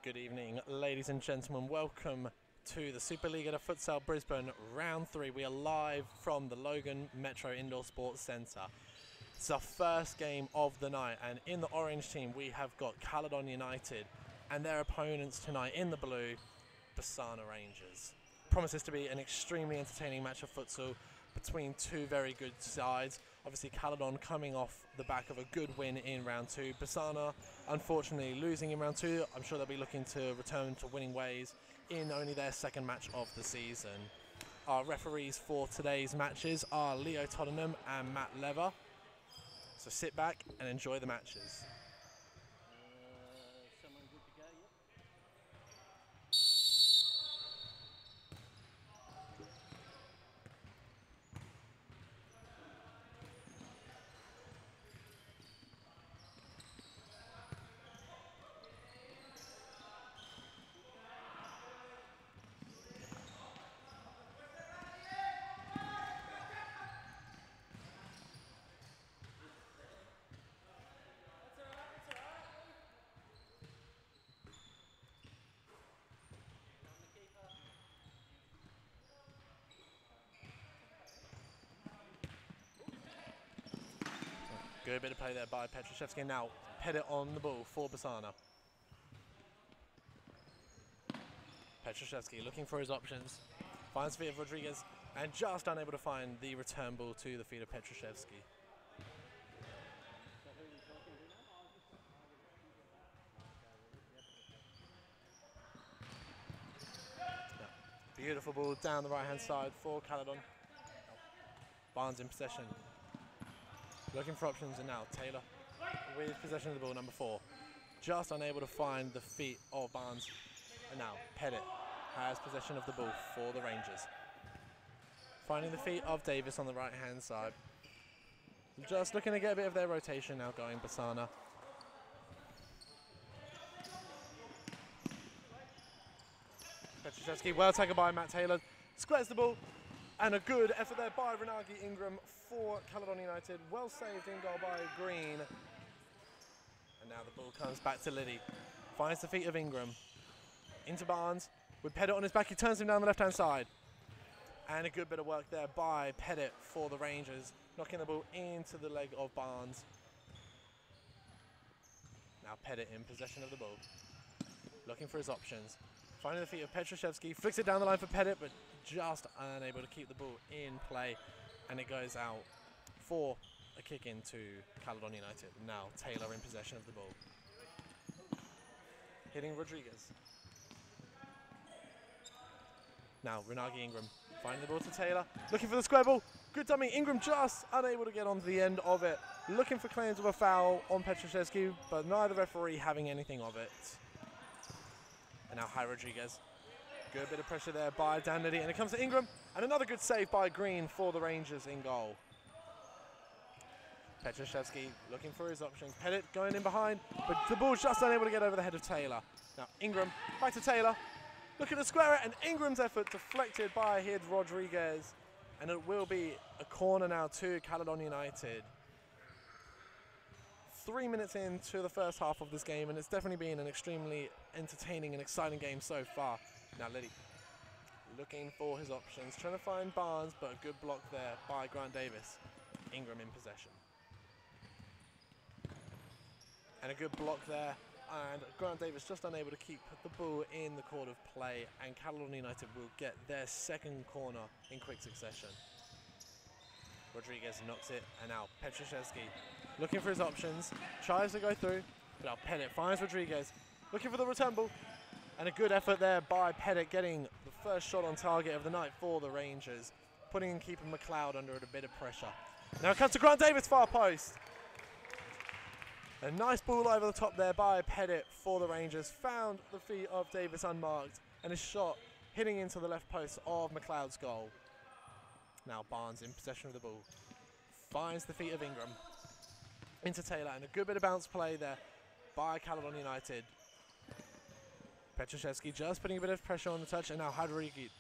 Good evening, ladies and gentlemen. Welcome to the Superliga de Futsal Brisbane Round 3. We are live from the Logan Metro Indoor Sports Centre. It's our first game of the night, and in the orange team we have got Caledon United and their opponents tonight in the blue, Brisbane Rangers. Promises to be an extremely entertaining match of futsal between two very good sides. Obviously Caledon coming off the back of a good win in round 2. Brisbane unfortunately losing in round 2. I'm sure they'll be looking to return to winning ways in only their second match of the season. Our referees for today's matches are Leo Tottenham and Matt Lever. So sit back and enjoy the matches. Someone good to go, yep. Good bit of play there by Petroshevsky. Now Pettit on the ball for Brisbane. Petroshevsky looking for his options. Finds the feet of Rodriguez and just unable to find the return ball to the feet of Petroshevsky. Beautiful ball down the right hand side for Caledon. Barnes in possession. Looking for options, and now Taylor with possession of the ball, number 4. Just unable to find the feet of Barnes. And now Pettit has possession of the ball for the Rangers. Finding the feet of Davis on the right hand side. Just looking to get a bit of their rotation now going, Brisbane. Petroshevsky, well taken by Matt Taylor. Squares the ball. And a good effort there by Renagi Ingram for Caledon United. Well saved in goal by Green. And now the ball comes back to Liddy. Finds the feet of Ingram. Into Barnes. With Pettit on his back, he turns him down the left-hand side. And a good bit of work there by Pettit for the Rangers. Knocking the ball into the leg of Barnes. Now Pettit in possession of the ball. Looking for his options. Finding the feet of Petroshevsky. Flicks it down the line for Pettit, but just unable to keep the ball in play, and it goes out for a kick into Caledon United. Now Taylor in possession of the ball. Hitting Rodriguez. Now Renagi Ingram finding the ball to Taylor. Looking for the square ball. Good dummy. Ingram just unable to get onto the end of it. Looking for claims of a foul on Petroshevsky, but neither referee having anything of it. And now High Rodriguez. Good bit of pressure there by Dan Liddy, and it comes to Ingram, and another good save by Green for the Rangers in goal. Petroshevsky looking for his options. Pettit going in behind, but the ball's just unable to get over the head of Taylor. Now Ingram, back to Taylor, looking to square it, and Ingram's effort deflected by Hid Rodriguez, and it will be a corner now to Caledon United. 3 minutes into the first half of this game, and it's definitely been an extremely entertaining and exciting game so far. Now Liddy looking for his options, trying to find Barnes, but a good block there by Grant Davis. Ingram in possession. And a good block there, and Grant Davis just unable to keep the ball in the court of play, and Caledon United will get their second corner in quick succession. Rodriguez knocks it, and now Petroshevsky looking for his options, tries to go through, but now Pettit finds Rodriguez, looking for the return ball, and a good effort there by Pettit, getting the first shot on target of the night for the Rangers, putting keeper McLeod under a bit of pressure. Now it comes to Grant Davis, far post. A nice ball over the top there by Pettit for the Rangers, found the feet of Davis unmarked, and a shot hitting into the left post of McLeod's goal. Now Barnes in possession of the ball. Finds the feet of Ingram. Into Taylor, and a good bit of bounce play there by Caledon United. Petroshevsky just putting a bit of pressure on the touch, and now Rodriguez.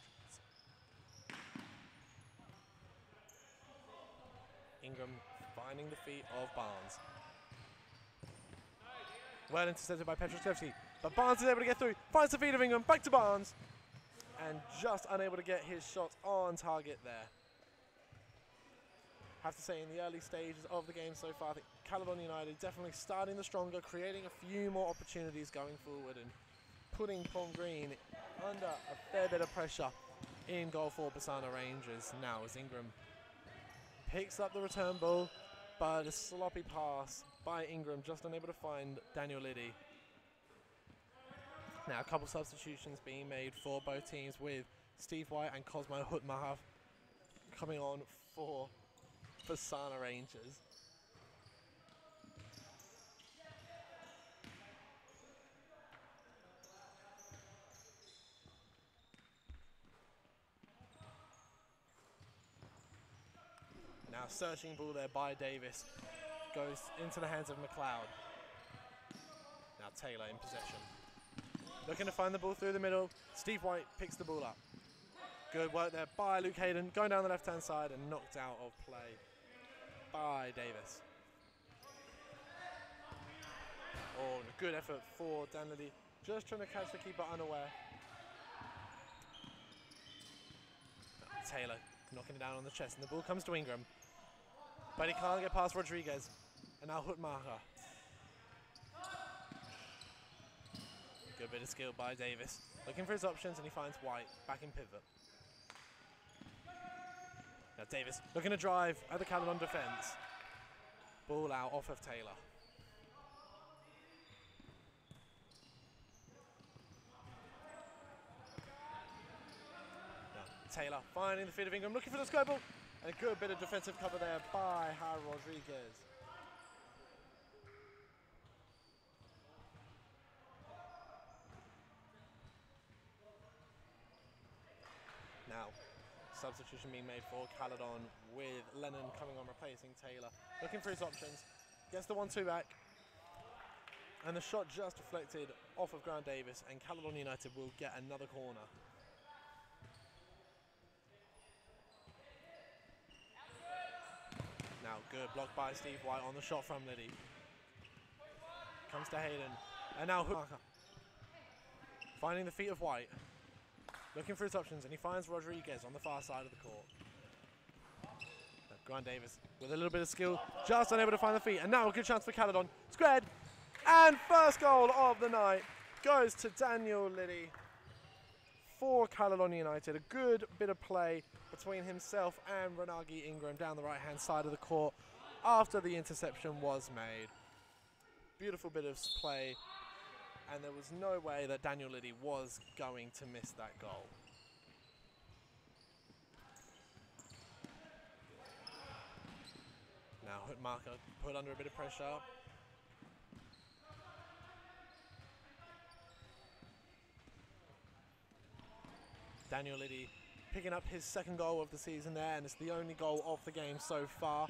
Ingram finding the feet of Barnes. Well intercepted by Petroskevsky, but Barnes is able to get through, finds the feet of Ingram, back to Barnes, and just unable to get his shot on target there. Have to say, in the early stages of the game so far, I think Caledon United definitely starting the stronger, creating a few more opportunities going forward and putting Palm Green under a fair bit of pressure in goal for Basana Rangers. Now as Ingram picks up the return ball, but a sloppy pass by Ingram, just unable to find Daniel Liddy. Now a couple substitutions being made for both teams, with Steve White and Cosmo Hutmacher coming on for Basana Rangers. Now searching ball there by Davis, goes into the hands of McLeod. Now Taylor in possession, looking to find the ball through the middle. Steve White picks the ball up. Good work there by Luke Hayden, going down the left hand side and knocked out of play by Davis. Oh, a good effort for Dan Liddy, just trying to catch the keeper unaware. Taylor knocking it down on the chest, and the ball comes to Ingram, but he can't get past Rodriguez. And now Hutmacher. Good bit of skill by Davis, looking for his options, and he finds White back in pivot. Now Davis looking to drive at the Caledon defence. Ball out off of Taylor. Now Taylor finding the feet of Ingram, looking for the square ball. And a good bit of defensive cover there by Harry Rodriguez. Now, substitution being made for Caledon, with Lennon coming on replacing Taylor. Looking for his options, gets the 1-2 back. And the shot just deflected off of Grant Davis, and Caledon United will get another corner. Now good block by Steve White on the shot from Liddy. Comes to Hayden, and now Hutmacher finding the feet of White, looking for his options, and he finds Rodriguez on the far side of the court. Now Grant Davis with a little bit of skill, just unable to find the feet, and now a good chance for Caledon. Squared, and first goal of the night goes to Daniel Liddy for Caledon United. A good bit of play between himself and Renagi Ingram down the right-hand side of the court after the interception was made. Beautiful bit of play, and there was no way that Daniel Liddy was going to miss that goal. Now Hutmacher put under a bit of pressure. Daniel Liddy picking up his second goal of the season there, and it's the only goal of the game so far.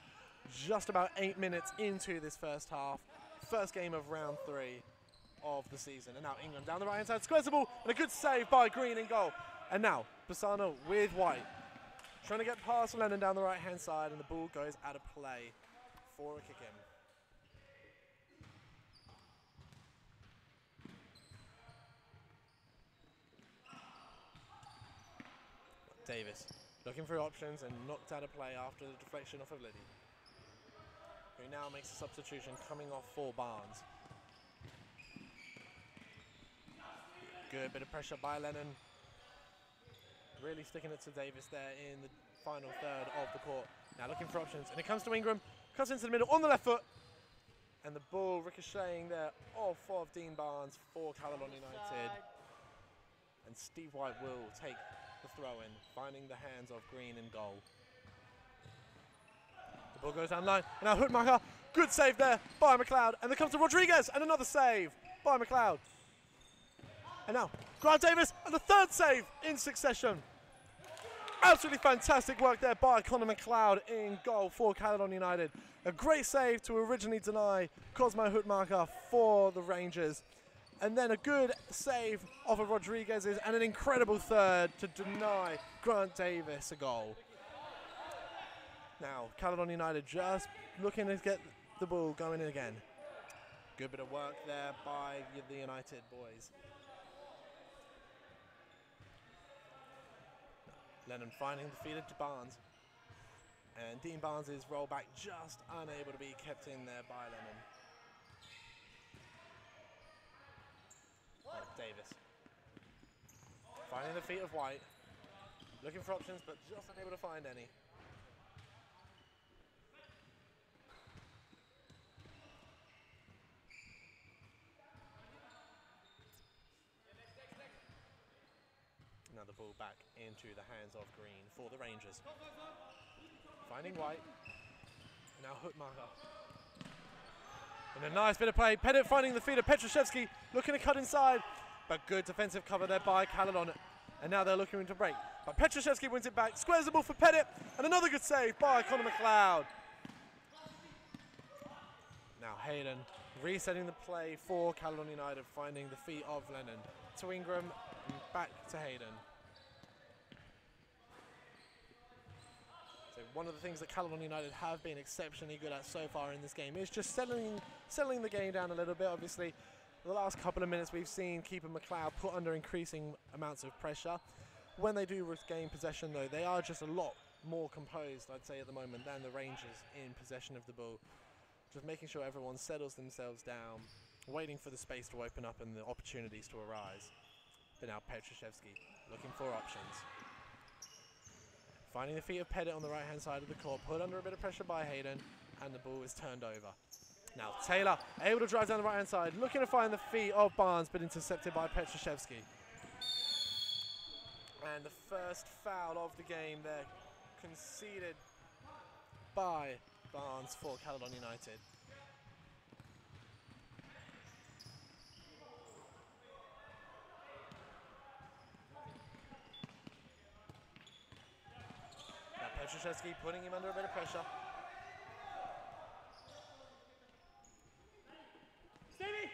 Just about 8 minutes into this first half. First game of round 3 of the season. And now Ingram down the right hand side, squares the ball, and a good save by Green in goal. And now Basana with White, trying to get past Lennon down the right hand side, and the ball goes out of play for a kick in. Davis looking for options and knocked out of play after the deflection off of Liddy, who now makes a substitution coming off for Barnes. Good bit of pressure by Lennon, really sticking it to Davis there in the final third of the court. Now looking for options, and it comes to Ingram, cuts into the middle on the left foot, and the ball ricocheting there off of Dean Barnes for Caledon United. And Steve White will take the throw-in, finding the hands of Green in goal. The ball goes down line, and now Hutmacher, good save there by McLeod, and there comes to Rodriguez, and another save by McLeod. And now Grant Davis, and the third save in succession. Absolutely fantastic work there by Connor McLeod in goal for Caledon United. A great save to originally deny Cosmo Hutmacher for the Rangers. And then a good save off of Rodriguez's, and an incredible third to deny Grant Davis a goal. Now, Caledon United just looking to get the ball going in again. Good bit of work there by the United boys. Lennon finding the feeder to Barnes. And Dean Barnes' roll back just unable to be kept in there by Lennon. Davis. Finding the feet of White. Looking for options, but just unable to find any. Now the ball back into the hands of Green for the Rangers. Finding White. Now hook marker. And a nice bit of play. Pettit finding the feed of Petrashevsky, looking to cut inside. But good defensive cover there by Caledon. And now they're looking to break. But Petrashevsky wins it back, squares the ball for Pettit. And another good save by Connor McLeod. Now Hayden resetting the play for Caledon United, finding the feet of Lennon. To Ingram, and back to Hayden. So one of the things that Caledon United have been exceptionally good at so far in this game is just settling the game down a little bit. Obviously, the last couple of minutes we've seen keeper McLeod put under increasing amounts of pressure. When they do regain possession though, they are just a lot more composed, I'd say, at the moment than the Rangers in possession of the ball. Just making sure everyone settles themselves down, waiting for the space to open up and the opportunities to arise. But now Petrashevsky looking for options. Finding the feet of Pettit on the right-hand side of the court, put under a bit of pressure by Hayden, and the ball is turned over. Now Taylor able to drive down the right-hand side, looking to find the feet of Barnes, but intercepted by Petrashevsky. And the first foul of the game there, conceded by Barnes for Caledon United. Petrashevsky putting him under a bit of pressure. Stevie!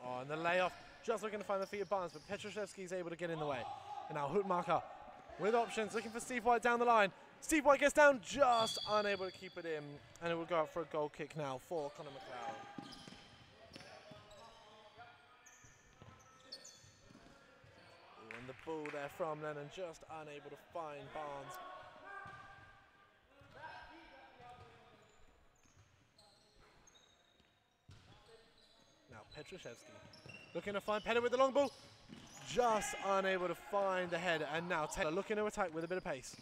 Oh, and the layoff, just looking to find the feet of Barnes, but Petrashevsky is able to get in the way. And now Hootmarker with options, looking for Steve White down the line. Steve White gets down, just unable to keep it in, and it will go up for a goal kick now for Connor McLeod. And the ball there from Lennon, just unable to find Barnes. Now Petrashevsky looking to find Pettit with the long ball, just unable to find the header. And now Taylor looking to attack with a bit of pace,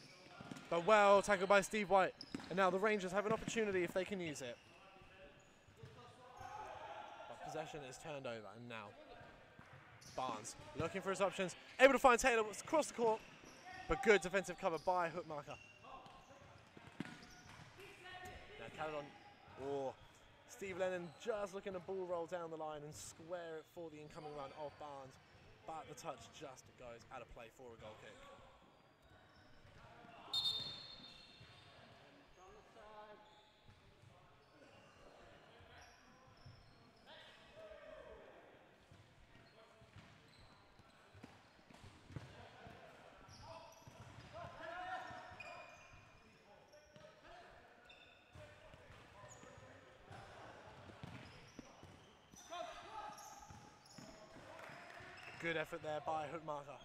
but well tackled by Steve White. And now the Rangers have an opportunity if they can use it. But possession is turned over, and now Barnes looking for his options, able to find Taylor across the court, but good defensive cover by Hookmarker. Now Caledon, Steve Lennon just looking to ball roll down the line and square it for the incoming run of Barnes, but the touch just goes out of play for a goal kick. Good effort there by Hookmarker.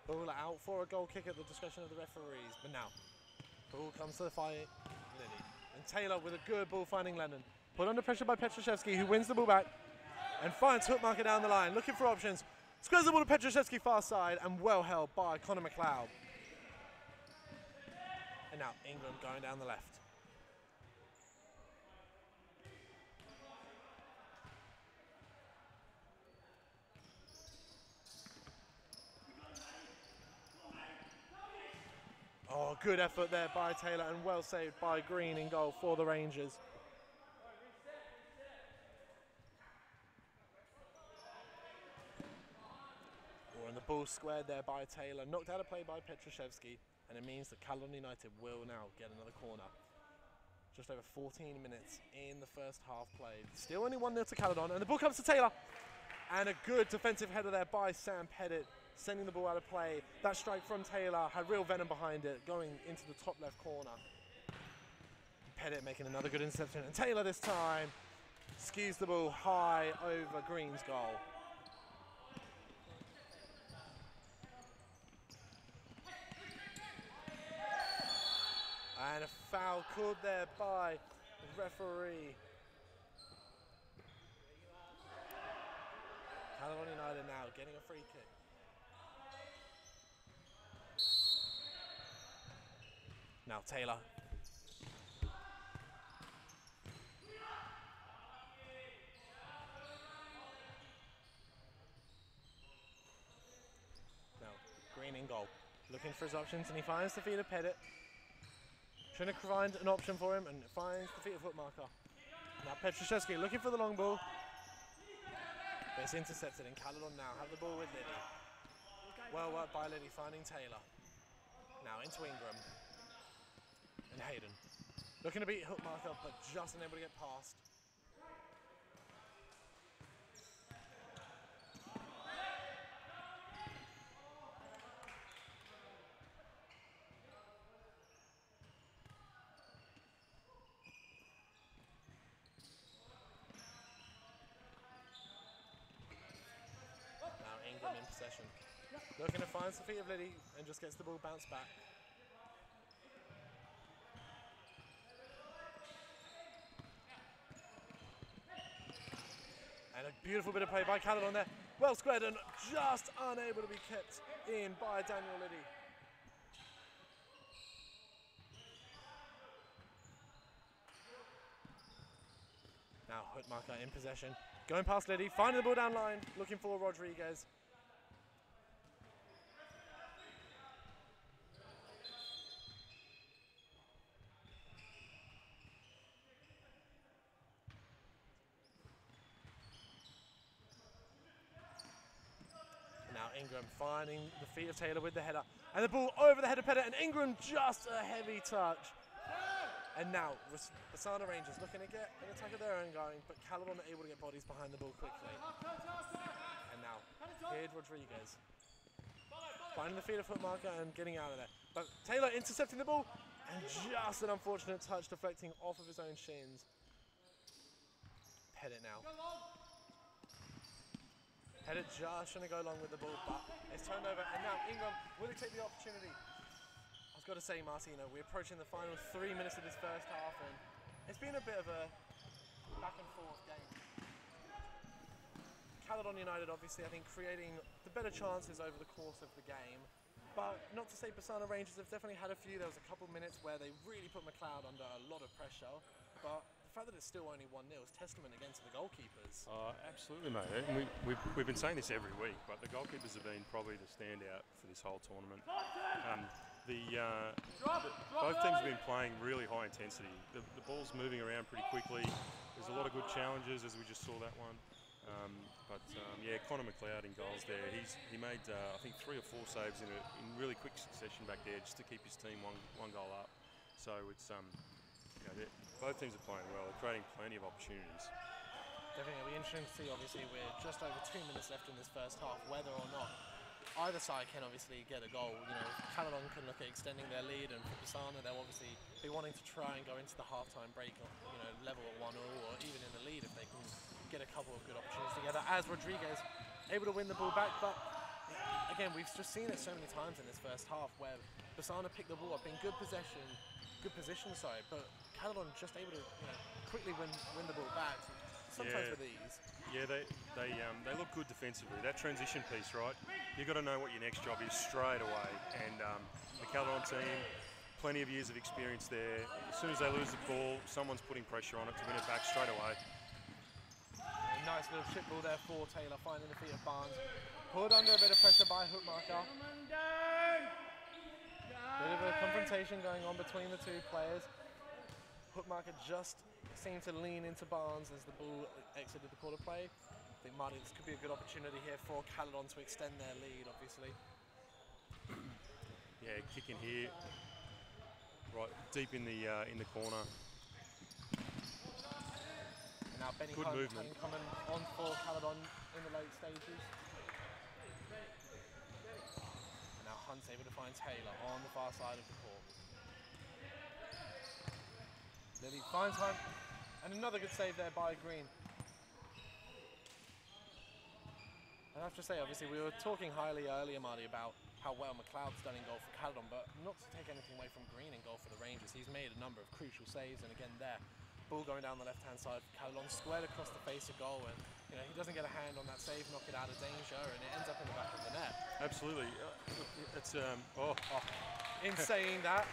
Ball out for a goal kick at the discretion of the referees, but now ball comes to the fight, Lily. And Taylor with a good ball finding Lennon. Put under pressure by Petrashevsky, who wins the ball back and finds Hookmarker down the line, looking for options. Squares the ball to Petrashevsky far side, and well held by Connor McLeod. And now Ingram going down the left. Oh, good effort there by Taylor, and well saved by Green in goal for the Rangers. Oh, and the ball squared there by Taylor, knocked out of play by Petrashevsky, and it means that Caledon United will now get another corner. Just over 14 minutes in the first half played. Still only 1-0 to Caledon, and the ball comes to Taylor. And a good defensive header there by Sam Pettit, sending the ball out of play. That strike from Taylor had real venom behind it, going into the top left corner. Pettit making another good interception, and Taylor this time skews the ball high over Green's goal. And a foul called there by the referee. Caledon United now getting a free kick. Now Taylor. Now Green in goal. Looking for his options, and he finds the feet of Pettit. Trying to find an option for him, and finds the feet of Hookmarker. Now Petruszewski looking for the long ball. But it's intercepted, and Caledon now have the ball with Liddy. Well worked by Liddy, finding Taylor. Now into Ingram. And Hayden. Looking to beat Hookmarker, but just unable to get past. Ingram in possession. Looking to find the feet of Liddy and just gets the ball bounced back. And a beautiful bit of play by Caledon there. Well squared and just unable to be kept in by Daniel Liddy. Now Hookmarker in possession. Going past Liddy, finding the ball down line, looking for Rodriguez. Now Ingram finding the feet of Taylor with the header. And the ball over the head of Pettit, and Ingram just a heavy touch. And now Basana Rangers looking to get an attack of their own going, but Caledon are able to get bodies behind the ball quickly. And now here's Rodriguez. Finding the feet of Hookmarker and getting out of there. But Taylor intercepting the ball, and just an unfortunate touch deflecting off of his own shins. Pettit now. Pettit just trying to go along with the ball, but it's turned over, and now Ingram will take the opportunity. I've got to say, Martino, we're approaching the final 3 minutes of this first half, and it's been a bit of a back and forth game. Caledon United, obviously, I think, creating the better chances over the course of the game. But not to say Basana Rangers have definitely had a few. There was a couple minutes where they really put McLeod under a lot of pressure. But the fact that it's still only 1-0 is testament again to the goalkeepers. Absolutely, mate. And we've been saying this every week, but the goalkeepers have been probably the standout for this whole tournament. Both teams have been playing really high intensity. The ball's moving around pretty quickly. There's a lot of good challenges, as we just saw that one. Yeah, Connor McLeod in goals there. He made I think 3 or 4 saves in really quick succession back there, just to keep his team one goal up. So it's both teams are playing well. They're creating plenty of opportunities. Definitely, it'll be interesting to see. Obviously, we're just over 2 minutes left in this first half. Whether or not either side can obviously get a goal. You know, Caledon can look at extending their lead, and for Basana, they'll obviously be wanting to try and go into the half-time break, you know, level at 1-0 or even in the lead if they can get a couple of good opportunities together. As Rodriguez able to win the ball back, but again, we've just seen it so many times in this first half where Basana picked the ball up in good position, but Caledon just able to, you know, quickly win the ball back. Sometimes with ease. Yeah, they look good defensively. That transition piece, right? You've got to know what your next job is straight away. And the Caledon team, plenty of years of experience there. As soon as they lose the ball, someone's putting pressure on it to win it back straight away. Nice little chip ball there for Taylor, finding the feet of Barnes. Pulled under a bit of pressure by Hookmarker. Bit of a confrontation going on between the two players. Hookmarker just seemed to lean into Barnes as the ball exited the quarter play. I think, Marty, this could be a good opportunity here for Caledon to extend their lead, obviously. Yeah, kick in here, right deep in the corner. And now Benny Good movement coming on for Caledon in the late stages. And now Hunt's able to find Taylor on the far side of the court. Lily finds time, and another good save there by Green. I have to say, obviously, we were talking highly earlier, Marty, about how well McLeod's done in goal for Caledon, but not to take anything away from Green in goal for the Rangers. He's made a number of crucial saves, and again there, ball going down the left-hand side for Caledon, squared across the face of goal, and you know, he doesn't get a hand on that save, knock it out of danger, and it ends up in the back of the net. Absolutely. It's In saying that,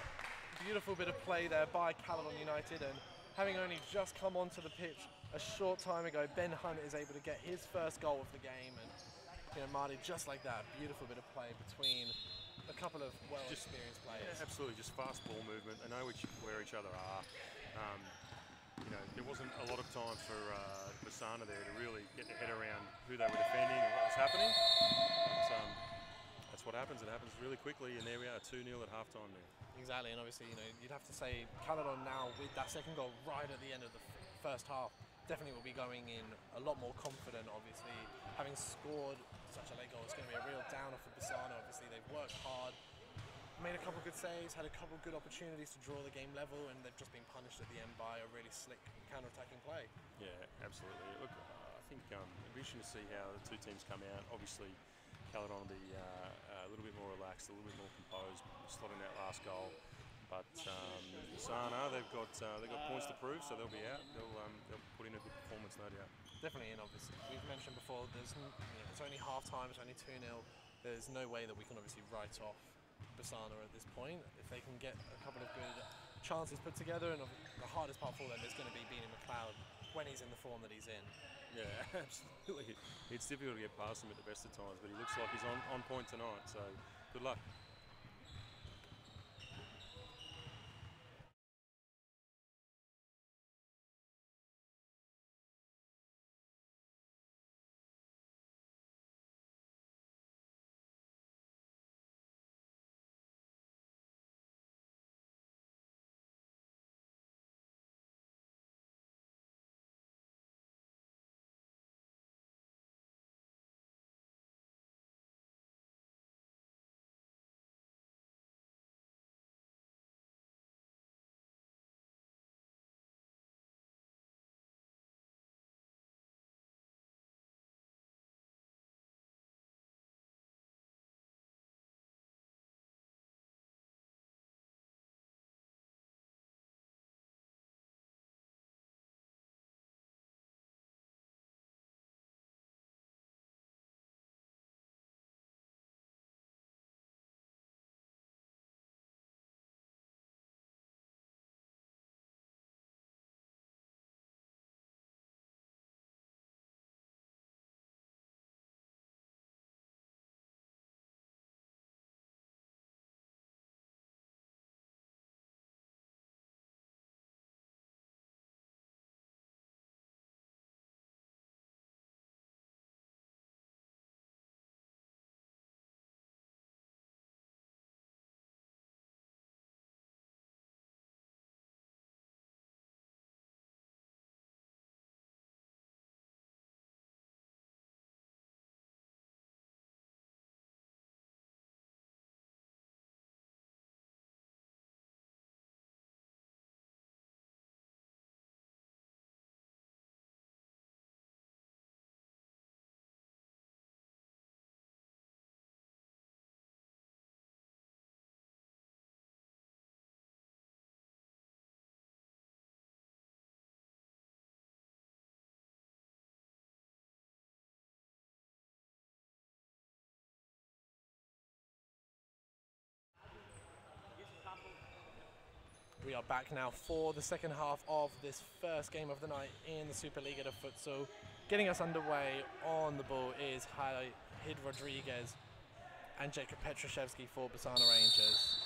beautiful bit of play there by Caledon United, and having only just come onto the pitch a short time ago, Ben Hunt is able to get his first goal of the game, and you know, Marty, just like that, beautiful bit of play between a couple of well-experienced players. Yeah, absolutely, just fast ball movement. They know where each other are. You know, there wasn't a lot of time for Basana there to really get their head around who they were defending and what was happening. But, that's what happens. It happens really quickly, and there we are, 2-0 at halftime now. Exactly, and obviously, you know, you'd have to say Caledon now with that second goal right at the end of the first half definitely will be going in a lot more confident. Obviously, having scored such a late goal, it's going to be a real downer for Basana. Obviously, they've worked hard, made a couple good saves, had a couple good opportunities to draw the game level, and they've just been punished at the end by a really slick counter-attacking play. Yeah, absolutely. Look, I think it'll be interesting to see how the two teams come out. Obviously, Caledon will be a little bit more relaxed, a little bit more composed, slotting that last goal. But Basana, they've got points to prove, so they'll be out. They'll put in a good performance, no doubt. Definitely, and obviously we've mentioned before, it's only half time, it's only 2-0. There's no way that we can obviously write off Basana at this point. If they can get a couple of good chances put together, and the hardest part for them is going to be beating McLeod when he's in the form that he's in. Yeah, absolutely. It's difficult to get past him at the best of times, but he looks like he's on point tonight, so good luck. We are back now for the second half of this first game of the night in the Superliga de Futsal. Getting us underway on the ball is Hid Rodriguez and Jacob Petrashevsky for Basana Rangers.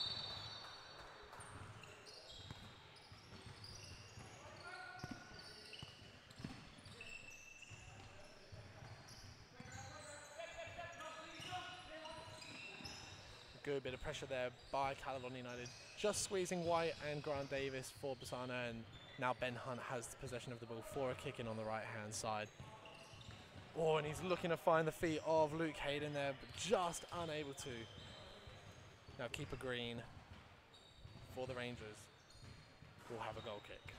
Good bit of pressure there by Caledon United. Just squeezing White and Grant Davis for Basana, and now Ben Hunt has possession of the ball for a kick in on the right-hand side. Oh, and he's looking to find the feet of Luke Hayden there, but just unable to. Now keeper Green for the Rangers will have a goal kick.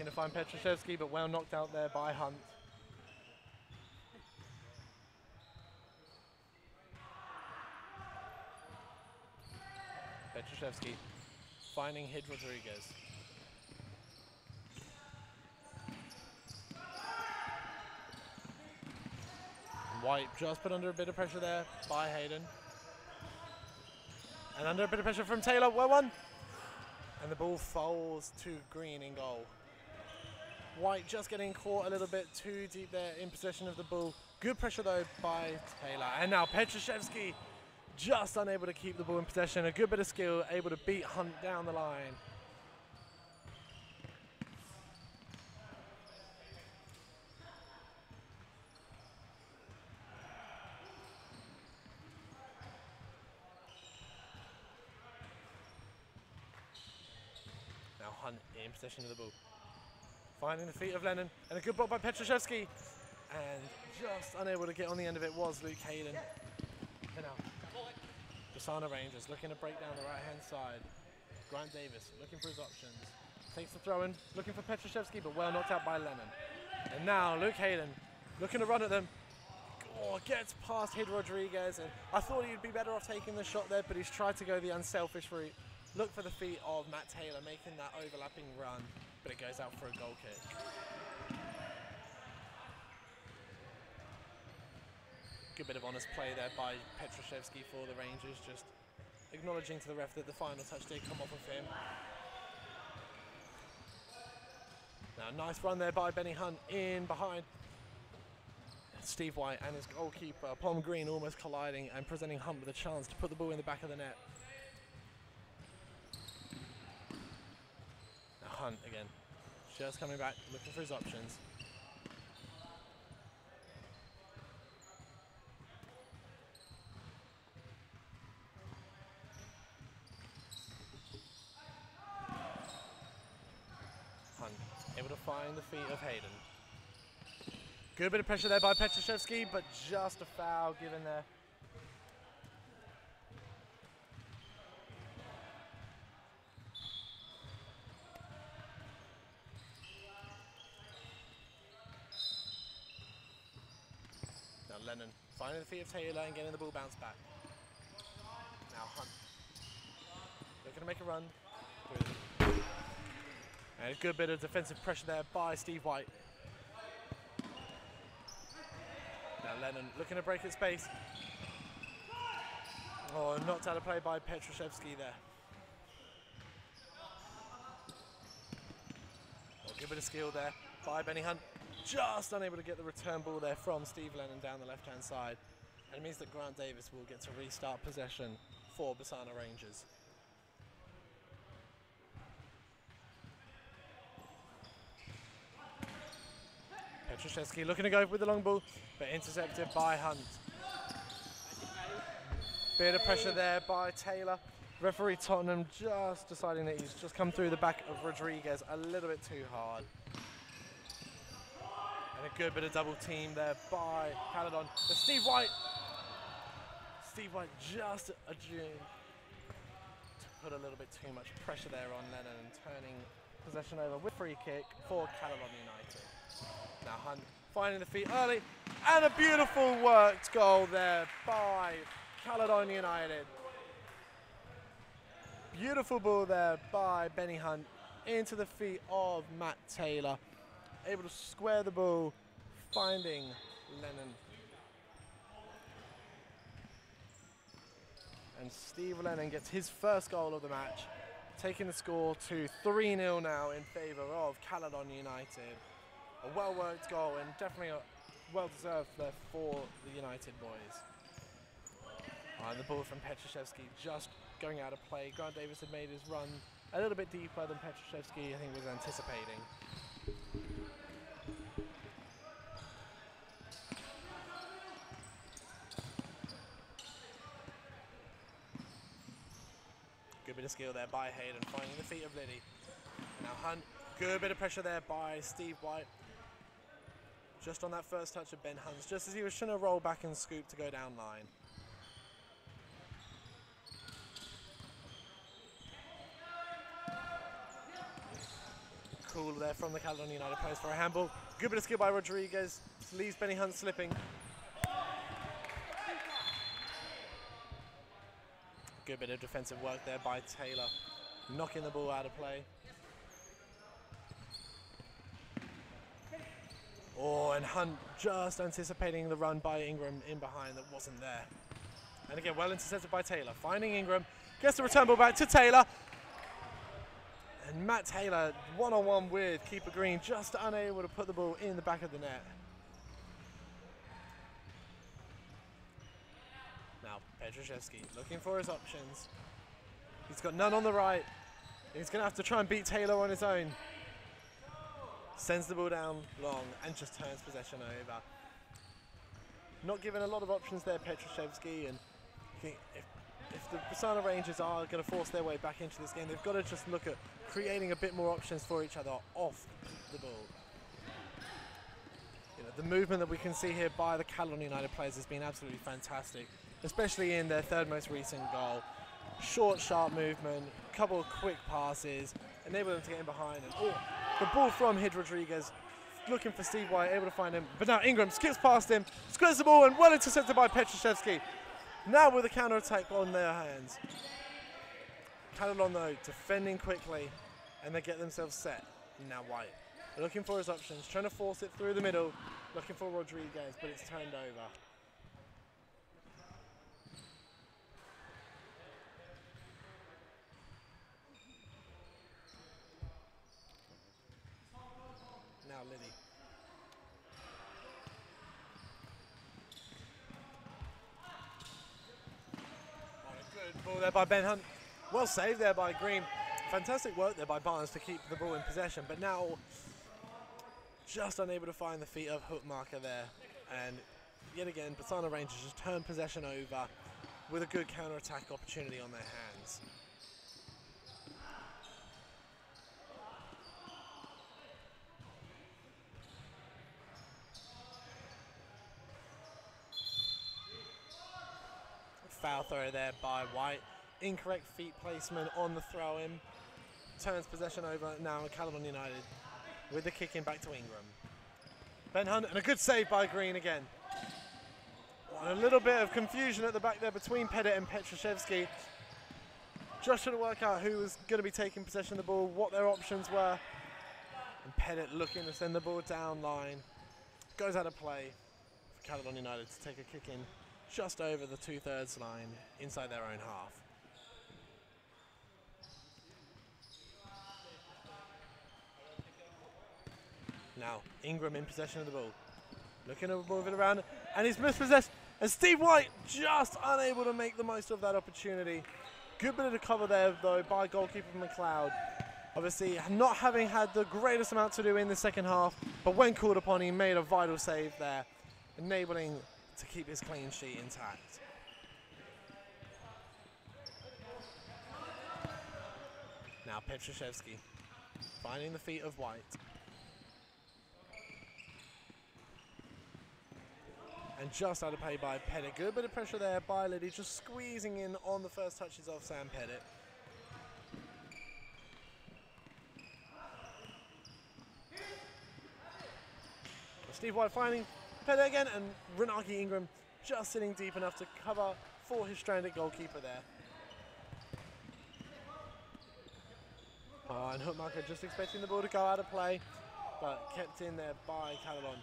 Looking to find Petrashevsky, but well knocked out there by Hunt. Petrashevsky finding Hid Rodriguez. White just put under a bit of pressure there by Hayden. And under a bit of pressure from Taylor, well won. And the ball falls to Green in goal. White just getting caught a little bit too deep there in possession of the ball. Good pressure though by Taylor. And now Petrashevsky just unable to keep the ball in possession. A good bit of skill, able to beat Hunt down the line. Now Hunt in possession of the ball. Finding the feet of Lennon, and a good block by Petrashevsky. And just unable to get on the end of it was Luke Hayden. And now, Brisbane Rangers looking to break down the right-hand side. Grant Davis looking for his options. Takes the throw in, looking for Petrashevsky, but well knocked out by Lennon. And now Luke Hayden looking to run at them. Oh, gets past Hid Rodriguez, and I thought he'd be better off taking the shot there, but he's tried to go the unselfish route. Look for the feet of Matt Taylor making that overlapping run, but it goes out for a goal kick. Good bit of honest play there by Petrashevsky for the Rangers, just acknowledging to the ref that the final touch did come off of him. Now, nice run there by Benny Hunt in behind Steve White and his goalkeeper, Palm Green, almost colliding and presenting Hunt with a chance to put the ball in the back of the net. Now Hunt again, just coming back, looking for his options. Hunt able to find the feet of Hayden. Good bit of pressure there by Petrashevsky, but just a foul given there. Now Lennon finding the feet of Taylor and getting the ball bounced back. Now Hunt looking to make a run. And a good bit of defensive pressure there by Steve White. Now Lennon looking to break its space. Oh, knocked out of play by Petrashevsky there. Oh, good bit of skill there by Benny Hunt. Just unable to get the return ball there from Steve Lennon down the left-hand side. And it means that Grant Davis will get to restart possession for Brisbane Rangers. Petrashevsky looking to go with the long ball, but intercepted by Hunt. Bit of pressure there by Taylor. Referee Tottenham just deciding that he's just come through the back of Rodriguez a little bit too hard. And a good bit of double team there by Caledon. But Steve White just adjourned to put a little bit too much pressure there on Lennon and turning possession over with free kick for Caledon United. Now Hunt finding the feet early, and a beautiful worked goal there by Caledon United. Beautiful ball there by Benny Hunt into the feet of Matt Taylor. Able to square the ball, finding Lennon. And Steve Lennon gets his first goal of the match, taking the score to 3-0 now in favour of Caledon United. A well-worked goal and definitely well-deserved there for the United boys. And the ball from Petrashevsky just going out of play. Grant Davis had made his run a little bit deeper than Petrashevsky, I think, was anticipating. Good bit of skill there by Hayden, finding the feet of Liddy. And now Hunt, good bit of pressure there by Steve White. Just on that first touch of Ben Hunt, just as he was trying to roll back and scoop to go down line. call there from the Caledon United players for a handball. Good bit of skill by Rodriguez. Leaves Benny Hunt slipping. Good bit of defensive work there by Taylor, knocking the ball out of play. Oh, and Hunt just anticipating the run by Ingram in behind that wasn't there. And again, well intercepted by Taylor. Finding Ingram, gets the return ball back to Taylor. And Matt Taylor, one-on-one with keeper Green, just unable to put the ball in the back of the net. Now, Petroszewski looking for his options. He's got none on the right. He's going to have to try and beat Taylor on his own. Sends the ball down long and just turns possession over. Not given a lot of options there, Petroszewski, and I think if the Brisbane Rangers are going to force their way back into this game, they've got to just look at creating a bit more options for each other off the ball. You know, the movement that we can see here by the Caledon United players has been absolutely fantastic, especially in their third most recent goal. Short, sharp movement, couple of quick passes, enable them to get in behind, and the ball from Hid Rodriguez, looking for Steve White, able to find him, but now Ingram skips past him, squares the ball, and well intercepted by Petroszewski. Now with a counter-attack on their hands. Caledon though, defending quickly, and they get themselves set. Now White, looking for his options, trying to force it through the middle, looking for Rodriguez, but it's turned over. Now Liddy. Ball there by Ben Hunt. Well saved there by Green. Fantastic work there by Barnes to keep the ball in possession, but now just unable to find the feet of Hookmarker there. And yet again, Brisbane Rangers just turn possession over with a good counter-attack opportunity on their hands. Foul throw there by White. Incorrect feet placement on the throw-in. Turns possession over now Caledon United with the kick in back to Ingram. Ben Hunt and a good save by Green again. And a little bit of confusion at the back there between Pettit and Petroszewski. Just trying to work out who was going to be taking possession of the ball, what their options were. And Pettit looking to send the ball down line. Goes out of play for Caledon United to take a kick in just over the 2/3 line inside their own half. Now Ingram in possession of the ball, looking to move it around, and he's mispossessed, and Steve White just unable to make the most of that opportunity. Good bit of the cover there though by goalkeeper McLeod. Obviously not having had the greatest amount to do in the second half, but when called upon he made a vital save there, enabling to keep his clean sheet intact. Now Petroszewski finding the feet of White. And just out of play by Pettit. Good bit of pressure there by Liddy, just squeezing in on the first touches of Sam Pettit. Steve White finding Pettit again, and Renaki Ingram just sitting deep enough to cover for his stranded goalkeeper there. Oh, and Hookmarker just expecting the ball to go out of play, but kept in there by Caledon.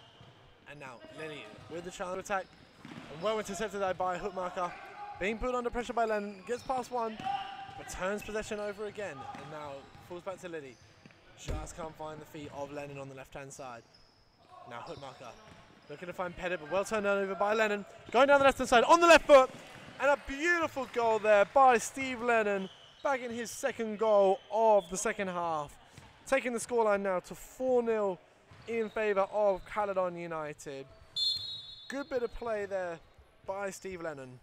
And now Lenny with the challenge attack, and well intercepted there by Hookmarker. Being put under pressure by Lennon, gets past one, but turns possession over again, and now falls back to Liddy. Just can't find the feet of Lennon on the left-hand side. Now Hookmarker looking to find Pettit, but well turned over by Lennon. Going down the left-hand side on the left foot, and a beautiful goal there by Steve Lennon, bagging his second goal of the second half. Taking the scoreline now to 4-0 in favour of Caledon United. Good bit of play there by Steve Lennon,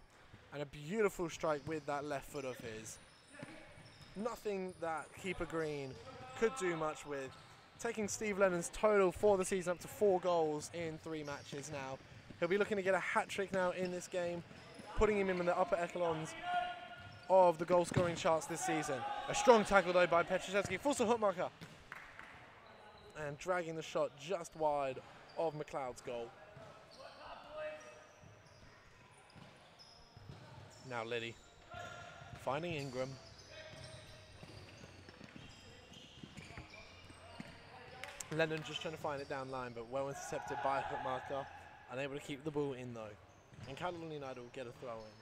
and a beautiful strike with that left foot of his. Nothing that keeper Green could do much with. Taking Steve Lennon's total for the season up to 4 goals in 3 matches now. He'll be looking to get a hat-trick now in this game, putting him in the upper echelons of the goal-scoring charts this season. A strong tackle though by Petroszewski, forced a Hookmarker. and dragging the shot just wide of McLeod's goal. Now Liddy finding Ingram. Lennon just trying to find it down line, but well intercepted by hook marker. Unable to keep the ball in though. And Caledon United will get a throw in.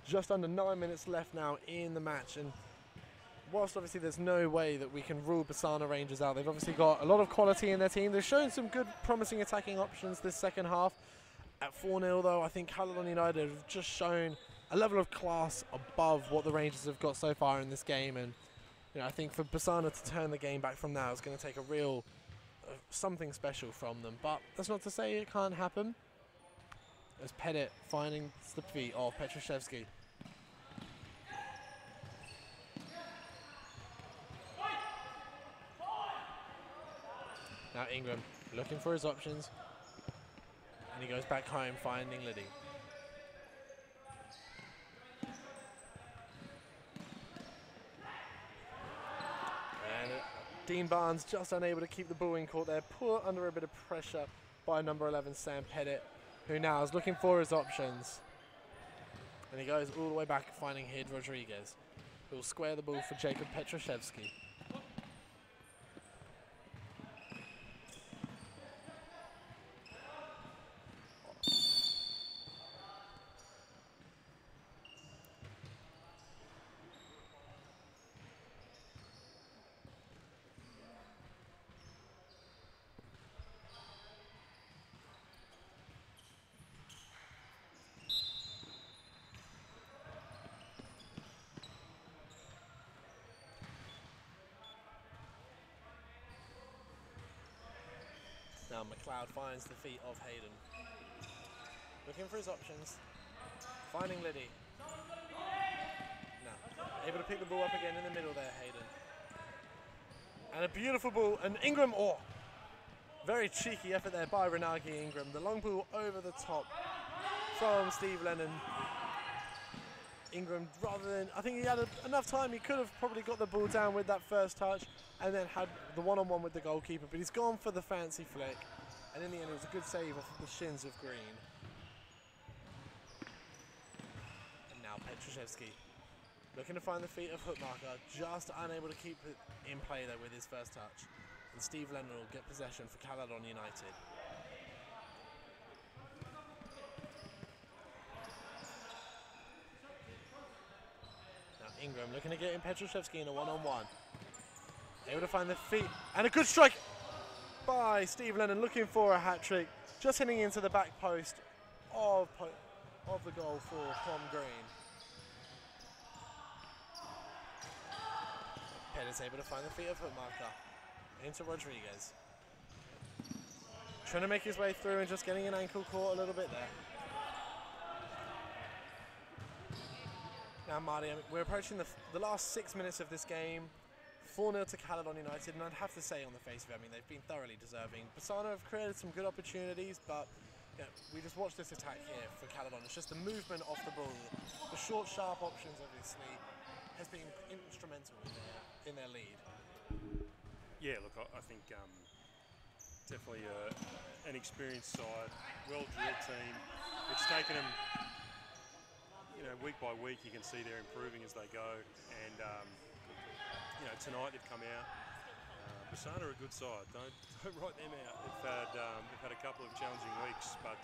Just under 9 minutes left now in the match, and whilst obviously there's no way that we can rule Basana Rangers out, they've obviously got a lot of quality in their team. They've shown some good promising attacking options this second half. At 4-0 though, I think Caledon United have just shown a level of class above what the Rangers have got so far in this game, and you know, I think for Basana to turn the game back from now is going to take a real something special from them, but that's not to say it can't happen. As Pettit finding the feet of Petruszewski. Now Ingram looking for his options, and he goes back home finding Liddy. And Dean Barnes just unable to keep the ball in court there, put under a bit of pressure by number 11 Sam Pettit, who now is looking for his options. And he goes all the way back finding Hid Rodriguez, who will square the ball for Jacob Petruszewski. Now McLeod finds the feet of Hayden. Looking for his options. Finding Liddy. Now, able to pick the ball up again in the middle there, Hayden. And a beautiful ball, and Ingram, oh, very cheeky effort there by Renagi Ingram. The long ball over the top from Steve Lennon. Ingram, rather than, I think he had enough time, he could have probably got the ball down with that first touch and then had the one-on-one with the goalkeeper, but he's gone for the fancy flick, and in the end it was a good save off of the shins of Green. And now Petruszewski looking to find the feet of Hookmarker, just unable to keep it in play there with his first touch. And Steve Lennon will get possession for Caledon United. Ingram looking to get in Petruszewski in a one-on-one. Able to find the feet, and a good strike by Steve Lennon, looking for a hat-trick, just hitting into the back post of the goal for Tom Green. Pettit's able to find the feet of Hookmarker into Rodriguez. Trying to make his way through and just getting an ankle caught a little bit there. Now, Marty, we're approaching the last 6 minutes of this game. 4-0 to Caledon United, and I'd have to say on the face of it, I mean, they've been thoroughly deserving. Basana have created some good opportunities, but you know, we just watched this attack here for Caledon. It's just the movement off the ball. The short, sharp options, obviously, has been instrumental in their lead. Yeah, look, I think definitely an experienced side, well-drilled team. It's taken them, you know, week by week. You can see they're improving as they go, and you know, tonight they've come out. Basana are a good side. Don't write them out. They've had a couple of challenging weeks, but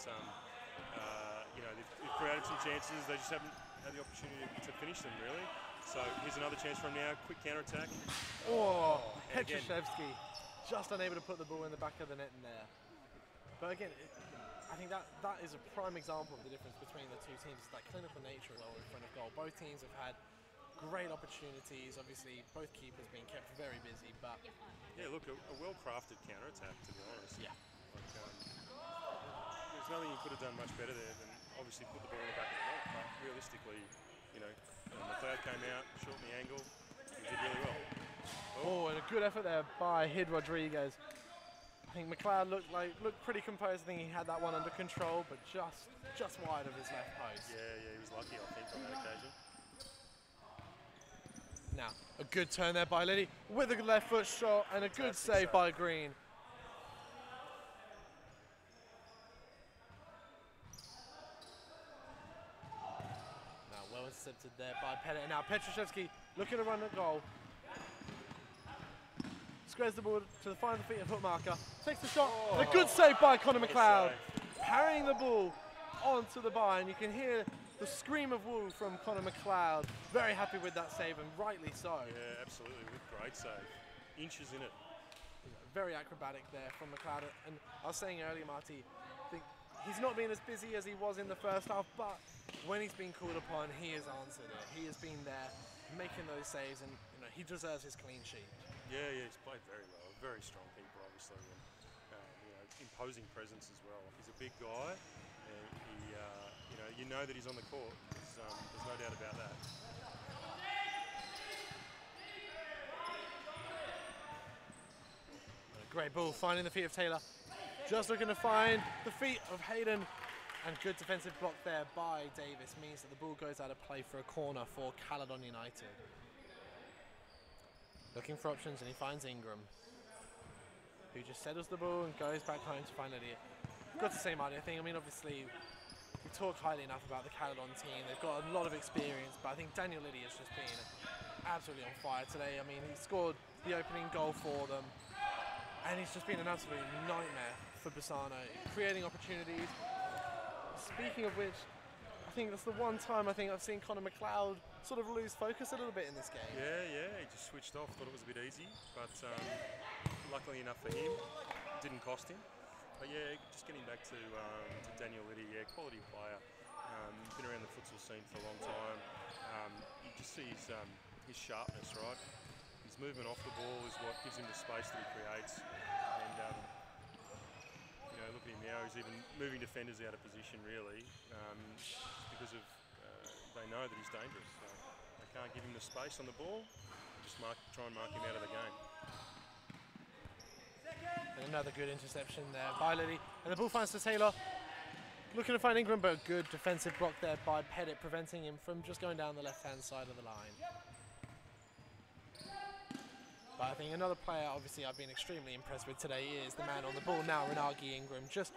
you know, they've created some chances. They just haven't had the opportunity to finish them really. So here's another chance from now. Quick counter attack. Oh, Petruszewski just unable to put the ball in the back of the net in there. But again, I think that is a prime example of the difference between the two teams. It's that clinical nature of in front of goal. Both teams have had great opportunities. Obviously, both keepers being kept very busy, but yeah, look, a well-crafted counter-attack, to be honest. Yeah. Like, there's nothing you could have done much better there than obviously put the ball in the back of the net. But realistically, you know, McLeod came out, shortened the angle, he did really well. Oh, and a good effort there by Hid Rodriguez. I think McLeod looked pretty composed. I think he had that one under control, but just wide of his left post. Yeah, he was lucky, I think, on that occasion. Now, a good turn there by Liddy with a left foot shot and a good save by Green. Now, well intercepted there by Pettit. Now, Petruszewski looking to run the goal. Squares the ball to the final feet of hook marker. Takes the shot. And a good save by Connor McLeod. Parrying the ball onto the bar, and you can hear the scream of woo from Connor McLeod. Very happy with that save, and rightly so. Yeah, absolutely. Great save. Inches in it. Very acrobatic there from McLeod. And I was saying earlier, Marty, I think he's not been as busy as he was in the first half, but when he's been called upon, he has answered it. He has been there making those saves, and he deserves his clean sheet. Yeah, he's played very well. Very strong keeper, obviously, and imposing presence as well. He's a big guy, and he, you know that he's on the court. There's no doubt about that. A great ball, finding the feet of Taylor. Just looking to find the feet of Hayden, and good defensive block there by Davis means that the ball goes out of play for a corner for Caledon United. Looking for options, and he finds Ingram, who just settles the ball and goes back home to find Lydia. Got to say, Marty, I mean, obviously, we talk highly enough about the Caledon team. They've got a lot of experience, but I think Daniel Liddy has just been absolutely on fire today. I mean, he scored the opening goal for them, and he's just been an absolute nightmare for Bassano, creating opportunities. Speaking of which, I think that's the one time I think I've seen Connor McLeod sort of lose focus a little bit in this game. Yeah, he just switched off, thought it was a bit easy, but luckily enough for him, didn't cost him. But yeah, just getting back to Daniel Liddy, quality player. Been around the futsal scene for a long time. You just see his sharpness, right? His movement off the ball is what gives him the space that he creates. And look at him now, he's even moving defenders out of position, really, because of they know that he's dangerous. So they can't give him the space on the ball, just try and mark him out of the game. And another good interception there by Liddy. And the ball finds to Taylor. Looking to find Ingram, but a good defensive block there by Pettit, preventing him from just going down the left-hand side of the line. But I think another player, obviously, I've been extremely impressed with today is the man on the ball now, Renagi Ingram. Just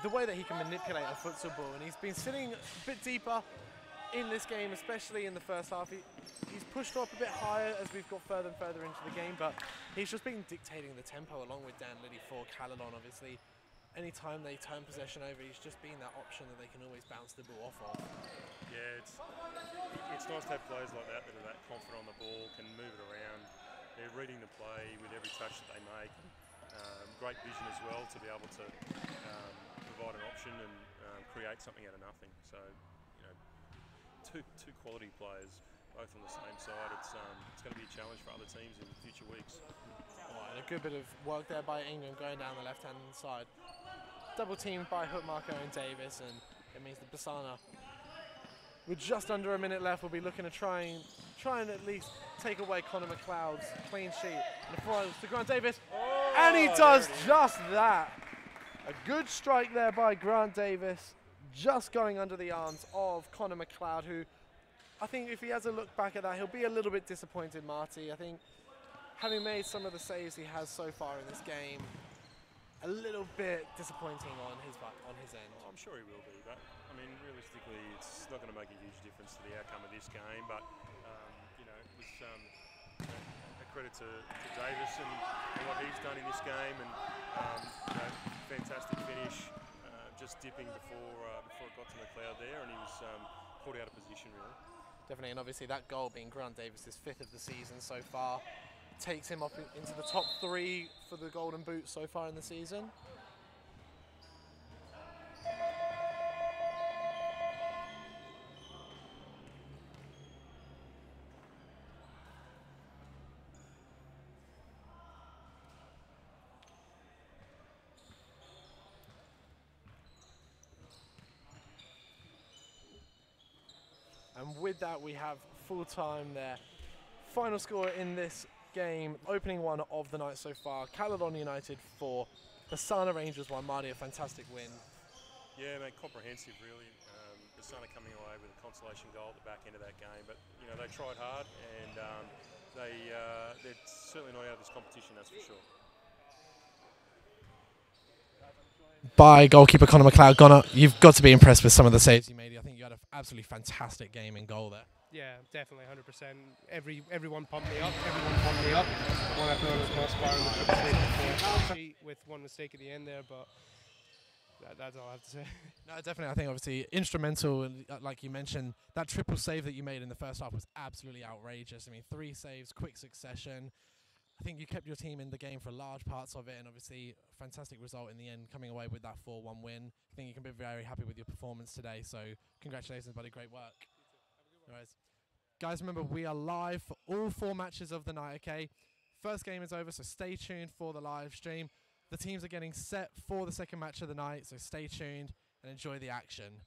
the way that he can manipulate a futsal ball, and he's been sitting a bit deeper in this game, especially in the first half. He's pushed up a bit higher as we've got further and further into the game, but he's just been dictating the tempo along with Dan Liddy for Caledon, obviously. Anytime they turn possession over, he's just been that option that they can always bounce the ball off of. Yeah, it's nice to have players like that that are that confident on the ball, can move it around. They're reading the play with every touch that they make. Great vision as well to be able to provide an option and create something out of nothing. So, two quality players, both on the same side. It's going to be a challenge for other teams in future weeks. And a good bit of work there by Ingram going down the left-hand side. Double teamed by Hookmarker and Davis, and it means that Bassano, with just under a minute left, will be looking to try and at least take away Connor McLeod's clean sheet. And the finals to Grant Davis, and he does just that. A good strike there by Grant Davis, just going under the arms of Connor McLeod, who I think if he has a look back at that, he'll be a little bit disappointed, Marty. I think having made some of the saves he has so far in this game, a little bit disappointing on his end. I'm sure he will be, but I mean, realistically, it's not going to make a huge difference to the outcome of this game. But it was a credit to Davis and what he's done in this game, and fantastic finish, just dipping before it got to McLeod there, and he was caught out of position really. Definitely, and obviously that goal being Grant Davis' 5th of the season so far, takes him up into the top 3 for the Golden Boot so far in the season. And with that, we have full time there. Final score in this game, opening one of the night so far. Caledon United 4, Bassano Rangers 1. Marty, a fantastic win. Yeah, mate, comprehensive really. Sana coming away with a consolation goal at the back end of that game. But you know, they tried hard, and they're certainly not out of this competition, that's for sure. By goalkeeper Conor McLeod. Connor, you've got to be impressed with some of the saves you made. I think you had an absolutely fantastic game in goal there. Yeah, definitely, 100%. Everyone pumped me up. One I thought was most far in the triple save before, with one mistake at the end there, but that's all I have to say. No, definitely. I think obviously instrumental, and like you mentioned, that triple save that you made in the first half was absolutely outrageous. I mean, 3 saves, quick succession. I think you kept your team in the game for large parts of it, and obviously a fantastic result in the end, coming away with that 4-1 win. I think you can be very happy with your performance today, so congratulations, buddy. Great work. Anyways, guys, remember, we are live for all 4 matches of the night, okay? First game is over, so stay tuned for the live stream. The teams are getting set for the second match of the night, so stay tuned and enjoy the action.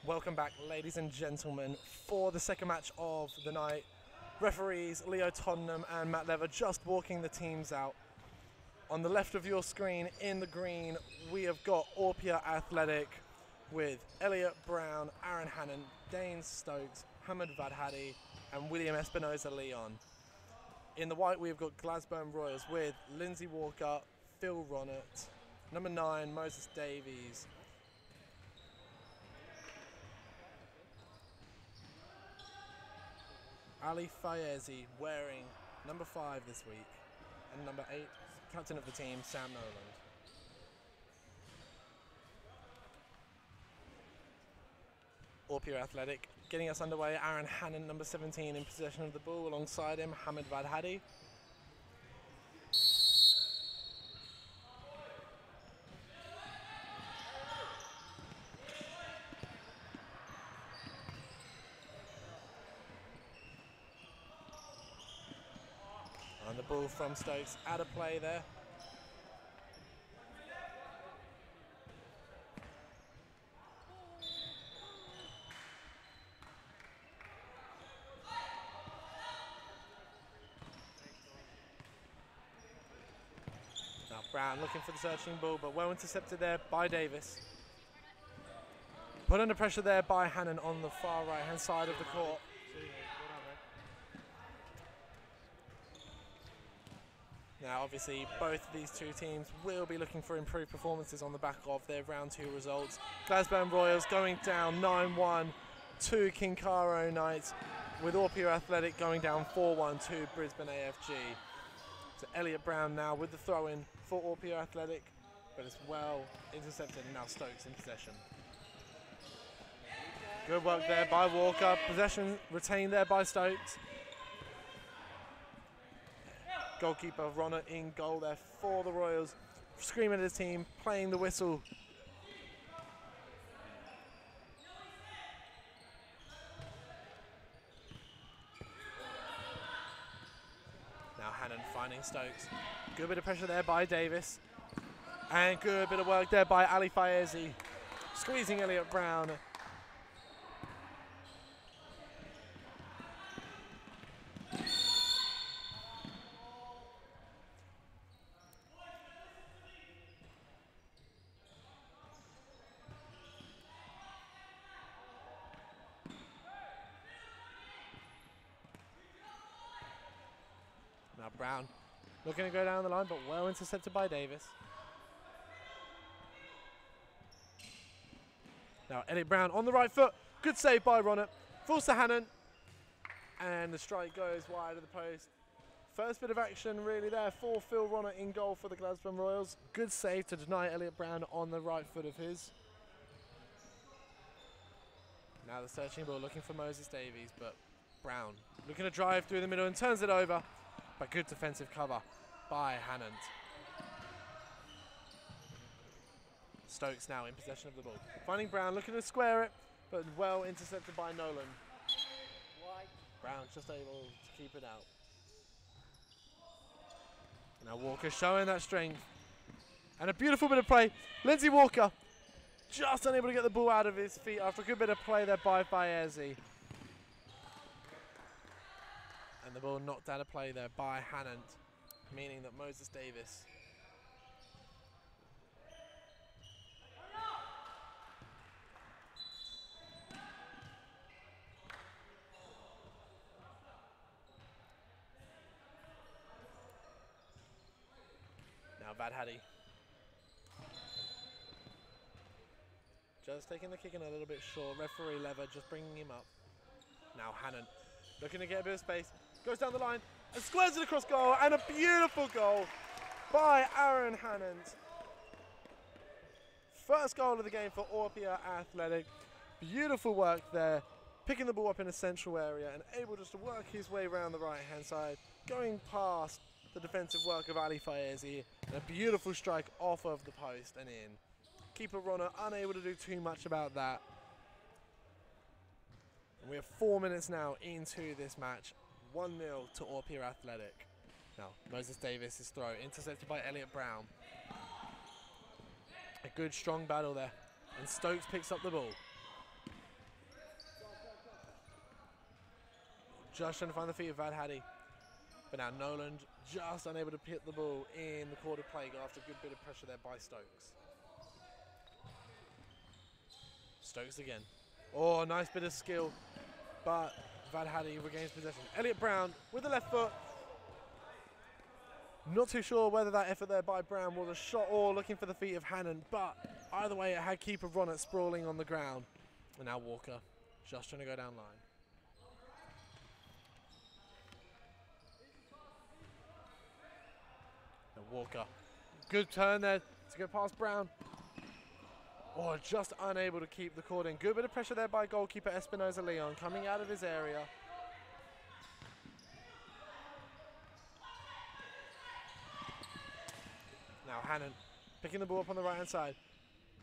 Welcome back, ladies and gentlemen, for the second match of the night. Referees Leo Tottenham and Matt Lever just walking the teams out. On the left of your screen, in the green, we have got Orpea Athletic with Elliot Brown, Aaron Hannon, Dane Stokes, Hamid Vadhadi, and William Espinoza Leon. In the white, we've got Glasgow Royals with Lindsay Walker, Phil Ronert, number 9, Moses Davies, Ali Fayezi wearing number 5 this week, and number 8, captain of the team, Sam Noland. Orpea Athletic getting us underway. Aaron Hannon, number 17, in possession of the ball. Alongside him, Hamid Vadhadi. And the ball from Stokes out of play there. Now Brown looking for the searching ball, but well intercepted there by Davis. Put under pressure there by Hannon on the far right hand side of the court. Now obviously both of these two teams will be looking for improved performances on the back of their round 2 results. Glasgow Royals going down 9-1 to Kincaro Knights, with Orpea Athletic going down 4-1 to Brisbane AFG. So Elliot Brown now with the throw in for Orpea Athletic, but it's well intercepted, and now Stokes in possession. Good work there by Walker, possession retained there by Stokes. Goalkeeper Ronner in goal there for the Royals, screaming at his team, playing the whistle. Now Hannon finding Stokes. Good bit of pressure there by Davis. And good bit of work there by Ali Fayezi, squeezing Elliot Brown. Now Brown looking to go down the line, but well intercepted by Davis. Now Elliot Brown on the right foot. Good save by Ronner. Falls to Hannon. And the strike goes wide of the post. First bit of action really there for Phil Ronner in goal for the Glasgow Royals. Good save to deny Elliot Brown on the right foot of his. Now the searching ball looking for Moses Davies, but Brown looking to drive through the middle and turns it over. But good defensive cover by Hannon. Stokes now in possession of the ball. Finding Brown, looking to square it, but well intercepted by Nolan. Brown just able to keep it out. Now Walker showing that strength. And a beautiful bit of play. Lindsay Walker just unable to get the ball out of his feet after a good bit of play there by Fayezi. And the ball knocked out of play there by Hannon, meaning that Moses Davis now Vadhadi just taking the kick in a little bit short. Referee Lever just bringing him up. Now Hannon looking to get a bit of space. Goes down the line and squares it across goal, and a beautiful goal by Aaron Hannon. First goal of the game for Orpea Athletic. Beautiful work there, picking the ball up in a central area and able just to work his way around the right hand side, going past the defensive work of Ali Fayezi, and a beautiful strike off of the post and in. Keeper Ronner unable to do too much about that. And we have 4 minutes now into this match. 1-0 to Orpea Athletic. Now, Moses Davis' throw, intercepted by Elliot Brown. A good, strong battle there. And Stokes picks up the ball. Just trying to find the feet of Vad Haddy. But now Nolan just unable to hit the ball in the quarter play after a good bit of pressure there by Stokes. Stokes again. Oh, nice bit of skill. But Vad Haddy regains possession. Elliot Brown with the left foot. Not too sure whether that effort there by Brown was a shot or looking for the feet of Hannon, but either way it had keeper Ronnet sprawling on the ground. And now Walker just trying to go down line. And Walker, good turn there to go past Brown. Oh, just unable to keep the cord in. Good bit of pressure there by goalkeeper Espinoza Leon coming out of his area. Now Hannon picking the ball up on the right hand side.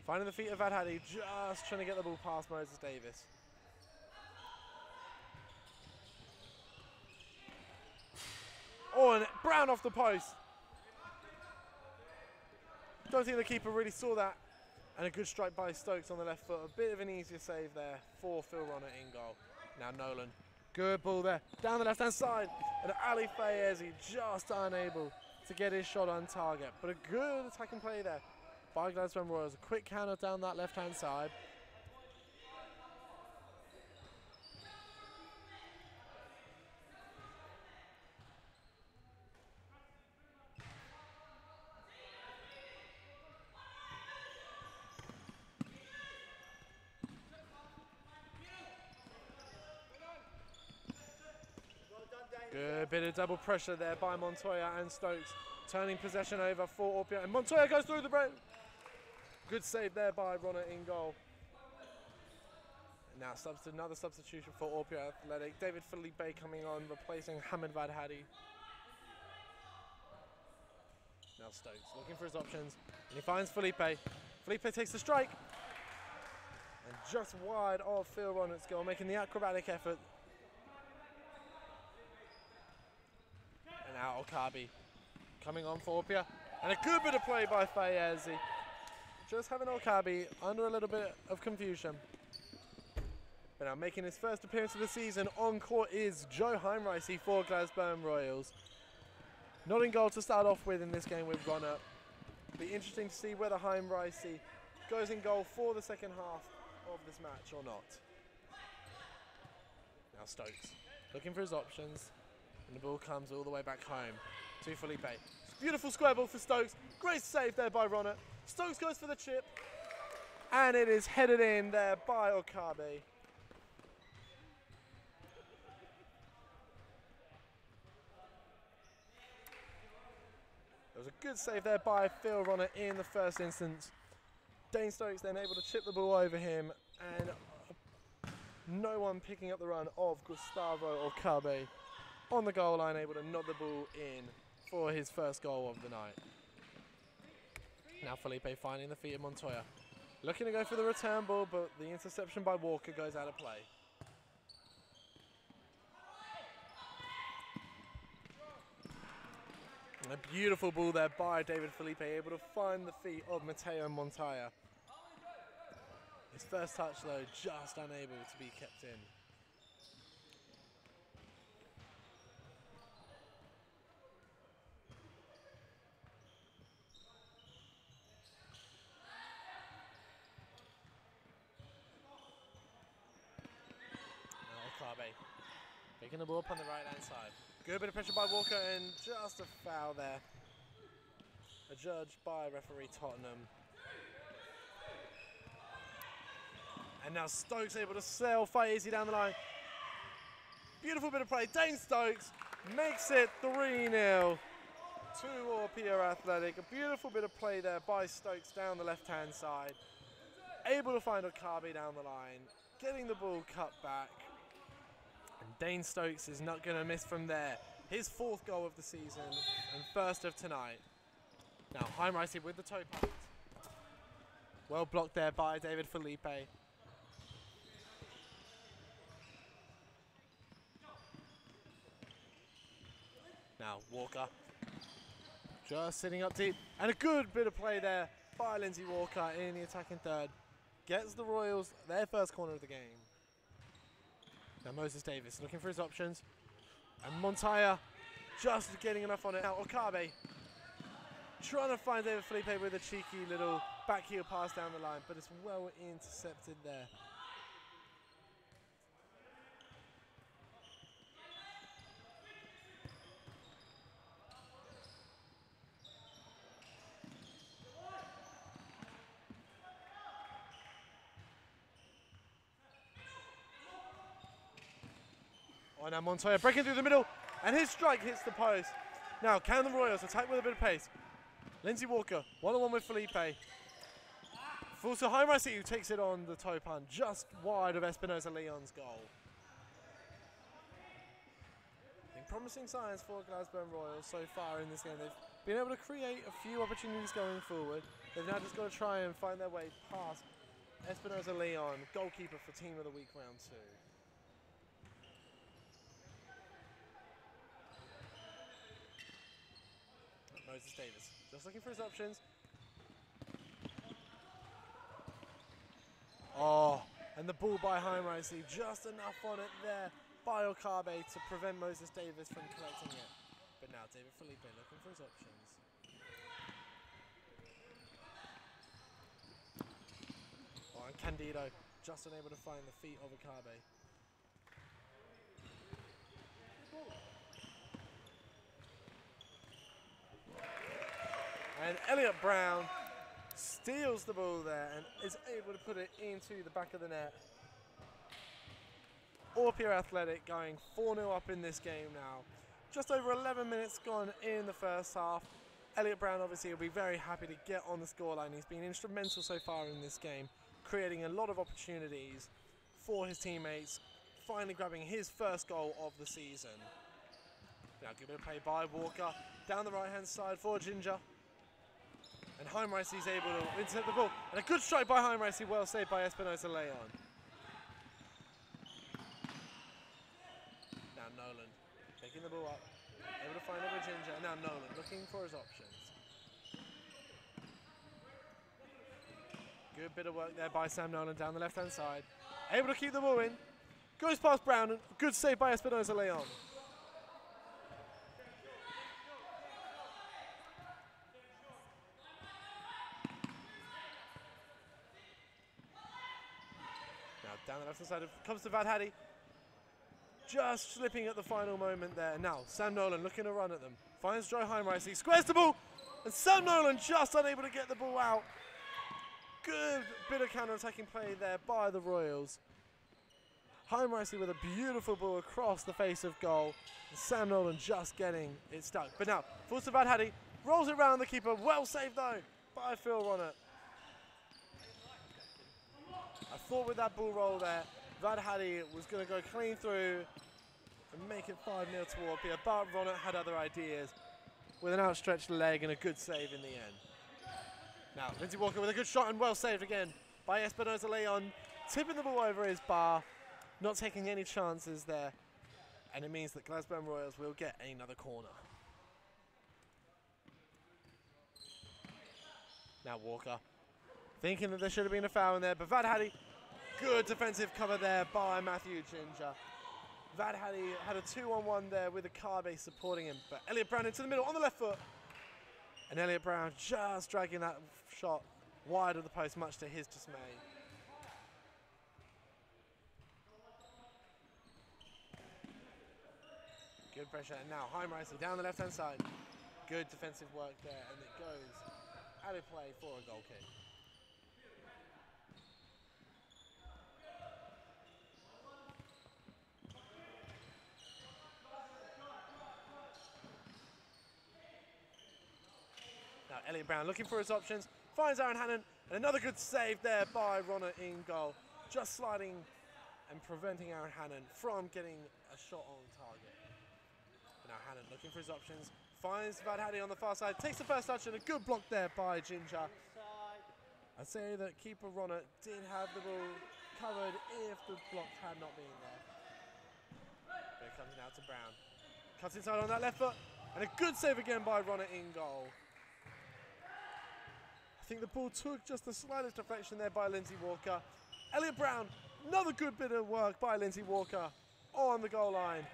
Finding the feet of Vad Haddy, just trying to get the ball past Moses Davis. Oh, and Brown off the post. Don't think the keeper really saw that. And a good strike by Stokes on the left foot. A bit of an easier save there for Phil Ronnet in goal. Now Nolan, good ball there, down the left hand side. And Ali Fayezi just unable to get his shot on target. But a good attacking play there by Gladstone Royals. A quick counter down that left hand side. Good bit of double pressure there by Montoya and Stokes. Turning possession over for Orpia. And Montoya goes through the break. Good save there by Ronnet in goal. Now another substitution for Orpia Athletic. David Felipe coming on, replacing Hamid Vad Haddy. Now Stokes looking for his options. And he finds Felipe. Felipe takes the strike. And just wide of Phil Ronnet's goal, making the acrobatic effort. Now Okabi coming on for Orpia. And a good bit of play by Fayezi. Just having Okabi under a little bit of confusion. But now making his first appearance of the season on court is Joe Heimreissy for Gladstone Royals. Not in goal to start off with in this game with Ronnet. Be interesting to see whether Heimreissy goes in goal for the second half of this match or not. Now Stokes looking for his options. And the ball comes all the way back home to Felipe. Beautiful square ball for Stokes. Great save there by Ronnet. Stokes goes for the chip. And it is headed in there by Okabe. There was a good save there by Phil Ronnet in the first instance. Dane Stokes then able to chip the ball over him. And no one picking up the run of Gustavo Okabe. On the goal line, able to nod the ball in for his first goal of the night. Now Felipe finding the feet of Montoya. Looking to go for the return ball, but the interception by Walker goes out of play. And a beautiful ball there by David Felipe, able to find the feet of Mateo Montoya. His first touch though, just unable to be kept in. Picking the ball up on the right hand side. Good bit of pressure by Walker and just a foul there. Adjudged by referee Tottenham. And now Stokes able to sail Fayezi down the line. Beautiful bit of play. Dane Stokes makes it 3-0 to Orpia Athletic. A beautiful bit of play there by Stokes down the left hand side. Able to find Okabe down the line. Getting the ball cut back. And Dane Stokes is not going to miss from there. His fourth goal of the season and first of tonight. Now Heimreissy with the toe punt. Well blocked there by David Felipe. Now Walker just sitting up deep. And a good bit of play there by Lindsay Walker in the attacking third. Gets the Royals their first corner of the game. Now Moses Davis looking for his options. And Montoya just getting enough on it. Now Okabe trying to find David Felipe with a cheeky little back heel pass down the line, but it's well intercepted there. Oh, now Montoya breaking through the middle, and his strike hits the post. Now, can the Royals attack with a bit of pace? Lindsay Walker, one-on-one with Felipe. Falls to Jaime Ricey, who takes it on the toe punt, just wide of Espinosa Leon's goal. I think promising signs for Glasgow Royals so far in this game. They've been able to create a few opportunities going forward. They've now just got to try and find their way past Espinosa Leon, goalkeeper for Team of the Week round 2. Moses Davis, just looking for his options. Oh, and the ball by Jaime Ricey, just enough on it there by Okabe to prevent Moses Davis from collecting it. But now David Felipe looking for his options. Oh, and Candido just unable to find the feet of Okabe. And Elliot Brown steals the ball there and is able to put it into the back of the net. Orpea Athletic going 4-0 up in this game now. Just over 11 minutes gone in the first half. Elliot Brown obviously will be very happy to get on the scoreline. He's been instrumental so far in this game, creating a lot of opportunities for his teammates, finally grabbing his first goal of the season. Now give it a play by Walker, down the right-hand side for Ginger. And Jaime Ricey is able to intercept the ball. And a good strike by Jaime Ricey, well saved by Espinosa Leon. Now Nolan taking the ball up, able to find it with Ginger. Now Nolan looking for his options. Good bit of work there by Sam Nolan down the left-hand side. Able to keep the ball in. Goes past Brown, and good save by Espinosa Leon. Down the left-hand side, comes to Vadhadi. Just slipping at the final moment there. Now, Sam Nolan looking to run at them. Finds Joe Jaime Ricey, squares the ball, and Sam Nolan just unable to get the ball out. Good bit of counter-attacking play there by the Royals. Jaime Ricey with a beautiful ball across the face of goal. And Sam Nolan just getting it stuck. But now, falls to Vadhadi, rolls it round the keeper. Well saved though by Phil Ronnet. I thought with that ball roll there, Vadhadi was going to go clean through and make it 5-0 to Orpea, but Ronnet had other ideas with an outstretched leg and a good save in the end. Now, Lindsay Walker with a good shot and well saved again by Espinosa Leon, tipping the ball over his bar, not taking any chances there, and it means that Glasgow Royals will get another corner. Now Walker, thinking that there should have been a foul in there, but Vadhadi, good defensive cover there by Matthew Ginger. Vadhadi had a 2-on-1 there with Okabe supporting him, but Elliot Brown into the middle on the left foot. And Elliot Brown just dragging that shot wide of the post, much to his dismay. Good pressure, and now Jaime Ricey down the left-hand side. Good defensive work there, and it goes out of play for a goal kick. Now Elliot Brown looking for his options, finds Aaron Hannon, and another good save there by Ronnet in goal. Just sliding and preventing Aaron Hannon from getting a shot on target. Now Hannon looking for his options, finds Vadhadi on the far side, takes the first touch and a good block there by Ginger. I'd say that keeper Ronnet did have the ball covered if the block had not been there. But it comes now to Brown. Cuts inside on that left foot, and a good save again by Ronnet in goal. I think the ball took just the slightest deflection there by Lindsay Walker. Elliot Brown, another good bit of work by Lindsay Walker. on the goal line.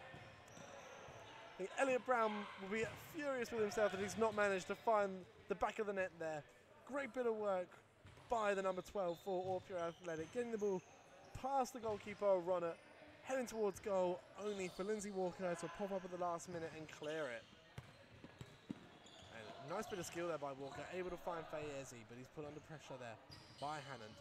I think Elliot Brown will be furious with himself that he's not managed to find the back of the net there. Great bit of work by the number 12 for Orpea Athletic, getting the ball past the goalkeeper, Ronner, heading towards goal, only for Lindsay Walker to pop up at the last minute and clear it. And a nice bit of skill there by Walker, able to find Fayezi, but he's put under pressure there by Hannon.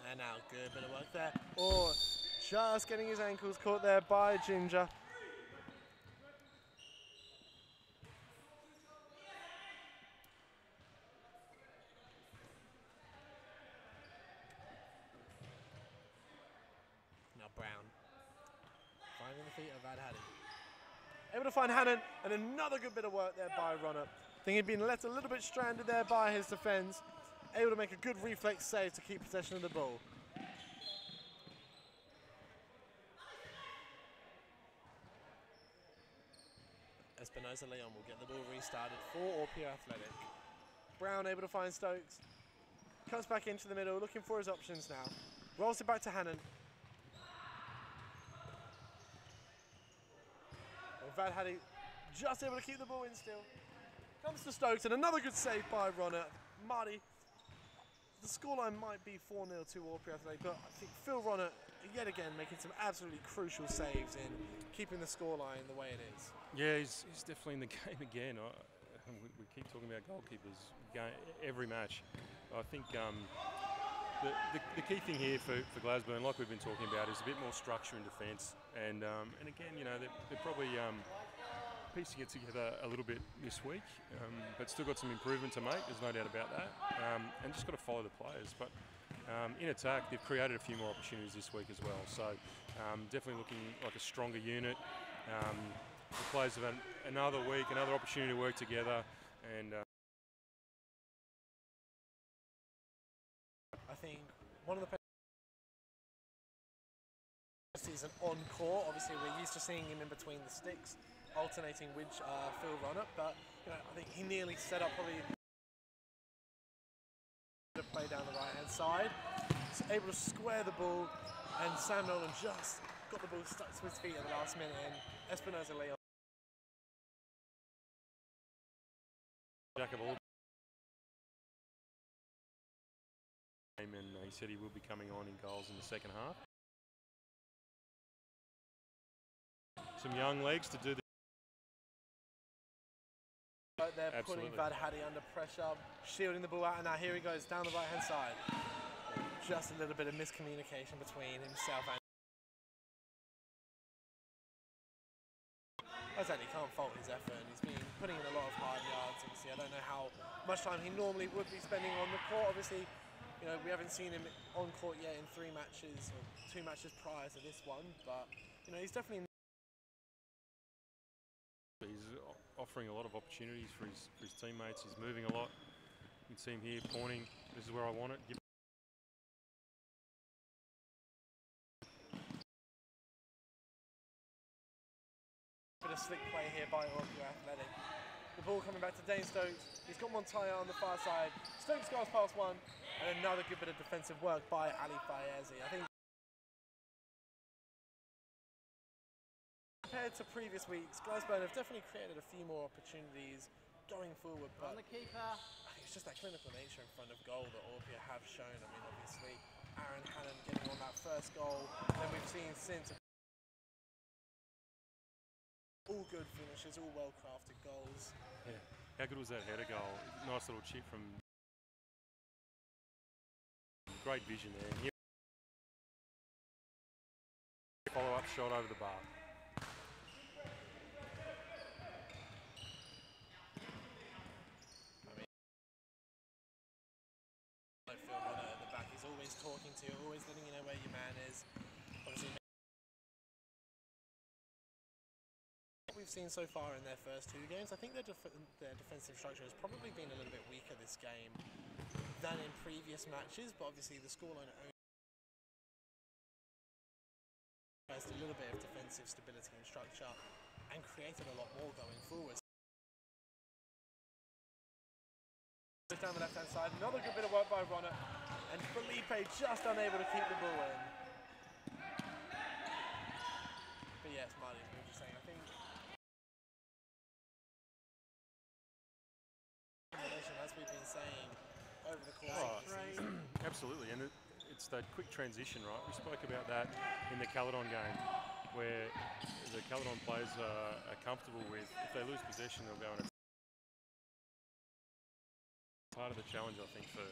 And now, good bit of work there. Oh, just getting his ankles caught there by Ginger. Now Brown, finding the feet of Vad Haddy. Able to find Hannon, and another good bit of work there by Ronner. I think he'd been left a little bit stranded there by his defence. Able to make a good reflex save to keep possession of the ball. Espinosa Leon will get the ball restarted for Orpea Athletic. Brown able to find Stokes. Comes back into the middle, looking for his options now. Rolls it back to Hannon. And Vad Haddy just able to keep the ball in still. Comes to Stokes, and another good save by Ronner. Marty. The scoreline might be 4-0 to Orpea Athletic, but I think Phil Ronner, yet again, making some absolutely crucial saves in keeping the scoreline the way it is. Yeah, he's definitely in the game again. We keep talking about goalkeepers every match. I think the key thing here for Glasgow, like we've been talking about, is a bit more structure in defence. And again, you know, they're probably piecing it together a little bit this week, but still got some improvement to make, there's no doubt about that, and just got to follow the players. But in attack, they've created a few more opportunities this week as well, so definitely looking like a stronger unit. The players have had another week, another opportunity to work together, and I think one of the season on court, obviously we're used to seeing him in between the sticks, alternating with Phil Ronner, but you know, I think he nearly set up probably to play down the right hand side. He's able to square the ball, and Sam Nolan just got the ball stuck to his feet at the last minute, and Espinosa Leon. Jack of all. And he said he will be coming on in goals in the second half. Some young legs to do the. They're putting Vad Haddy under pressure, shielding the ball out, and now here he goes down the right hand side. Just a little bit of miscommunication between himself and. I certainly can't fault his effort. He's been putting in a lot of hard yards. Obviously, I don't know how much time he normally would be spending on the court. Obviously, you know, we haven't seen him on court yet in 3 matches or 2 matches prior to this one, but you know, he's definitely. He's offering a lot of opportunities for his teammates. He's moving a lot. You can see him here pointing. This is where I want it. Bit of slick play here by Orpea Athletic. The ball coming back to Dane Stokes. He's got Montoya on the far side. Stokes goes past one, and another good bit of defensive work by Ali Fayezi. I think compared to previous weeks, Glasgow have definitely created a few more opportunities going forward, but on the keeper. I think it's just that clinical nature in front of goal that Orpea have shown. I mean, obviously, Aaron Hannon getting on that first goal, and then we've seen since all good finishes, all well-crafted goals. Yeah. How good was that header goal? Nice little chip from. Great vision there. Here. Follow-up shot over the bar. I feel Ronner at the back. He's always talking to you, always letting you know where your man is. Obviously, what we've seen so far in their first 2 games, I think their defensive structure has probably been a little bit weaker this game than in previous matches, but obviously the scoreline only has a little bit of defensive stability and structure and created a lot more going forward. Down the left-hand side, another good bit of work by Ronnet, and Felipe just unable to keep the ball in. But yes, Marty, as we were just saying, I think as we've been saying over the course of the season. Absolutely, and it's that quick transition, right? We spoke about that in the Caledon game, where the Caledon players are comfortable with, if they lose possession, they'll go on a part of the challenge, I think, for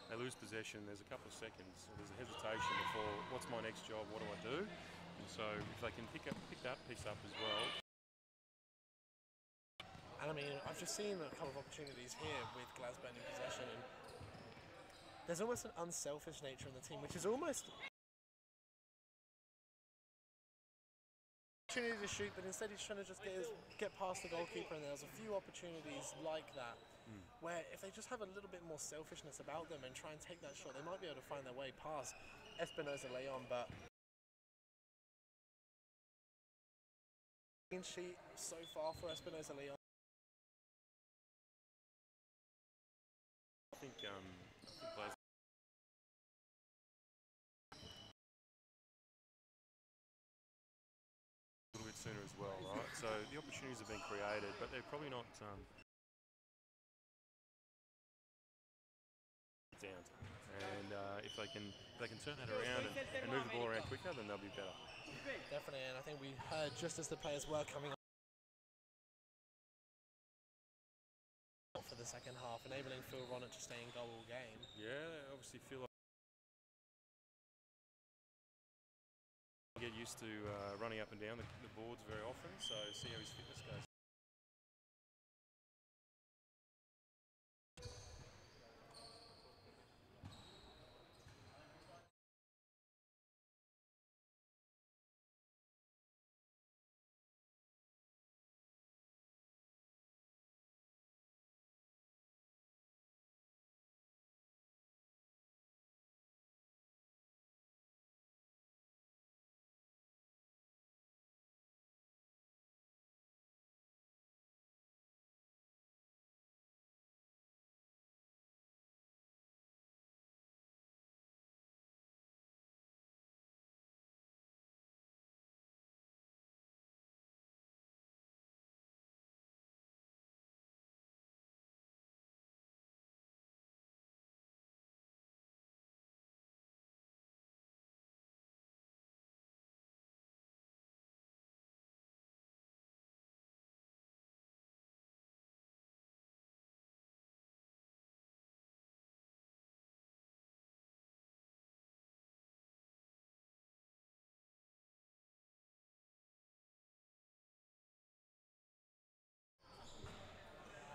they lose possession, there's a couple of seconds, so there's a hesitation before, what's my next job, what do I do? And so if they can pick that piece up as well. And I mean, I've just seen a couple of opportunities here with Glasgow in possession, and there's almost an unselfish nature in the team, which is almost opportunity to shoot, but instead he's trying to just get past the goalkeeper, and there's a few opportunities like that where if they just have a little bit more selfishness about them and try and take that shot, they might be able to find their way past Espinosa Leon. But clean sheet so far for Espinosa Leon. I think players a little bit sooner as well, right? So the opportunities have been created, but they're probably not down. And if they can turn that around and move the ball around quicker, then they'll be better. Definitely, and I think we heard just as the players were coming on for the second half, enabling Phil Ronnet to stay in goal all game. Yeah, they obviously feel like get used to running up and down the boards very often, so see how his fitness goes.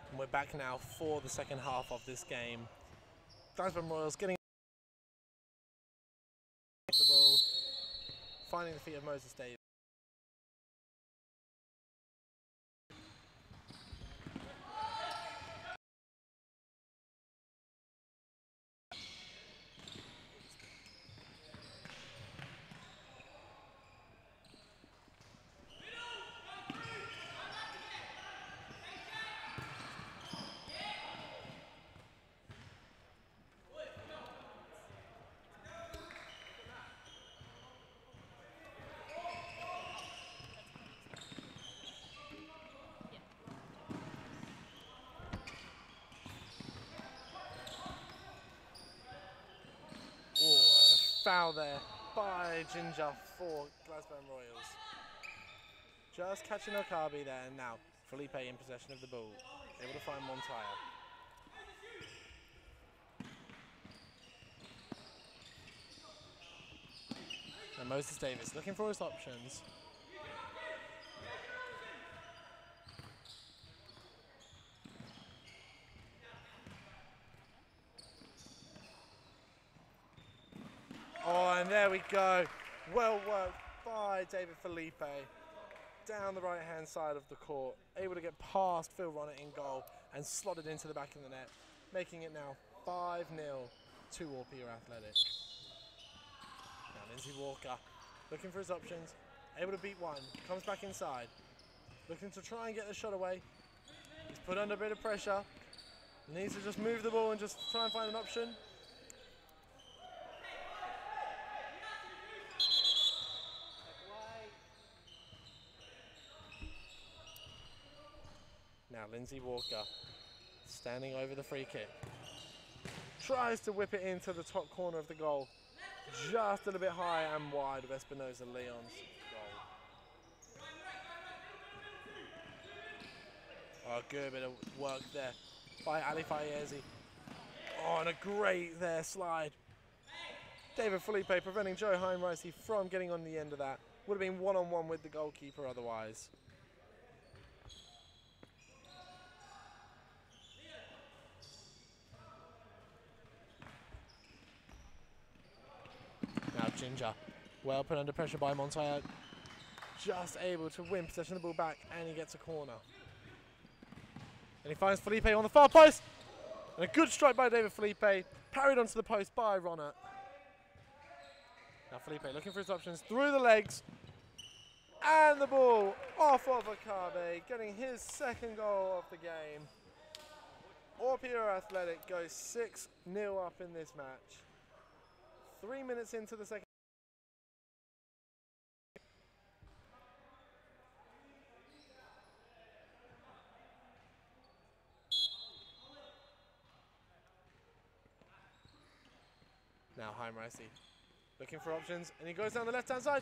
And we're back now for the second half of this game. Glasgow Royals getting the ball, finding the feet of Moses Davis. Foul there by Ginger for Glasgow Royals. Just catching Okabe there, and now Felipe in possession of the ball, able to find Montoya. And Moses Davis looking for his options. Oh, and there we go. Well worked by David Felipe. Down the right-hand side of the court. Able to get past Phil Ronnet in goal and slotted into the back of the net. Making it now 5-0 to Orpea Athletic. Now Lindsay Walker looking for his options. Able to beat one. Comes back inside. Looking to try and get the shot away. He's put under a bit of pressure. Needs to just move the ball and just try and find an option. Now Lindsay Walker standing over the free kick. Tries to whip it into the top corner of the goal. Just a little bit high and wide of Espinosa Leon's goal. Oh, good bit of work there by Ali Fayezi. Oh, and a great there slide. David Felipe preventing Joe Heinreich from getting on the end of that. Would have been one-on-one with the goalkeeper otherwise. Now Ginger, well put under pressure by Montoya. Just able to win possession of the ball back, and he gets a corner. And he finds Felipe on the far post. And a good strike by David Felipe, parried onto the post by Ronert. Now Felipe looking for his options through the legs. And the ball off of Akabe, getting his second goal of the game. Orpea Athletic goes 6-0 up in this match. 3 minutes into the second. Now Heinreich looking for options, and he goes down the left-hand side.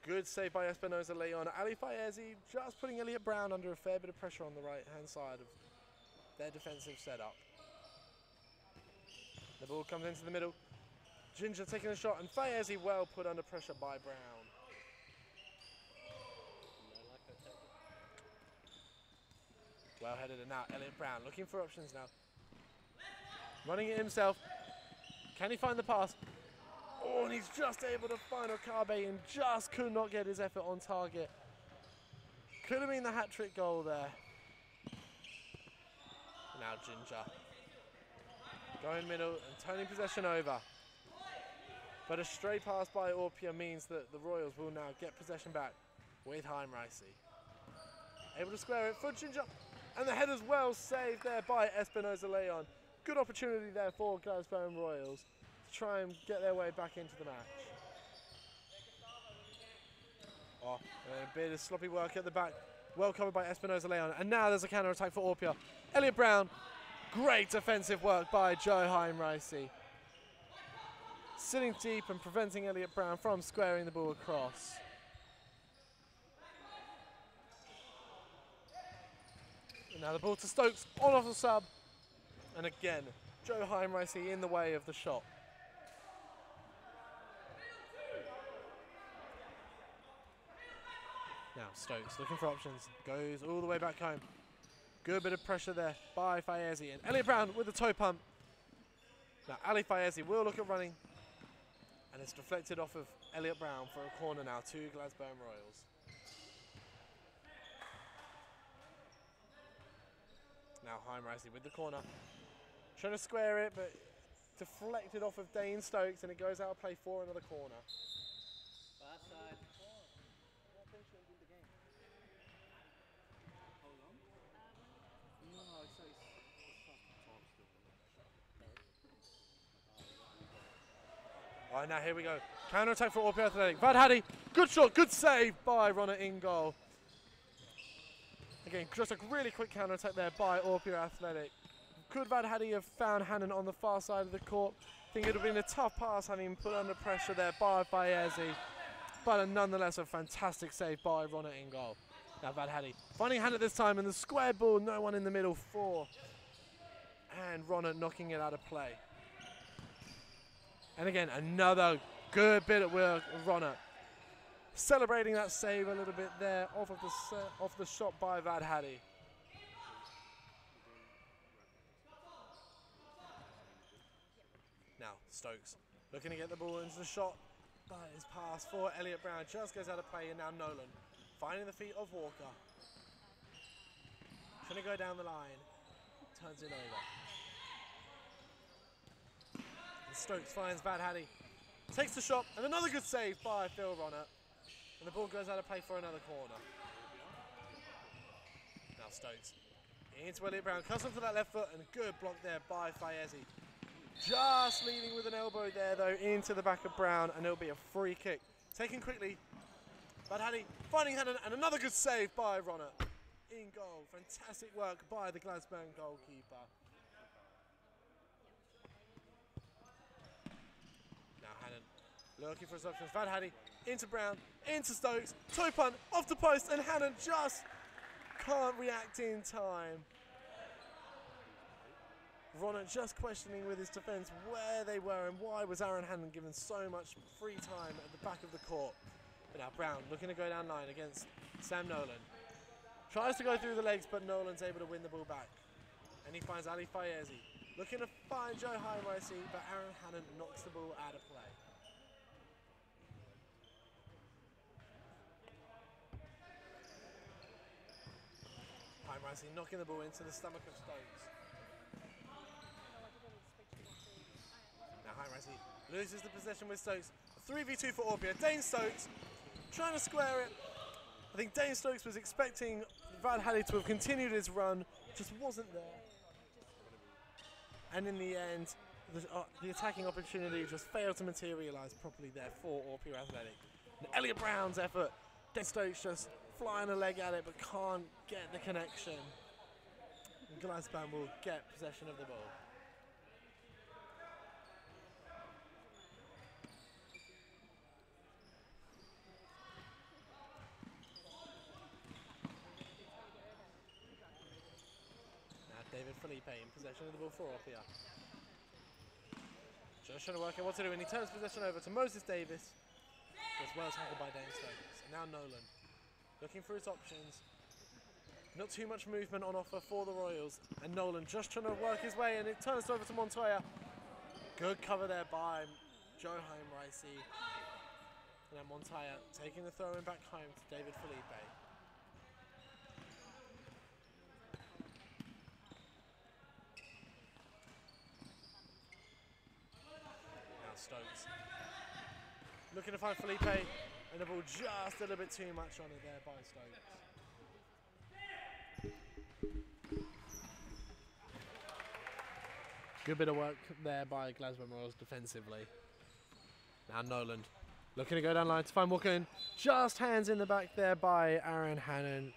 Good save by Espinosa Leon. Ali Fayezi just putting Elliot Brown under a fair bit of pressure on the right-hand side of their defensive setup. The ball comes into the middle. Ginger taking a shot, and Fayezi well put under pressure by Brown. Well headed, and now Elliot Brown looking for options now. Running it himself. Can he find the pass? Oh, and he's just able to find Okabe and just could not get his effort on target. Could have been the hat-trick goal there. Now Ginger. Going middle and turning possession over. But a stray pass by Orpea means that the Royals will now get possession back with Heinreich. Able to square it for Ginger. And the header's well saved there by Espinosa Leon. Good opportunity there for Glasgow Royals to try and get their way back into the match. Oh, a bit of sloppy work at the back. Well covered by Espinosa Leon. And now there's a counter-attack for Orpea. Elliot Brown. Great defensive work by Joe Heinreich. Sitting deep and preventing Elliot Brown from squaring the ball across. And now the ball to Stokes on off the sub. And again, Joe Heinreich in the way of the shot. Now Stokes looking for options, goes all the way back home. Good bit of pressure there by Fayezi, and Elliot Brown with the toe pump. Now Ali Fayezi will look at running, and it's deflected off of Elliot Brown for a corner now to Glasgow Royals. Now Heinreich with the corner. Trying to square it, but deflected off of Dane Stokes, and it goes out of play for another corner. All right, now here we go. Counter attack for Orpea Athletic. Vadhadi, good shot, good save by Ronert in goal. Again, just a really quick counter attack there by Orpea Athletic. Could Vadhadi have found Hannon on the far side of the court? I think it would have been a tough pass having been put under pressure there by Fayezi. But nonetheless, a fantastic save by Ronert in goal. Now Vadhadi finding Hannon this time, and the square ball, no one in the middle for. And Ronert knocking it out of play. And again, another good bit of work of Ronert. Celebrating that save a little bit there off the shot by Vadhadi. Now Stokes looking to get the ball into the shot, but his pass for Elliot Brown just goes out of play, and now Nolan finding the feet of Walker. Trying to go down the line, turns it over. And Stokes finds Vadhadi, takes the shot, and another good save by Phil Ronert. And the ball goes out of play for another corner. Now Stokes Into Elliot Brown, cuts onto that left foot, and a good block there by Fayezi. Just leading with an elbow there though into the back of Brown, and it'll be a free kick. Taken quickly, Badhadi finding Hannon, and another good save by Ronner. In goal, fantastic work by the Glasgow goalkeeper. Now Hannon looking for his options. Badhadi into Brown, into Stokes, toe punt, off the post, and Hannon just can't react in time. Ronner just questioning with his defence where they were and why was Aaron Hannon given so much free time at the back of the court. But now Brown looking to go down line against Sam Nolan. Tries to go through the legs, but Nolan's able to win the ball back. And he finds Ali Fayezi. Looking to find Joe Heimreissy, but Aaron Hannon knocks the ball out of play. Heimreissy knocking the ball into the stomach of Stokes. Now Heimreissy loses the possession with Stokes. 3v2 for Orpia. Dane Stokes trying to square it. I think Dane Stokes was expecting Badhadi to have continued his run, just wasn't there. And in the end, the attacking opportunity just failed to materialise properly there for Orpia Athletic. And Elliot Brown's effort, Dane Stokes just flying a leg at it but can't get the connection. And Glasgow will get possession of the ball. David Felipe in possession of the ball for Orpia. Just trying to work out what to do, and he turns possession over to Moses Davis. As well tackled by Dane Stokes. And now Nolan looking for his options. Not too much movement on offer for the Royals. And Nolan just trying to work his way, and it turns over to Montoya. Good cover there by Joe Heimreissy. And now Montoya taking the throw in back home to David Felipe. Stokes looking to find Felipe, and the ball just a little bit too much on it there by Stokes. Good bit of work there by Glasgow Royals defensively. Now Nolan looking to go down line to find Walker. Just hands in the back there by Aaron Hannon.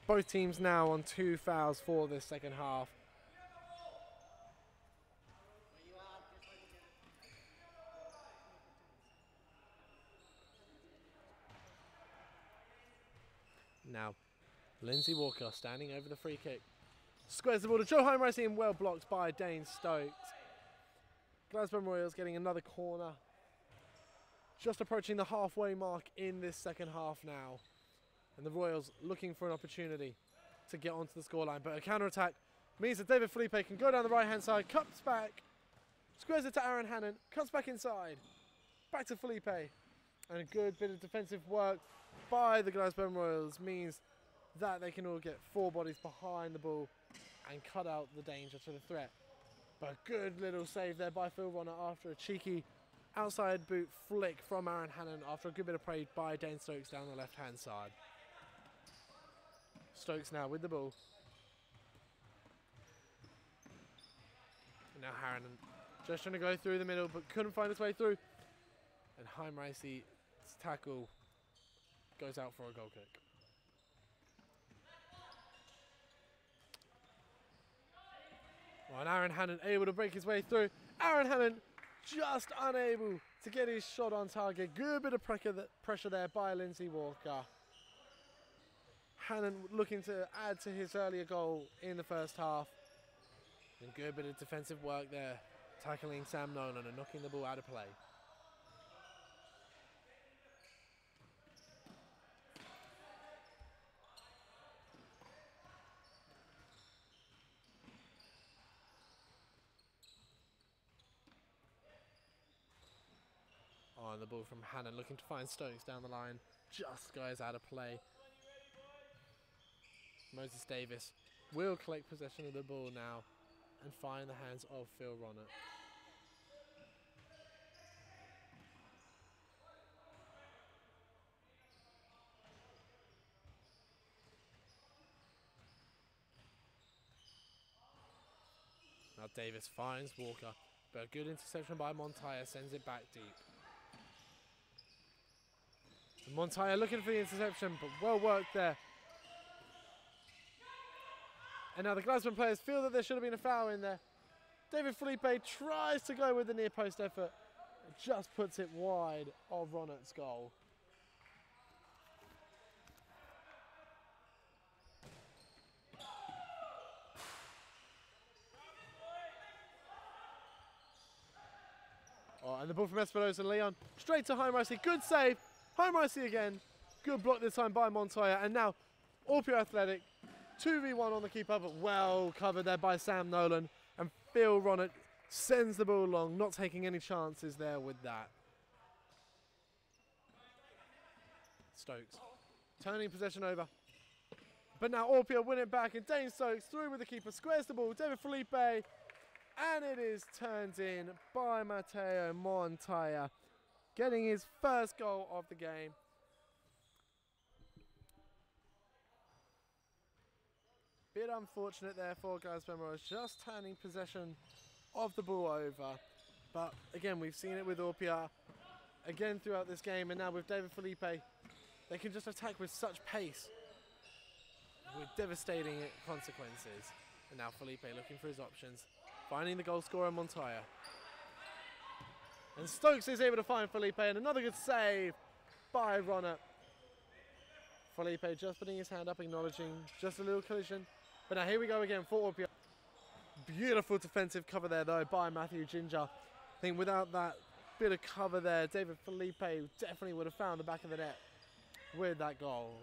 Both teams now on 2 fouls for this second half. Now, Lindsay Walker standing over the free kick. Squares the ball to Joe Heimreissy, and well blocked by Dane Stokes. Glasgow Royals getting another corner. Just approaching the halfway mark in this second half now. And the Royals looking for an opportunity to get onto the scoreline. But a counter-attack means that David Felipe can go down the right-hand side, cuts back, squares it to Aaron Hannon, cuts back inside. Back to Felipe. And a good bit of defensive work by the Glasgow Royals means that they can all get 4 bodies behind the ball and cut out the danger to the threat. But a good little save there by Phil Ronner after a cheeky outside boot flick from Aaron Hannon after a good bit of play by Dane Stokes down the left-hand side. Stokes now with the ball. And now Hannon just trying to go through the middle but couldn't find his way through. And Heimreisy's tackle goes out for a goal kick. Well, and Aaron Hannon able to break his way through. Aaron Hannon just unable to get his shot on target. Good bit of pressure there by Lindsay Walker. Hannon looking to add to his earlier goal in the first half. And good bit of defensive work there, tackling Sam Nolan and knocking the ball out of play. Oh, and the ball from Hannon looking to find Stokes down the line. Just goes out of play. Moses Davis will collect possession of the ball now and find the hands of Phil Ronner. Now Davis finds Walker, but a good interception by Montoya sends it back deep. And Montoya looking for the interception, but well worked there. And now the Glasgow players feel that there should have been a foul in there. David Felipe tries to go with the near post effort. It just puts it wide of Ronnett's goal. Oh, and the ball from Espinosa Leon straight to Home Ricey. Good save. Home Ricey again. Good block this time by Montoya. And now Orpea Athletic 2v1 on the keeper, but well covered there by Sam Nolan. And Phil Ronnett sends the ball along, not taking any chances there with that. Stokes turning possession over. But now Orpea win it back, and Dane Stokes through with the keeper, squares the ball, David Felipe, and it is turned in by Matteo Montoya, getting his first goal of the game. Bit unfortunate there for Glasgow Rose, just turning possession of the ball over. But again, we've seen it with Orpea again throughout this game, and now with David Felipe, they can just attack with such pace, with devastating consequences. And now Felipe looking for his options, finding the goal scorer Montoya. And Stokes is able to find Felipe, and another good save by Ronnett. Felipe just putting his hand up, acknowledging just a little collision. But now here we go again for Orpea. Beautiful defensive cover there though by Matthew Ginger. I think without that bit of cover there, David Felipe definitely would have found the back of the net with that goal.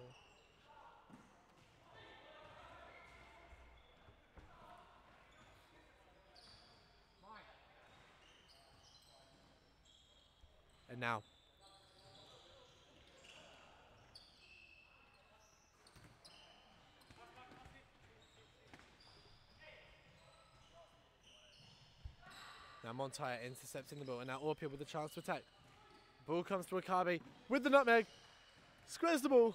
And now Montoya intercepting the ball, and now Orpea with the chance to attack. Ball comes to Akabe with the nutmeg, squares the ball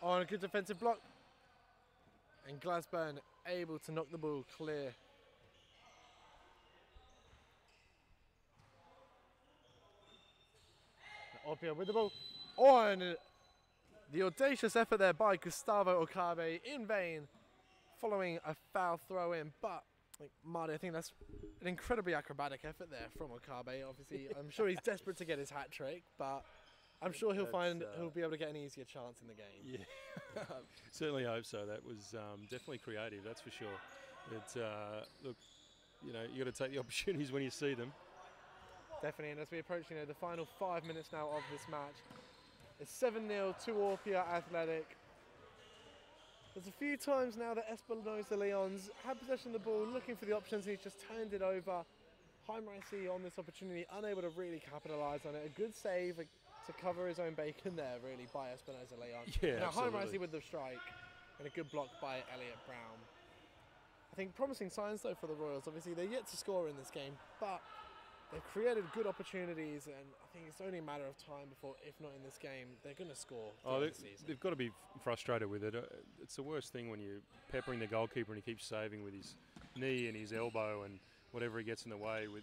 on a good defensive block, and Glasburn able to knock the ball clear. Orpea with the ball on the audacious effort there by Gustavo Okabe, in vain, following a foul throw in, but Marty, I think that's an incredibly acrobatic effort there from Okabe. Obviously, I'm sure he's desperate to get his hat trick, but I'm sure he'll be able to get an easier chance in the game. Yeah, certainly hope so. That was definitely creative, that's for sure. But look, you know, you got to take the opportunities when you see them. Definitely, and as we approach, the final 5 minutes now of this match, it's 7-0 to Orpea Athletic. There's a few times now that Espinosa Leons had possession of the ball, looking for the options, and he's just turned it over. Home Ricey on this opportunity, unable to really capitalise on it. A good save to cover his own bacon there, really, by Espinosa Leons. Yeah, now absolutely. Home Ricey with the strike, and a good block by Elliot Brown. I think promising signs, though, for the Royals. Obviously, they're yet to score in this game, but they've created good opportunities, and I think it's only a matter of time before, if not in this game, they're going to score. They've got to be frustrated with it. It's the worst thing when you're peppering the goalkeeper and he keeps saving with his knee and his elbow and whatever he gets in the way with.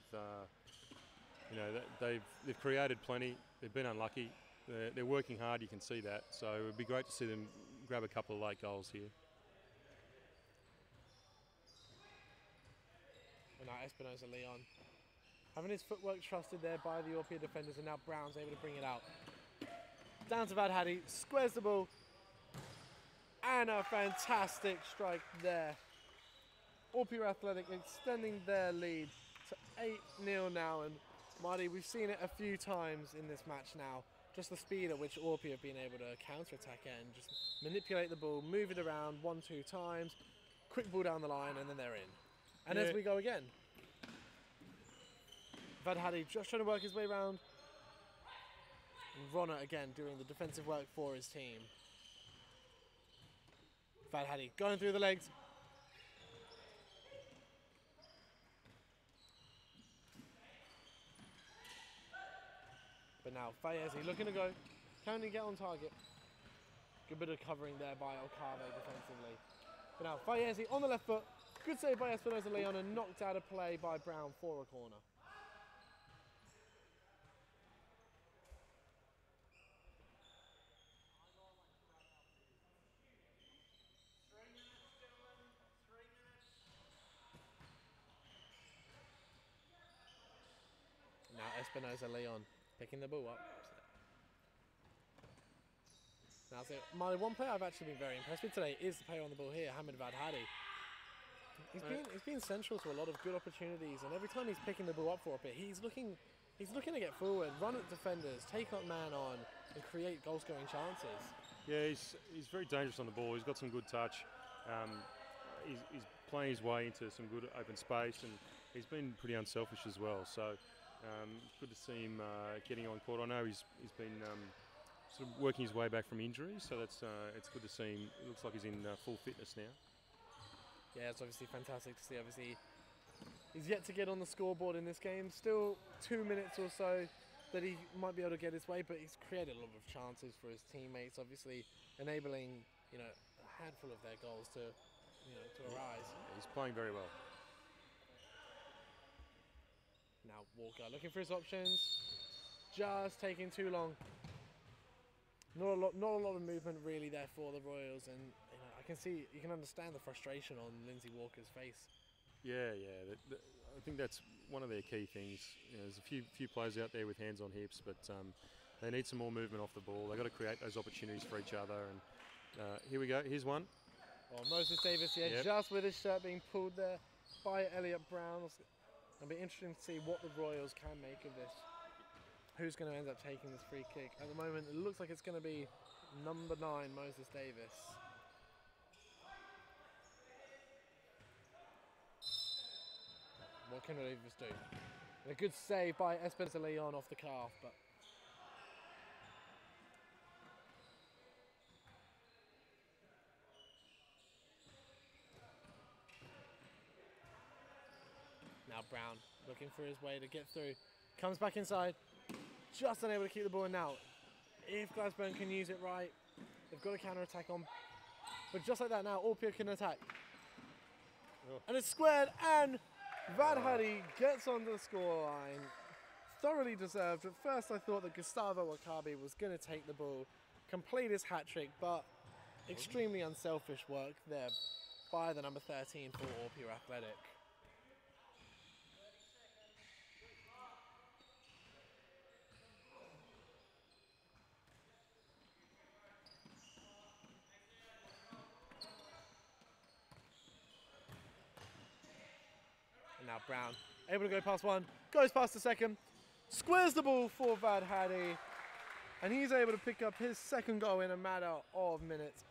They've created plenty. They've been unlucky. They're working hard. You can see that. So it would be great to see them grab a couple of late goals here. And now Espinosa Leon having his footwork trusted there by the Orpea defenders, and now Brown's able to bring it out. Down to Vadhadi, squares the ball, and a fantastic strike there. Orpea Athletic extending their lead to 8-0 now, and Marty, we've seen it a few times in this match now. Just the speed at which Orpea have been able to counter-attack it and just manipulate the ball, move it around 1-2 times, quick ball down the line, and then they're in. And as we go again, Vadhadi just trying to work his way around. And Ronnett again doing the defensive work for his team. Vadhadi going through the legs. But now Fayezi looking to go. Can he get on target? Good bit of covering there by Okabe defensively. But now Fayezi on the left foot. Good save by Espinosa Leon and knocked out of play by Brown for a corner. Now Espinosa Leon picking the ball up. Now, so one player I've actually been very impressed with today is the player on the ball here, Hamid Vadhadi. He's been central to a lot of good opportunities, and every time he's picking the ball up for a bit, he's looking to get forward, run at defenders, take up man on, and create goal-scoring chances. Yeah, he's very dangerous on the ball. He's got some good touch. He's playing his way into some good open space, and he's been pretty unselfish as well. So it's good to see him getting on court. I know he's been sort of working his way back from injury, so it's good to see him. It looks like he's in full fitness now. Yeah, it's obviously fantastic to see. Obviously, he's yet to get on the scoreboard in this game. Still 2 minutes or so that he might be able to get his way, but he's created a lot of chances for his teammates, obviously enabling, you know, a handful of their goals to arise. He's playing very well. Now Walker looking for his options, just taking too long. Not a lot of movement really there for the Royals, and you can understand the frustration on Lindsay Walker's face. Yeah. I think that's one of their key things. You know, there's a few players out there with hands on hips, but they need some more movement off the ball. They've got to create those opportunities for each other. And here we go. Here's one. Oh, Moses Davis, yeah, Yep. just with his shirt being pulled there by Elliot Brown. It'll be interesting to see what the Royals can make of this. Who's going to end up taking this free kick? At the moment, it looks like it's going to be number 9, Moses Davis. What can Davis do? And a good save by Espinosa Leon off the calf, but now Brown looking for his way to get through. Comes back inside, just unable to keep the ball in now. If Glasburn can use it right, they've got a counter-attack on. But just like that now, Orpia can attack. Oh. And it's squared, and Vadhadi gets onto the scoreline. Thoroughly deserved. At first I thought that Gustavo Wakabi was going to take the ball, complete his hat-trick, but extremely unselfish work there by the number 13 for Orpia Athletic. And now Brown, able to go past one, goes past the second, squares the ball for Vadhadi, and he's able to pick up his second goal in a matter of minutes.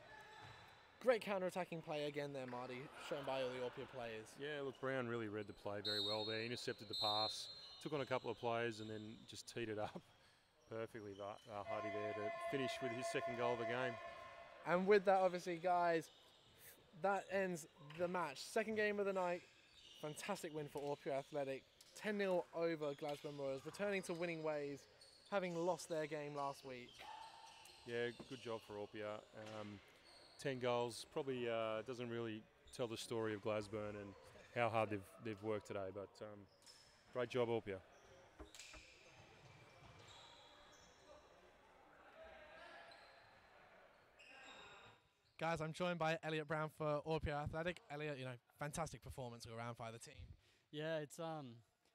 Great counter-attacking play again there, Marty, shown by all the Orpia players. Yeah, look, Brown really read the play very well there. Intercepted the pass, took on a couple of players, and then just teed it up perfectly. Vadhadi there to finish with his second goal of the game. And with that, obviously, guys, that ends the match. Second game of the night. Fantastic win for Orpia Athletic. 10-0 over Glasgow Royals, returning to winning ways, having lost their game last week. Yeah, good job for Orpia. 10 goals probably doesn't really tell the story of Glasburn and how hard they've worked today, but great job, Orpia. Guys, I'm joined by Elliot Brown for Orpia Athletic. Elliot, fantastic performance all around by the team. Yeah, I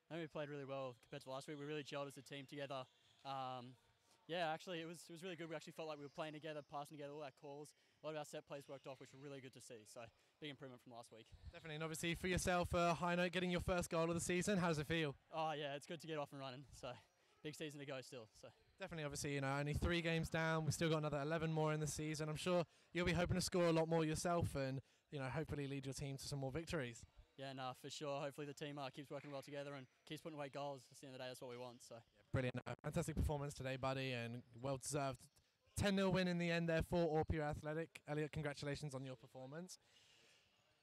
think we played really well compared to last week. We really gelled as a team together. Yeah, actually, it was really good. We actually felt like we were playing together, passing together, all our calls. A lot of our set plays worked off, which were really good to see. So, big improvement from last week. Definitely, and obviously for yourself, high note, getting your first goal of the season. How does it feel? Oh yeah, it's good to get off and running. So, big season to go still. So. Definitely, obviously, only 3 games down. We've still got another 11 more in the season. I'm sure you'll be hoping to score a lot more yourself and, hopefully lead your team to some more victories. Yeah, no, for sure. Hopefully the team keeps working well together and keeps putting away goals. At the end of the day, that's what we want. So. Yeah, brilliant. Fantastic performance today, buddy, and well-deserved 10-0 win in the end there for Orpia Athletic. Elliot, congratulations on your performance.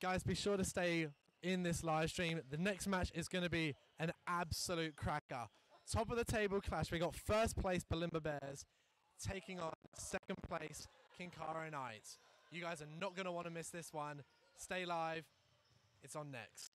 Guys, be sure to stay in this live stream. The next match is going to be an absolute cracker. Top of the table clash. We got first place Balimba Bears taking on second place Kinkara Knights. You guys are not going to want to miss this one. Stay live It's on next.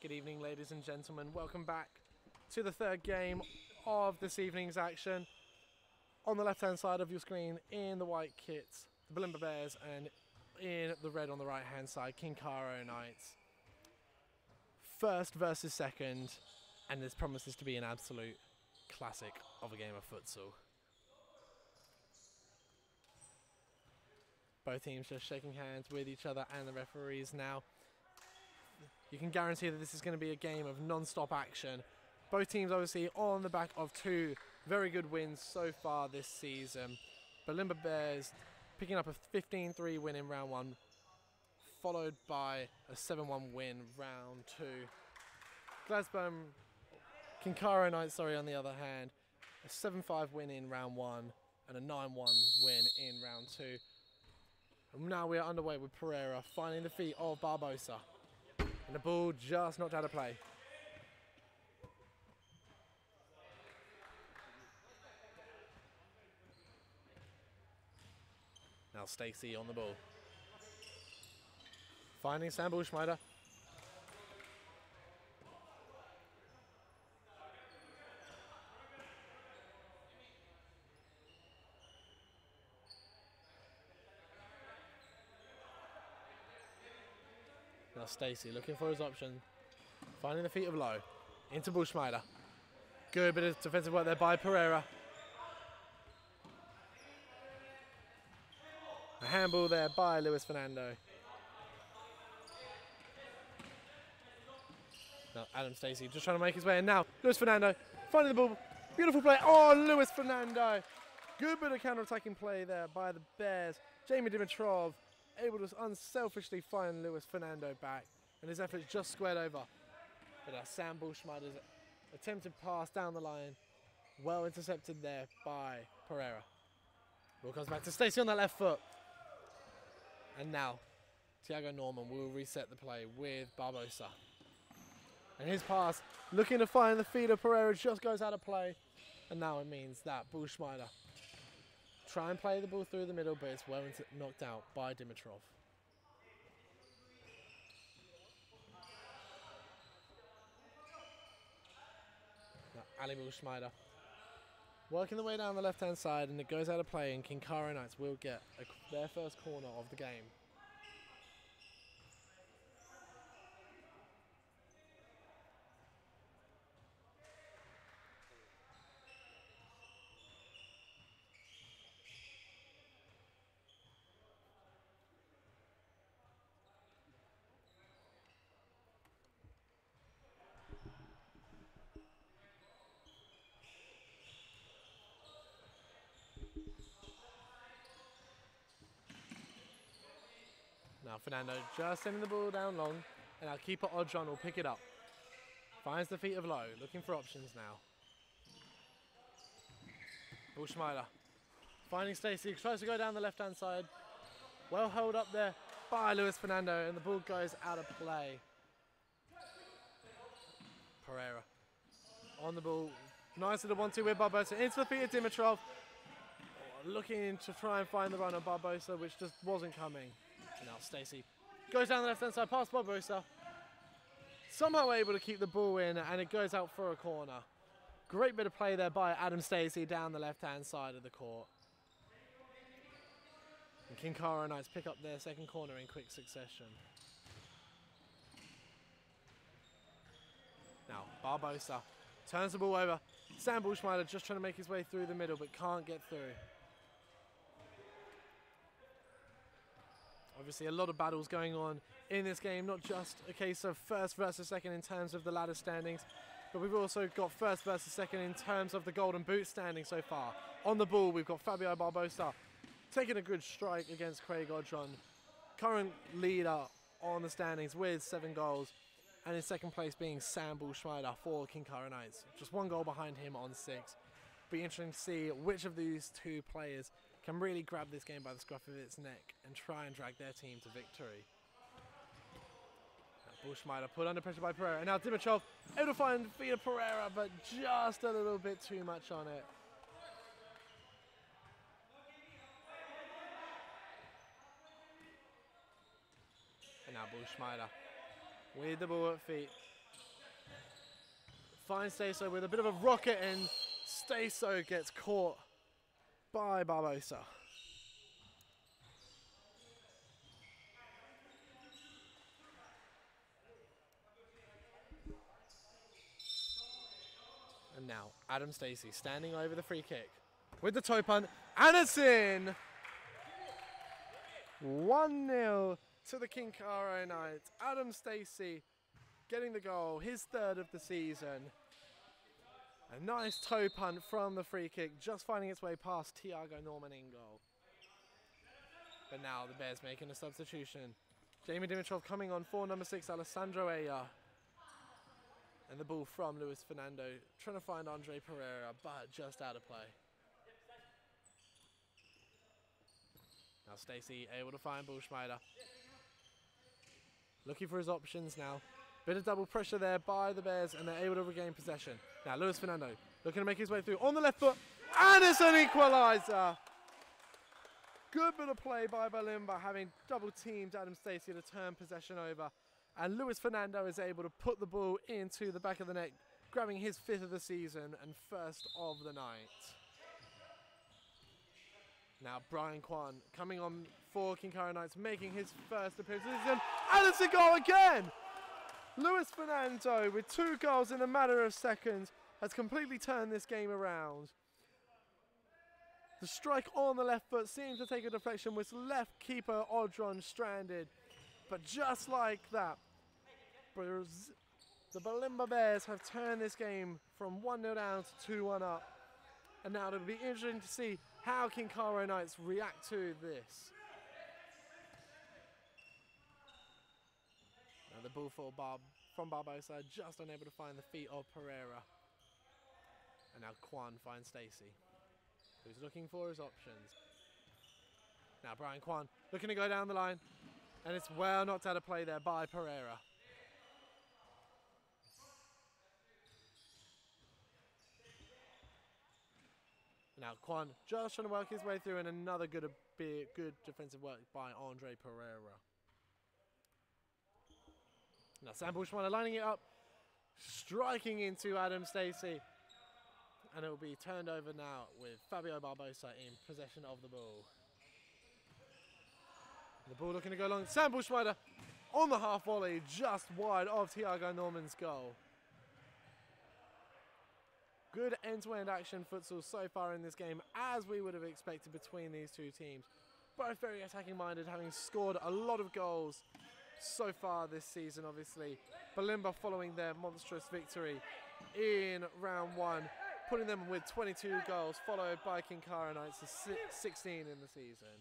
Good evening, ladies and gentlemen. Welcome back to the third game of this evening's action. On the left-hand side of your screen, in the white kits, the Bulimba Bears, and in the red on the right-hand side, Kinkaro Knights. First versus second, and this promises to be an absolute classic of a game of futsal. Both teams just shaking hands with each other and the referees now. You can guarantee that this is going to be a game of non-stop action. Both teams obviously on the back of two very good wins so far this season. Bulimba Bears picking up a 15-3 win in round one, followed by a 7-1 win round two. Glasgow Kinkaro Knights, on the other hand, a 7-5 win in round one and a 9-1 win in round two. And now we are underway with Pereira finding the feet of Barbosa. And the ball just knocked out of play. Now Stacey on the ball. Finding Sam Bullschneider. Now Stacey looking for his option. Finding the feet of Lowe. Into Bullschneider. Good bit of defensive work there by Pereira. A handball there by Luis Fernando. Now Adam Stacey just trying to make his way in now. Luis Fernando finding the ball. Beautiful play. Oh, Luis Fernando. Good bit of counter-attacking play there by the Bears. Jamie Dimitrov able to unselfishly find Luis Fernando back. And his efforts just squared over. But Sam Bullschneider's attempted pass down the line. Well intercepted there by Pereira. Ball comes back to Stacey on that left foot. And now, Thiago Norman will reset the play with Barbosa. And his pass, looking to find the feet of Pereira, just goes out of play. And now it means that Bullschneider try and play the ball through the middle, but it's well knocked out by Dimitrov. Now Ali Bullschneider working the way down the left-hand side, and it goes out of play, and Kinkaro Knights will get their first corner of the game. Now Fernando just sending the ball down long, and our keeper Odron will pick it up. Finds the feet of Lowe, looking for options now. Bullschneider finding Stacey, tries to go down the left-hand side. Well held up there by Luis Fernando, and the ball goes out of play. Pereira on the ball. Nice little 1-2 with Barbosa. Into the feet of Dimitrov. Looking to try and find the run of Barbosa, which just wasn't coming. Now Stacey goes down the left-hand side, past Barbosa. Somehow able to keep the ball in, and it goes out for a corner. Great bit of play there by Adam Stacey down the left-hand side of the court. And Kinkaro Knights pick up their second corner in quick succession. Now Barbosa turns the ball over. Sam Bullschneider just trying to make his way through the middle, but can't get through. Obviously a lot of battles going on in this game, not just a case of first versus second in terms of the ladder standings, but we've also got first versus second in terms of the golden boot standing so far. On the ball, we've got Fabio Barbosa taking a good strike against Craig Odron. Current leader on the standings with 7 goals, and in second place being Sam Bullschneider for Kinkaro Knights. Just 1 goal behind him on 6. Be interesting to see which of these two players can really grab this game by the scruff of its neck and try and drag their team to victory. Bullschneider put under pressure by Pereira. And now Dimitrov able to find feet of Pereira, but just a little bit too much on it. And now Bullschneider with the ball at feet. Finds Staso with a bit of a rocket, and Staso gets caught by Barbosa. And now Adam Stacey standing over the free kick with the toe punt, and it's in! 1-0 to the Kinkaro Knights. Adam Stacey getting the goal, his third of the season. A nice toe punt from the free kick, just finding its way past Tiago Norman in goal. But now the Bears making a substitution. Jamie Dimitrov coming on for number 6, Alessandro Aya. And the ball from Luis Fernando, trying to find Andre Pereira, but just out of play. Now Stacey able to find Bullschneider. Looking for his options now. Bit of double pressure there by the Bears, and they're able to regain possession. Now Luis Fernando looking to make his way through on the left foot, and it's an equaliser. Good bit of play by Balimba, having double teamed Adam Stacey to turn possession over. And Luis Fernando is able to put the ball into the back of the net, grabbing his 5th of the season and 1st of the night. Now Brian Kwan coming on for Kinkaro Knights, making his first appearance this season, and it's a goal again! Luis Fernando, with 2 goals in a matter of seconds, has completely turned this game around. The strike on the left foot seemed to take a deflection, which left keeper Odron stranded. But just like that, the Balimba Bears have turned this game from 1-0 down to 2-1 up. And now it'll be interesting to see how Kinkaro Knights react to this. Now the ball from Barbosa, just unable to find the feet of Pereira. And now Kwan finds Stacey, who's looking for his options. Now Brian Kwan looking to go down the line, and it's well knocked out of play there by Pereira. Now Kwan just trying to work his way through, and another good defensive work by Andre Pereira. Now Sam Bushmiller lining it up, striking into Adam Stacey, and it will be turned over now with Fabio Barbosa in possession of the ball. The ball looking to go long. Sam Bushmiller on the half volley, just wide of Tiago Norman's goal. Good end-to-end action futsal so far in this game, as we would have expected between these two teams. Both very attacking minded, having scored a lot of goals so far this season, obviously. Balimba following their monstrous victory in round 1, putting them with 22 goals, followed by Kinkaro Knights, 16 in the season.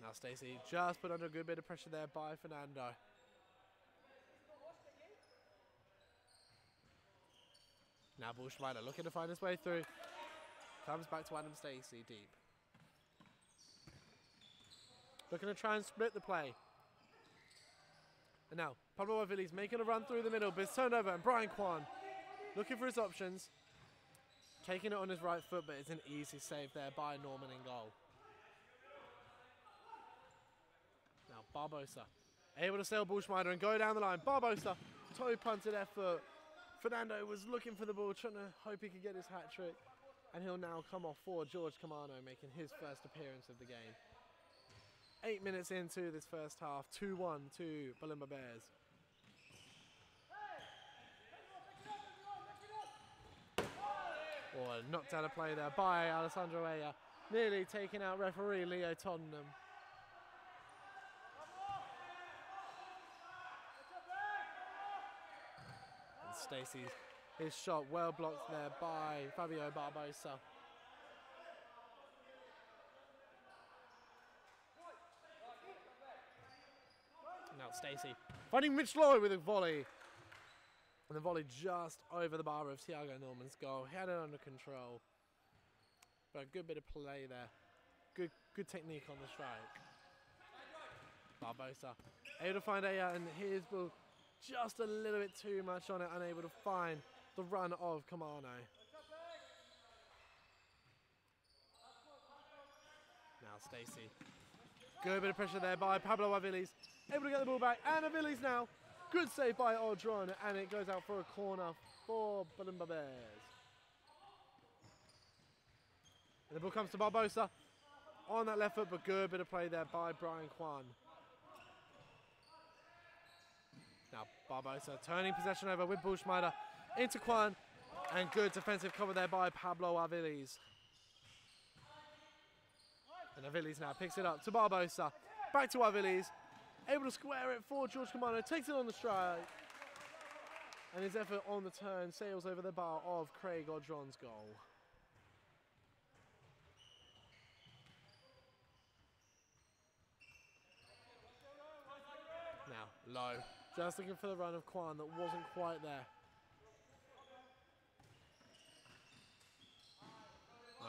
Now Stacey just put under a good bit of pressure there by Fernando. Now Bushmiller looking to find his way through. Comes back to Adam Stacey deep. Looking to try and split the play. And now Pablo Aviles making a run through the middle, but it's turned over, and Brian Kwan looking for his options. Taking it on his right foot, but it's an easy save there by Norman in goal. Now Barbosa able to sail Bushmiller and go down the line. Barbosa toe punted effort. Fernando was looking for the ball, trying to hope he could get his hat trick, and he'll now come off for George Camano, making his first appearance of the game. 8 minutes into this first half, 2-1 to Balimba Bears. Oh, knocked out of play there by Alessandro Aya, nearly taking out referee Leo Tottenham. Stacey's his shot well blocked there by Fabio Barbosa. Now Stacey finding Mitch Lowe with a volley. And the volley just over the bar of Tiago Norman's goal. He had it under control. But a good bit of play there. Good technique on the strike. Barbosa able to find Aya, and here's ball. Just a little bit too much on it, unable to find the run of Camano. Now Stacey. Good bit of pressure there by Pablo Aviles. able to get the ball back, and Aviles now. Good save by Audron, and it goes out for a corner for Bulimba Bears. And the ball comes to Barbosa on that left foot, but good bit of play there by Brian Kwan. Now Barbosa turning possession over with Bushmeider into Kwan, and good defensive cover there by Pablo Aviles. And Aviles now picks it up to Barbosa, back to Aviles, able to square it for George Camano, takes it on the strike, and his effort on the turn sails over the bar of Craig Audron's goal. Now Low, just looking for the run of Kwan that wasn't quite there.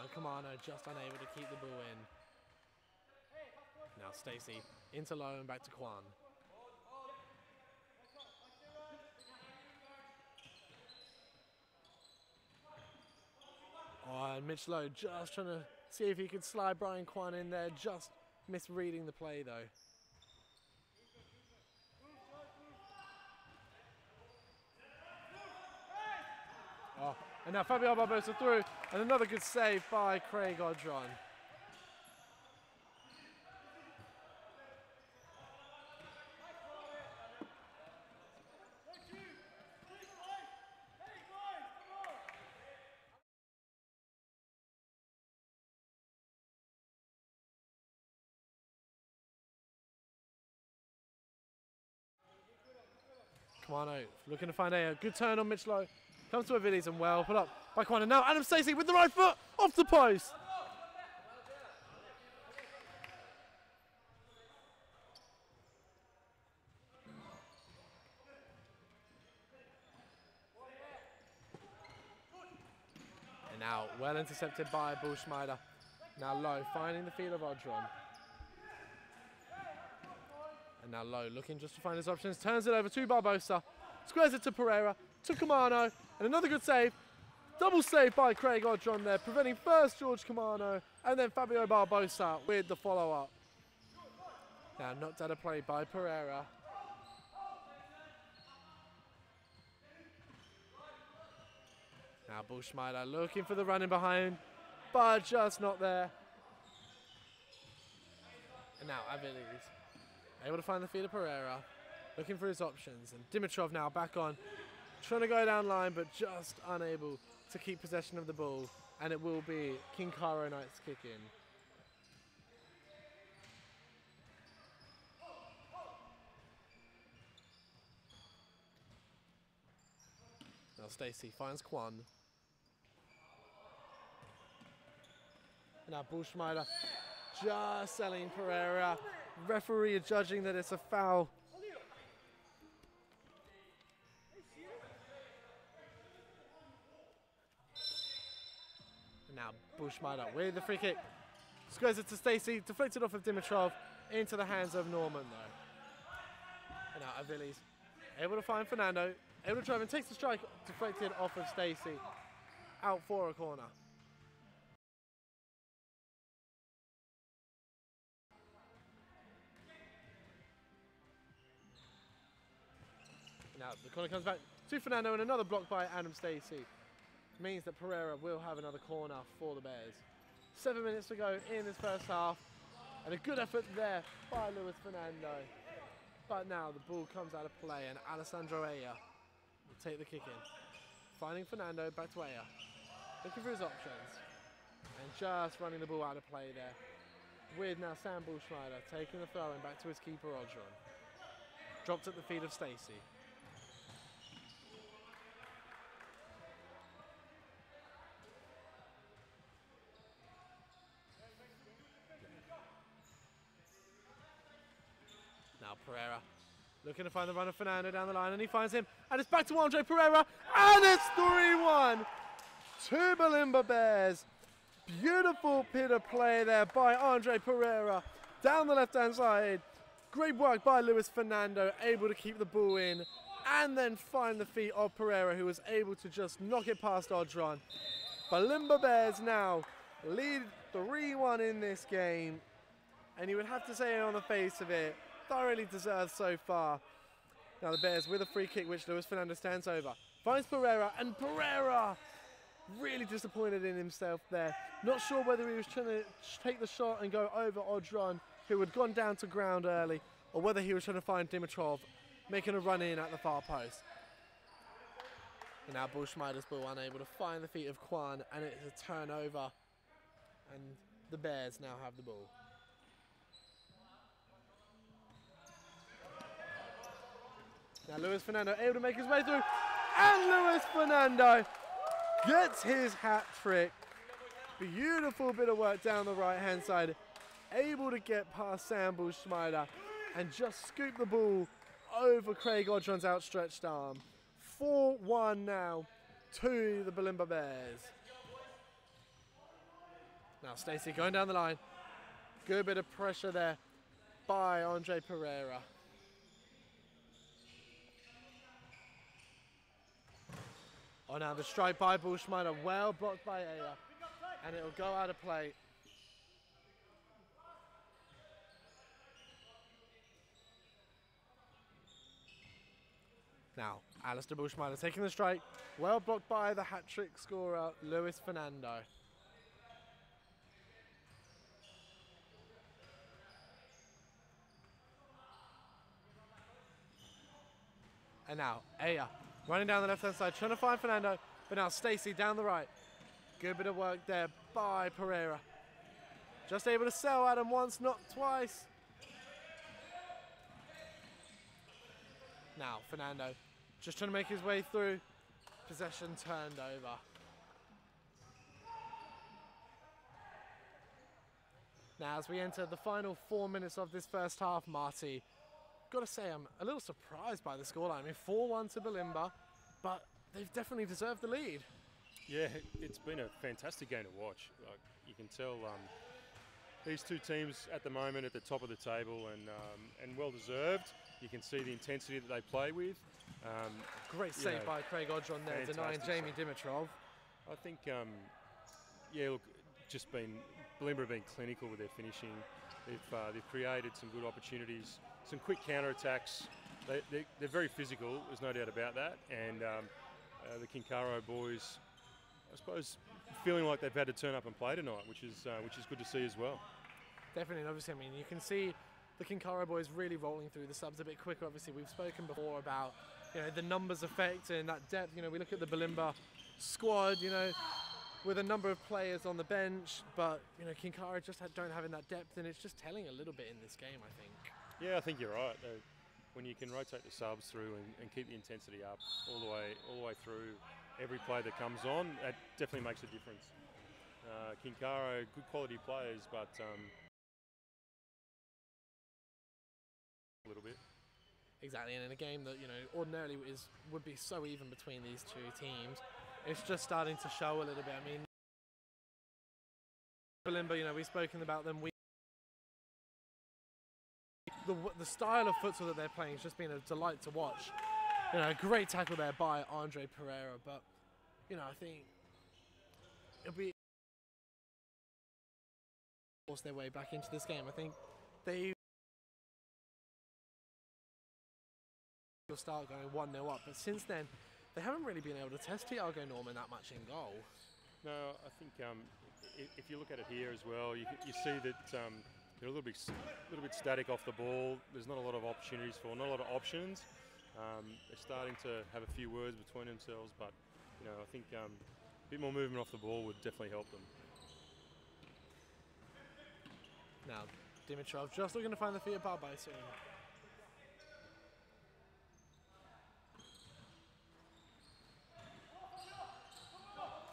And Camano just unable to keep the ball in. Now Stacey into Low and back to Kwan. Oh, and Mitch Lowe just trying to see if he could slide Brian Kwan in there, just misreading the play though. Oh, and now Fabio Barbosa through, and another good save by Craig Audron. Kamano looking to find a good turn on Mitch Lowe. Comes to Aviles and well put up by Kwan. And now Adam Stacey with the right foot off the post. And now well intercepted by Bushmeider. Now Lowe finding the feet of Audron. And now Lowe looking just to find his options. Turns it over to Barbosa. Squares it to Pereira. To Camano. And another good save. Double save by Craig Audron there. Preventing first George Camano. And then Fabio Barbosa with the follow-up. Now knocked out of play by Pereira. Now Bushmeider looking for the running behind. But just not there. And now Aviles. Able to find the feet of Pereira, looking for his options, and Dimitrov now back on, trying to go down line, but just unable to keep possession of the ball, and it will be King Caro Knights kick in. Now Stacey finds Kwan. Now Bushmeider just selling Pereira. Referee judging that it's a foul. And now Bushmeider with the free kick. Squares it to Stacey, deflected off of Dimitrov into the hands of Norman though. And now Aviles able to find Fernando, able to drive and takes the strike, deflected off of Stacey, out for a corner. Now the corner comes back to Fernando, and another block by Adam Stacey means that Pereira will have another corner for the Bears. 7 minutes to go in this first half, and a good effort there by Luis Fernando. But now the ball comes out of play, and Alessandro Aya will take the kick in. Finding Fernando, back to Aya, looking for his options, and just running the ball out of play there. With now Sam Bushmeider taking the throw in back to his keeper Audron. Dropped at the feet of Stacey. Now Pereira looking to find the run of Fernando down the line, and he finds him, and it's back to Andre Pereira, and it's 3-1 to Bulimba Bears. Beautiful bit of play there by Andre Pereira down the left-hand side. Great work by Luis Fernando, able to keep the ball in and then find the feet of Pereira, who was able to just knock it past Audron. Bulimba Bears now lead 3-1 in this game, and you would have to say on the face of it, thoroughly deserved so far. Now the Bears with a free kick, which Luis Fernando stands over. Finds Pereira, and Pereira really disappointed in himself there. Not sure whether he was trying to take the shot and go over Odron, who had gone down to ground early, or whether he was trying to find Dimitrov, making a run in at the far post. And now Bushmeider's ball unable to find the feet of Kwan, and it's a turnover, and the Bears now have the ball. Now Luis Fernando able to make his way through, and Luis Fernando gets his hat trick. Beautiful bit of work down the right hand side, able to get past Sam Bushmeider and just scoop the ball over Craig Odron's outstretched arm. 4-1 now to the Bulimba Bears. Now Stacey going down the line. Good bit of pressure there by Andre Pereira. Oh, now the strike by Bushmeider, well blocked by Aya, and it'll go out of play. Now, Alistair Bushmeider taking the strike, well blocked by the hat-trick scorer, Luis Fernando. And now, Aya running down the left-hand side, trying to find Fernando, but now Stacey down the right. Good bit of work there by Pereira. Just able to sell Adam once, not twice. Now, Fernando just trying to make his way through. Possession turned over. Now, as we enter the final 4 minutes of this first half, Marty, got to say I'm a little surprised by the scoreline. I mean, 4-1 to Bulimba, but they've definitely deserved the lead. Yeah, it's been a fantastic game to watch. Like, you can tell these two teams at the moment at the top of the table, and well deserved. You can see the intensity that they play with. Great save by Craig Odron there, denying Jamie Dimitrov. I think, yeah, look, Bulimba have been clinical with their finishing. They've created some good opportunities, some quick counter-attacks. They're very physical, there's no doubt about that. And the Kinkaro boys, I suppose, feeling like they've had to turn up and play tonight, which is good to see as well. Definitely, and obviously, I mean, you can see the Kinkaro boys really rolling through the subs a bit quicker. Obviously, we've spoken before about, you know, the numbers effect and that depth. You know, we look at the Bulimba squad, you know, with a number of players on the bench, but, you know, Kinkaro just don't have that depth, and it's just telling a little bit in this game, I think. Yeah, I think you're right. When you can rotate the subs through and keep the intensity up all the way through every play that comes on, that definitely makes a difference. Kinkaro, good quality players, but a little bit. Exactly, and in a game that, you know, ordinarily would be so even between these two teams, it's just starting to show a little bit. I mean, Bulimba, you know, we've spoken about them. The style of futsal that they're playing has just been a delight to watch. You know, a great tackle there by Andre Pereira, but, you know, I think it'll be force their way back into this game. I think they will start going 1-0 up, but since then they haven't really been able to test Tiago Norman that much in goal. No, I think if you look at it here as well, you see that they're a little bit static off the ball. There's not a lot of opportunities not a lot of options. They're starting to have a few words between themselves, but, you know, I think a bit more movement off the ball would definitely help them. Now, Dimitrov just looking to find the feet of Barbo soon.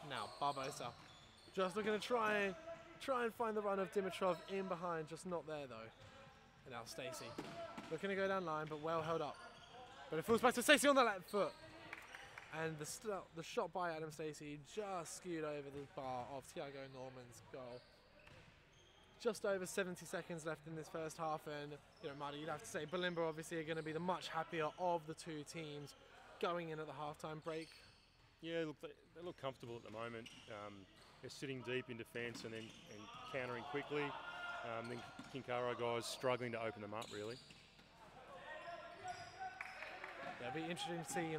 Now, Barbosa just looking to try and find the run of Dimitrov in behind, just not there though. And now Stacey looking to go down line, but well held up. But it falls back to Stacey on the left foot. And the shot by Adam Stacey just skewed over the bar of Tiago Norman's goal. Just over 70 seconds left in this first half, and, you know, Marty, you'd have to say Bulimba obviously are going to be the much happier of the two teams going in at the halftime break. Yeah, look, they look comfortable at the moment. They're sitting deep in defence and countering quickly. Then Kinkaro guys struggling to open them up, really. it'll be interesting to see,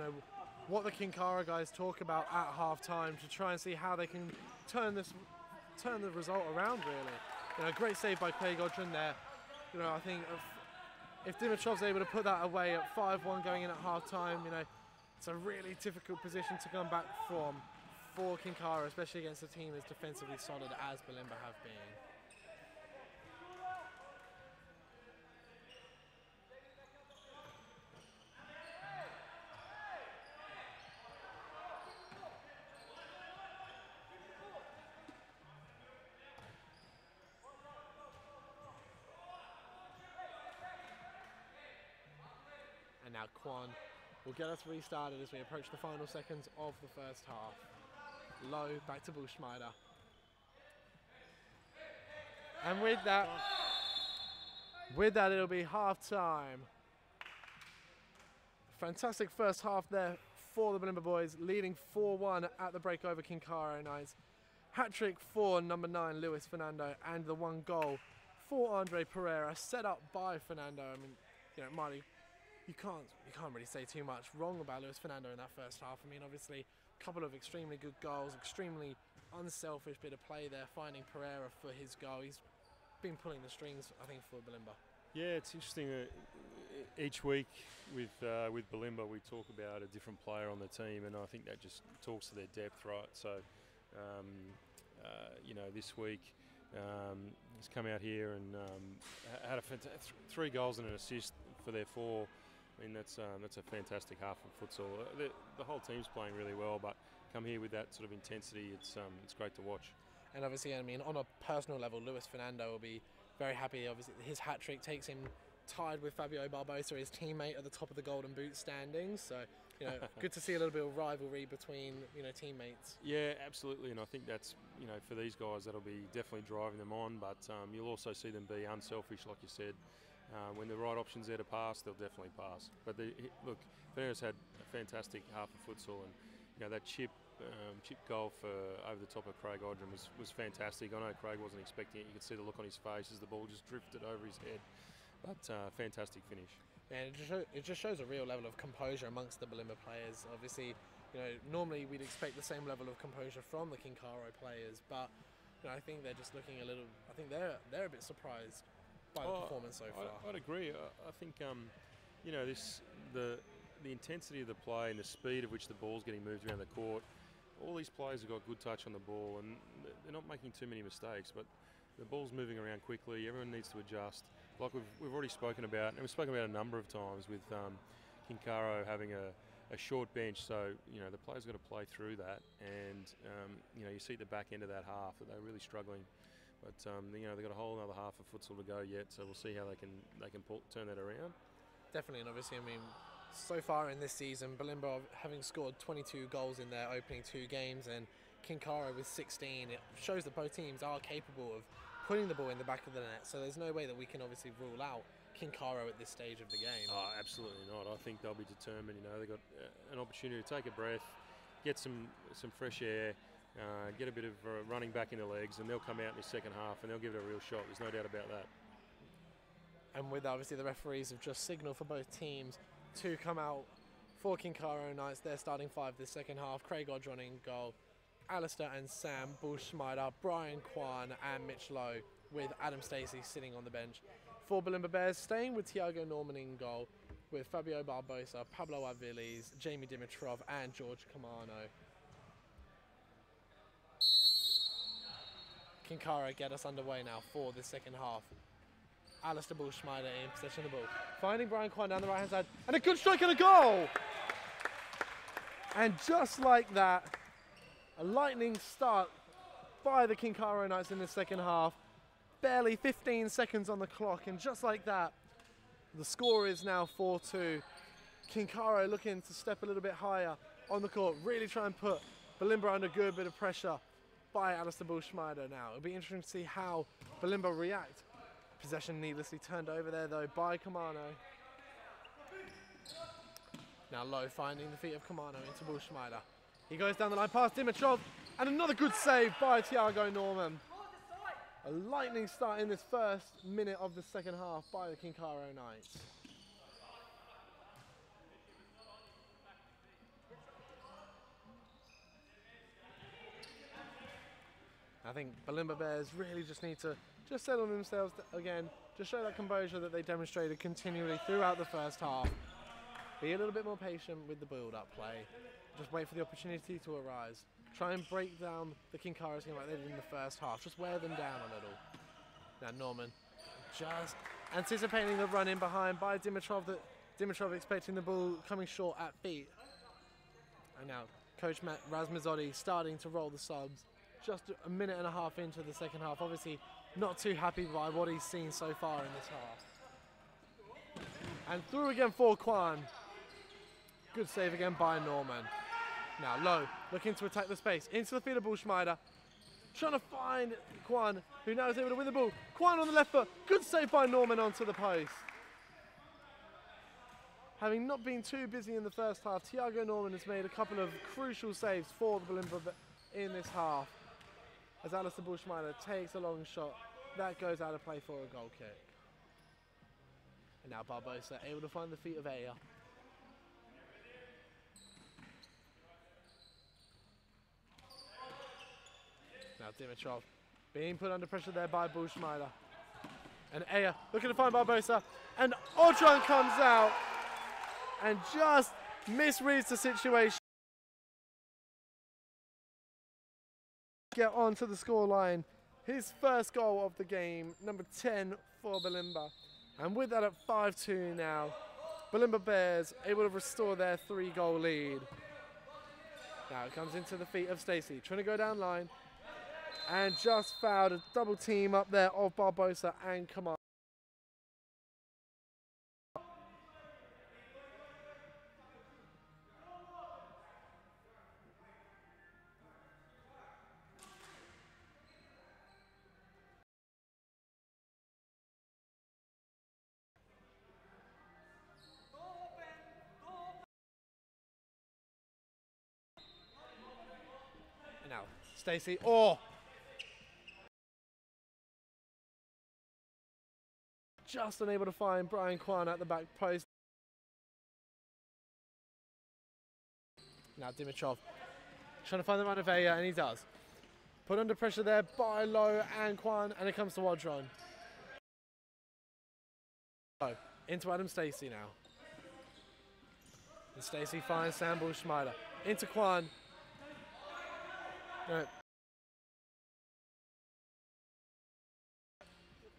what the Kinkara guys talk about at half-time to try and see how they can turn the result around, really. Great save by Clay Godron there. I think if Dimitrov's able to put that away at 5-1 going in at half-time, it's a really difficult position to come back from for Kinkara, especially against a team as defensively solid as Bulimba have been. And now Kwan will get us restarted as we approach the final seconds of the first half. Low, back to Buschmeider. And with that it'll be half-time. Fantastic first half there for the Bulimba boys, leading 4-1 at the break over Kinkara Knights. Hat-trick for number 9, Luis Fernando, and the 1 goal for Andre Pereira, set up by Fernando. I mean, Marty, you can't really say too much wrong about Luis Fernando in that first half. I mean, obviously, a couple of extremely good goals, extremely unselfish bit of play there, finding Pereira for his goal. He's been pulling the strings, I think, for Bulimba. Yeah, it's interesting. Each week with Bulimba, we talk about a different player on the team, and I think that just talks to their depth, right? So, this week he's come out here and had a 3 goals and an assist for their 4. I mean, that's a fantastic half of futsal. The whole team's playing really well, but come here with that sort of intensity, it's great to watch. And obviously, I mean, on a personal level, Luis Fernando will be very happy. Obviously, his hat-trick takes him tied with Fabio Barbosa, his teammate, at the top of the Golden Boot standings. So, good to see a little bit of rivalry between, teammates. Yeah, absolutely. And I think that's, for these guys, that'll be definitely driving them on. But you'll also see them be unselfish, like you said. When the right option's there to pass, they'll definitely pass. But look, Fernando's had a fantastic half of futsal, and that chip goal for over the top of Craig Odrum was fantastic. I know Craig wasn't expecting it. You could see the look on his face as the ball just drifted over his head. But fantastic finish. And it just shows a real level of composure amongst the Bulimba players. Obviously, normally we'd expect the same level of composure from the Kinkara players, but I think they're just looking a little. I think they're a bit surprised by the performance so far. I'd agree. I think the intensity of the play and the speed at which the ball's getting moved around the court. All these players have got good touch on the ball, and they're not making too many mistakes. But the ball's moving around quickly. Everyone needs to adjust. Like we've already spoken about, and we've spoken about a number of times with Kinkara having a short bench. So the players got to play through that, and you see at the back end of that half that they're really struggling. But they've got a whole other half of futsal to go yet, so we'll see how they can turn that around. Definitely, and obviously, I mean, so far in this season, Bulimba having scored 22 goals in their opening 2 games, and Kinkara with 16. It shows that both teams are capable of putting the ball in the back of the net. So there's no way that we can obviously rule out Kinkara at this stage of the game. Oh, absolutely not. I think they'll be determined. They've got an opportunity to take a breath, get some fresh air. Get a bit of running back in the legs, and they'll come out in the second half and they'll give it a real shot. There's no doubt about that. And with obviously the referees have just signalled for both teams to come out for Kinkara Knights. They're starting 5 this second half. Craig Odron in goal, Alistair and Sam Buschmeider, Brian Kwan and Mitch Lowe, with Adam Stacey sitting on the bench. For Bulimba Bears, staying with Tiago Norman in goal, with Fabio Barbosa, Pablo Aviles, Jamie Dimitrov and George Camano. Kinkara get us underway now for the second half. Alistair Buschmeider in possession of the ball. Finding Brian Kwan down the right-hand side. And a good strike and a goal! And just like that, a lightning start by the Kinkara Knights in the second half. Barely 15 seconds on the clock, and just like that, the score is now 4-2. Kinkara looking to step a little bit higher on the court, really try and put Bulimba under a good bit of pressure by Alistair Buschmeider now. It'll be interesting to see how Bulimba react. Possession needlessly turned over there though by Camano. Now Lowe finding the feet of Camano into Buschmeider. He goes down the line past Dimitrov, and another good save by Tiago Norman. A lightning start in this first minute of the second half by the Kinkara Knights. I think Bulimba Bears really just need to just settle themselves again, just show that composure that they demonstrated continually throughout the first half. Be a little bit more patient with the build-up play. Just wait for the opportunity to arise. Try and break down the Kinkaras game like they did in the first half. Just wear them down a little. Now Norman just anticipating the run in behind by Dimitrov. Dimitrov expecting the ball coming short at feet. And now Coach Matt Razmazzotti starting to roll the subs. Just a minute and a half into the second half. Obviously not too happy by what he's seen so far in this half. And through again for Kwan. Good save again by Norman. Now Low looking to attack the space. Into the field of Bullschneider. Trying to find Kwan, who now is able to win the ball. Kwan on the left foot. Good save by Norman onto the post. Having not been too busy in the first half, Thiago Norman has made a couple of crucial saves for the Bulimba in this half. As Alistair Bullschneider takes a long shot, that goes out of play for a goal kick. And now Barbosa able to find the feet of Aya. Now Dimitrov being put under pressure there by Bullschneider. And Aya looking to find Barbosa. And Otron comes out and just misreads the situation. Get onto the scoreline. His first goal of the game, number 10 for Bulimba. And with that at 5-2 now, Bulimba Bears able to restore their 3-goal lead. Now it comes into the feet of Stacey, trying to go down line. And just fouled a double team up there of Barbosa and Kamar. Now, Stacey, just unable to find Brian Kwan at the back post. Now Dimitrov trying to find the man of Aya, and he does. Put under pressure there by Low and Kwan, and it comes to Wadron. Into Adam Stacey now. And Stacey finds Sam Bullschneider. Into Kwan.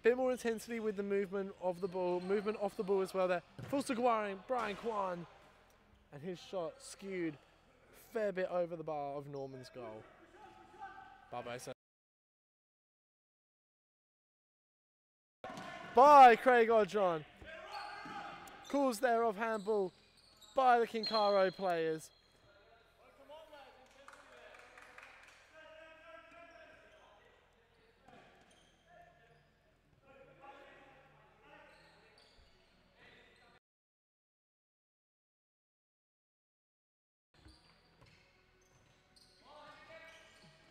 Bit more intensity with the movement of the ball, movement off the ball as well there. Full to Brian Kwan, and his shot skewed a fair bit over the bar of Norman's goal. Barbosa. By Craig Odron. Calls there of handball by the Kinkaro players.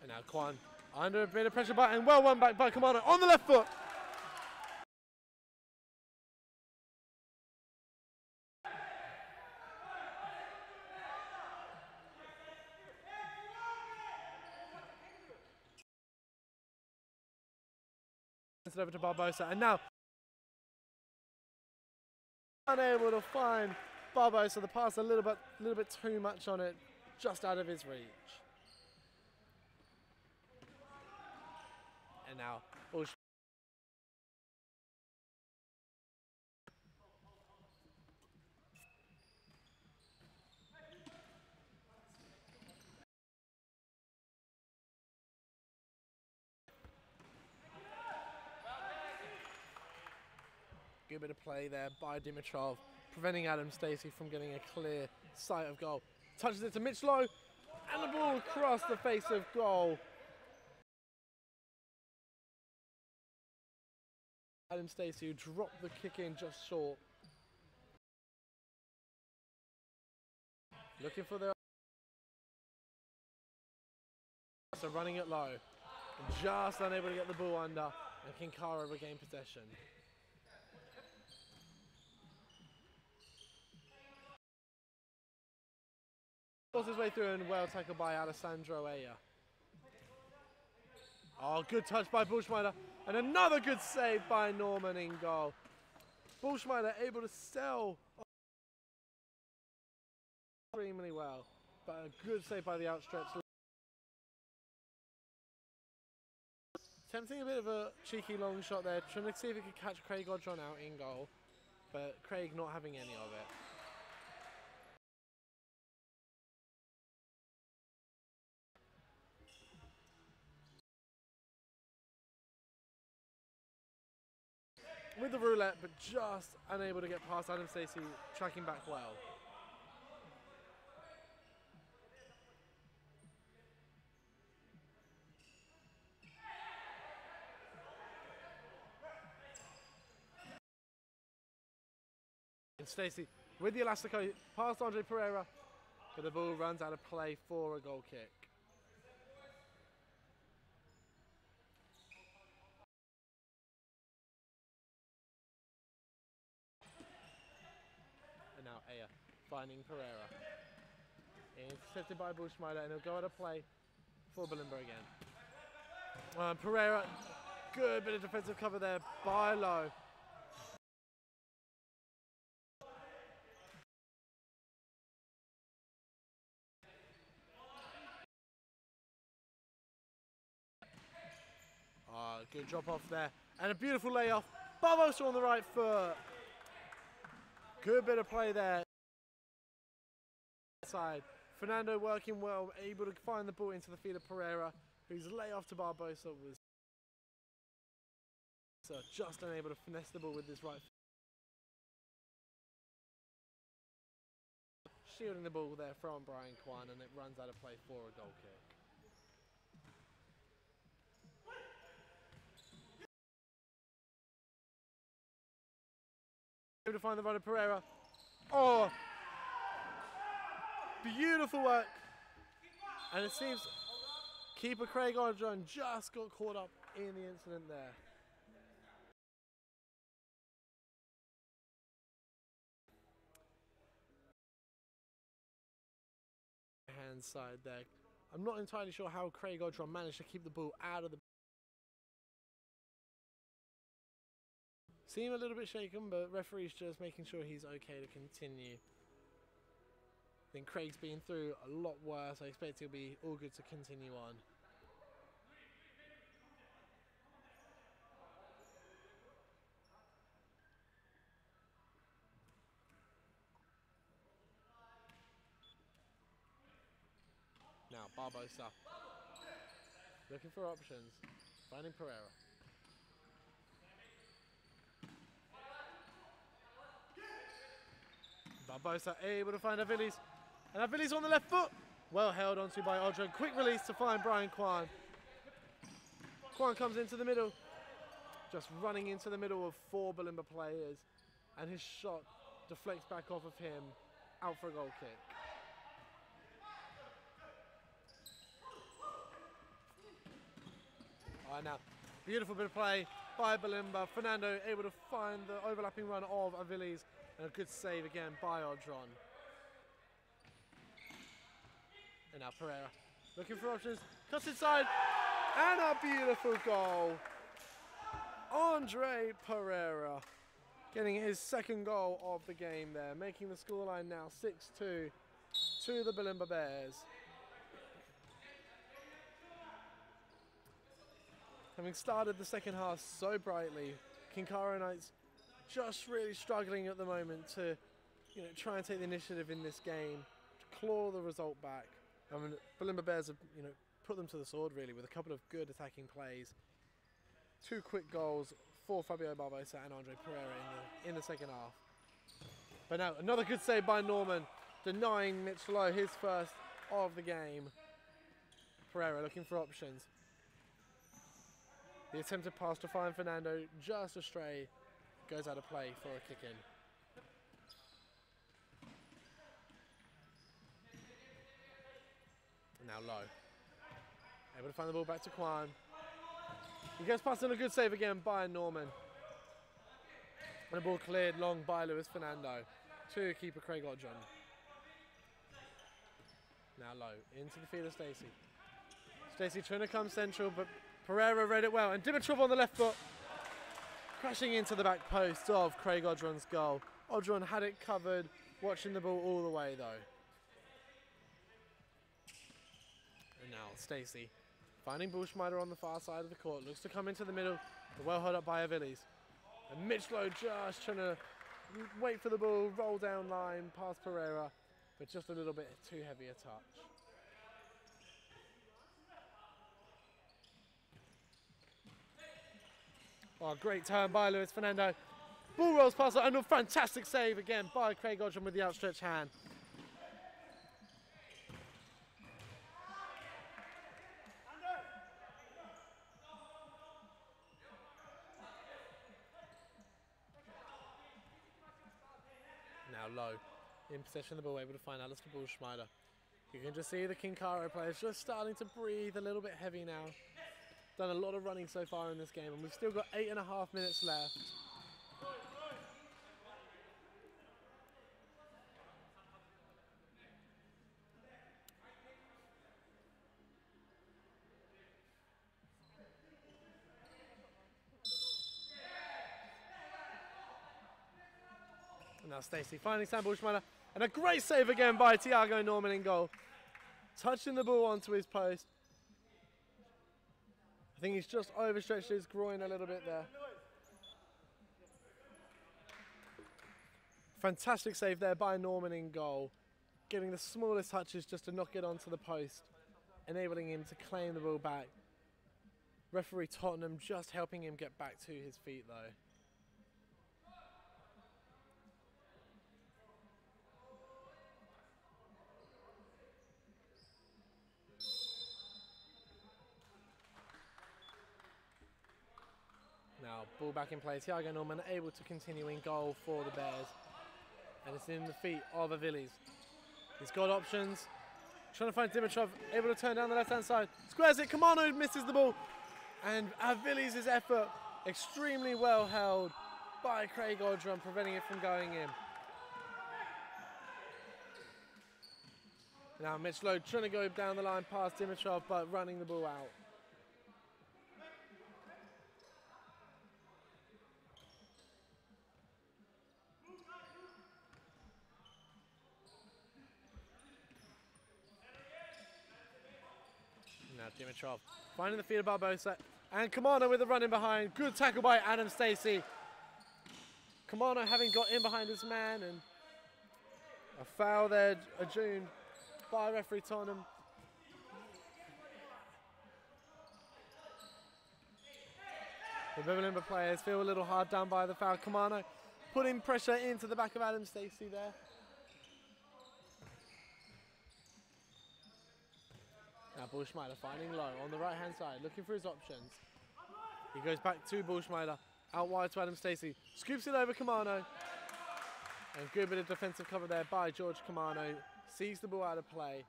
And now Kwan under a bit of pressure and well won back by Kamano on the left foot. It over to Barbosa, and now unable to find Barbosa. The pass a little bit too much on it, just out of his reach. And now Bush. Good bit of play there by Dimitrov, preventing Adam Stacey from getting a clear sight of goal. Touches it to Mitch Lowe, and the ball across the face of goal. Adam Stacey, who dropped the kick in just short. Looking for the... So running it low. Just unable to get the ball under, and Kinkara regain possession. Forces his way through and well tackled by Alessandro Aya. Oh, good touch by Bullschneider. And another good save by Norman in goal. Bullschneider able to sell extremely well. But a good save by the outstretched. Attempting a bit of a cheeky long shot there, trying to see if he could catch Craig Odron out in goal, but Craig not having any of it. With the roulette, but just unable to get past Adam Stacey, tracking back well. And Stacey with the elastico past Andre Pereira, but the ball runs out of play for a goal kick. And now Aya finding Pereira. Intercepted by Bullschneider, and he'll go out of play for Balimba again. Pereira, good bit of defensive cover there by Lowe. Good drop off there. And a beautiful layoff. Barbosa on the right foot. Good bit of play there. Side. Fernando working well, able to find the ball into the feet of Pereira, whose layoff to Barbosa was just unable to finesse the ball with his right foot. Shielding the ball there from Brian Kwan, and it runs out of play for a goal kick. To find the run of Pereira. Oh, beautiful work. And it seems keeper Craig Odron just got caught up in the incident there. Hand side there. I'm not entirely sure how Craig Odron managed to keep the ball out of the. Seem a little bit shaken, but referee's just making sure he's okay to continue. I think Craig's been through a lot worse. I expect he'll be all good to continue on. Now Barbosa looking for options, finding Pereira. Barbosa able to find Aviles, and Aviles on the left foot. Well held onto by Odron. Quick release to find Brian Kwan. Kwan comes into the middle, just running into the middle of 4 Balimba players, and his shot deflects back off of him, out for a goal kick. Alright, now, beautiful bit of play by Balimba. Fernando able to find the overlapping run of Aviles, and a good save again by Odron. And now Pereira looking for options, cuts inside, and a beautiful goal. Andre Pereira getting his second goal of the game there, making the scoreline now 6-2 to the Balimba Bears. Having started the second half so brightly, Kinkara Knights just really struggling at the moment to, try and take the initiative in this game, to claw the result back. I mean, Balimba Bears have, put them to the sword really with a couple of good attacking plays. 2 quick goals for Fabio Barbosa and Andre Pereira in the second half. But now another good save by Norman, denying Mitch Lowe his first of the game. Pereira looking for options. The attempted pass to find Fernando just astray, goes out of play for a kick in. Now Lowe, able to find the ball back to Kwan. He gets past and a good save again by Norman. And the ball cleared long by Luis Fernando to keeper Craig Odron. Now Lowe into the field of Stacey. Stacey trying to come central, but Pereira read it well, and Dimitrov on the left foot, crashing into the back post of Craig Odron's goal. Odron had it covered, watching the ball all the way though. And now Stacey finding Bullschneider on the far side of the court, looks to come into the middle, but well held up by Aviles. And Mitch Lowe just trying to wait for the ball, roll down line past Pereira, but just a little bit too heavy a touch. Oh, great turn by Luis Fernando. Ball rolls past it, and a fantastic save again by Craig Odron with the outstretched hand. Now Lowe in possession of the ball, able to find Alistair Bullschneider. You can just see the Kinkaro players just starting to breathe a little bit heavy now. Done a lot of running so far in this game, and we've still got 8.5 minutes left. And now Stacey finding Sam Bullschneider, and a great save again by Thiago Norman in goal. Touching the ball onto his post. I think he's just overstretched his groin a little bit there. Fantastic save there by Norman in goal. Getting the smallest touches just to knock it onto the post, enabling him to claim the ball back. Referee Tottenham just helping him get back to his feet though. Now, ball back in play. Thiago Norman able to continue in goal for the Bears. And it's in the feet of Aviles. He's got options. Trying to find Dimitrov, able to turn down the left-hand side. Squares it, Kamano misses the ball. And Aviles' effort extremely well held by Craig Odron, preventing it from going in. Now Mitch Lowe trying to go down the line past Dimitrov, but running the ball out. Now Dimitrov finding the feet of Barbosa, and Kamano with the run in behind. Good tackle by Adam Stacey. Kamano having got in behind his man, and a foul there adjudged by referee Tottenham. The Bibblember players feel a little hard done by the foul. Kamano putting pressure into the back of Adam Stacey there. Now Bullschneider finding Lowe on the right-hand side, looking for his options. He goes back to Bullschneider, out wide to Adam Stacey. Scoops it over Kamano. And good bit of defensive cover there by George Kamano. Sees the ball out of play.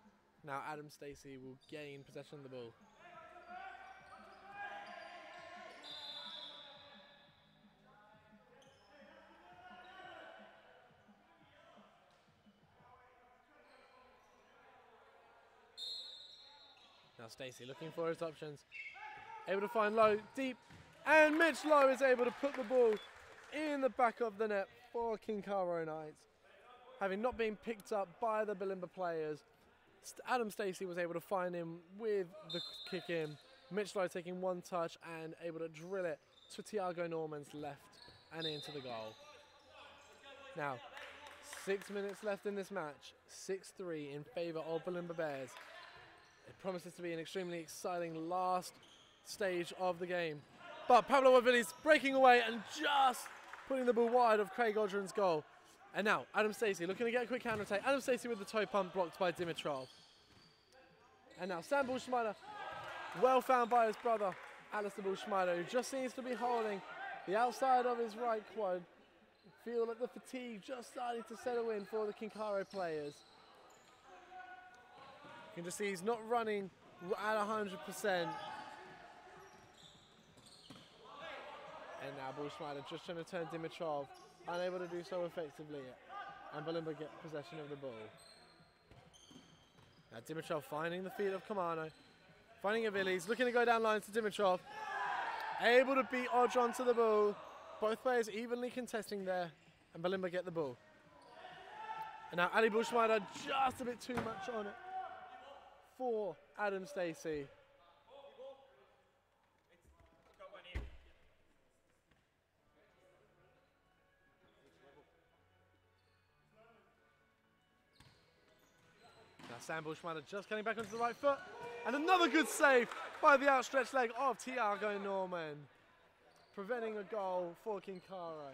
Now Adam Stacey will gain possession of the ball. Now Stacey looking for his options. Able to find Lowe deep. And Mitch Lowe is able to put the ball in the back of the net for Kinkaro Knights. Having not been picked up by the Bilimba players, Adam Stacey was able to find him with the kick in. Mitch Lowe taking one touch and able to drill it to Thiago Norman's left and into the goal. Now, 6 minutes left in this match. 6-3 in favour of Bilimba Bears. It promises to be an extremely exciting last stage of the game. But Pablo Aviles breaking away and just putting the ball wide of Craig Odron's goal. And now Adam Stacey looking to get a quick counter attack. Adam Stacey with the toe pump blocked by Dimitrov. And now Sam Bullschneider, well found by his brother, Alistair Bullschneider, who just seems to be holding the outside of his right quad. Feel like the fatigue just starting to settle in for the Kinkaro players. You can just see he's not running at 100%. And now Bullschneider just trying to turn Dimitrov, unable to do so effectively. And Bilimba get possession of the ball. Now Dimitrov finding the feet of Kamano. Finding Aviles, looking to go down lines to Dimitrov. Able to beat Odron to the ball. Both players evenly contesting there, and Balimba get the ball. And now Ali Bushmider just a bit too much on it for Adam Stacey. Now Sam Bushmider just getting back onto the right foot. And another good save by the outstretched leg of Tiago Norman, preventing a goal for Kinkaro.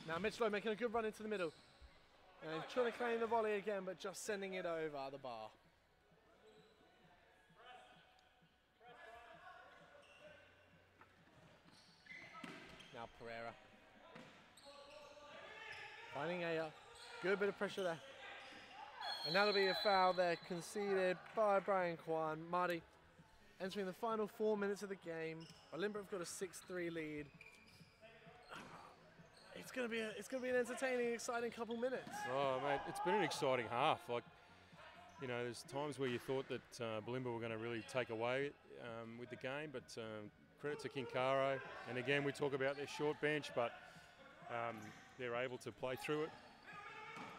Now Mitchell making a good run into the middle. And trying to claim the volley again, but just sending it over the bar. Now Pereira. Finding a good bit of pressure there. And that'll be a foul there, conceded by Brian Kwan. Marty, entering the final 4 minutes of the game. Balimba have got a 6-3 lead. It's gonna be an entertaining, exciting couple minutes. Oh, mate, it's been an exciting half. Like, you know, there's times where you thought that Balimba were going to really take away with the game, but credit to Kinkaro. And again, we talk about their short bench, but they're able to play through it.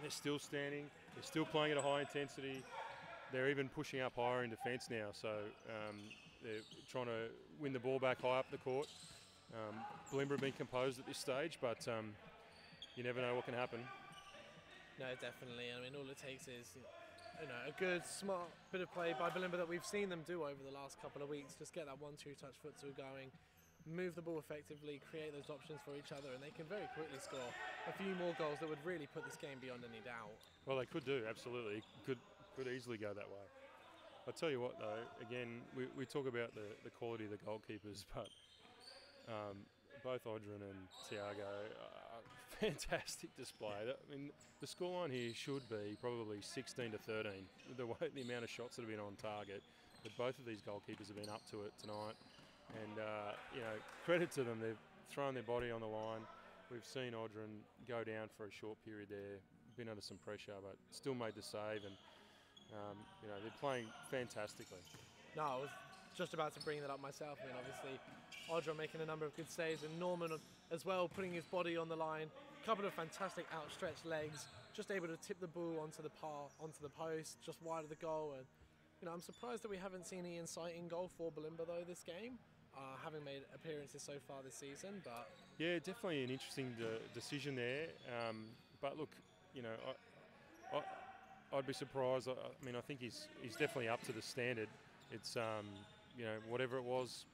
They're still standing. They're still playing at a high intensity. They're even pushing up higher in defence now. So they're trying to win the ball back high up the court. Balimba have been composed at this stage, but you never know what can happen. No, definitely. I mean, all it takes is, you know, a good, smart bit of play by Balimba that we've seen them do over the last couple of weeks. Just get that 1-2 touch futsal going, move the ball effectively, create those options for each other, and they can very quickly score a few more goals that would really put this game beyond any doubt. Well, they could do, absolutely. Could easily go that way. I'll tell you what, though, again, we talk about the quality of the goalkeepers, but both Odron and Tiago, fantastic display. I mean, the scoreline here should be probably 16-13. The amount of shots that have been on target, but both of these goalkeepers have been up to it tonight. And you know, credit to them. They've thrown their body on the line. We've seen Odron go down for a short period there, been under some pressure, but still made the save. And you know, they're playing fantastically. No, I was just about to bring that up myself. I mean, obviously, Odron making a number of good saves, and Norman as well putting his body on the line. A couple of fantastic outstretched legs, just able to tip the ball onto the post, just wide of the goal. And you know, I'm surprised that we haven't seen Ian Sight in goal for Balimba though this game, having made appearances so far this season. But yeah, definitely an interesting decision there. But look, you know, I'd be surprised. I mean, I think he's definitely up to the standard. It's you know, whatever it was,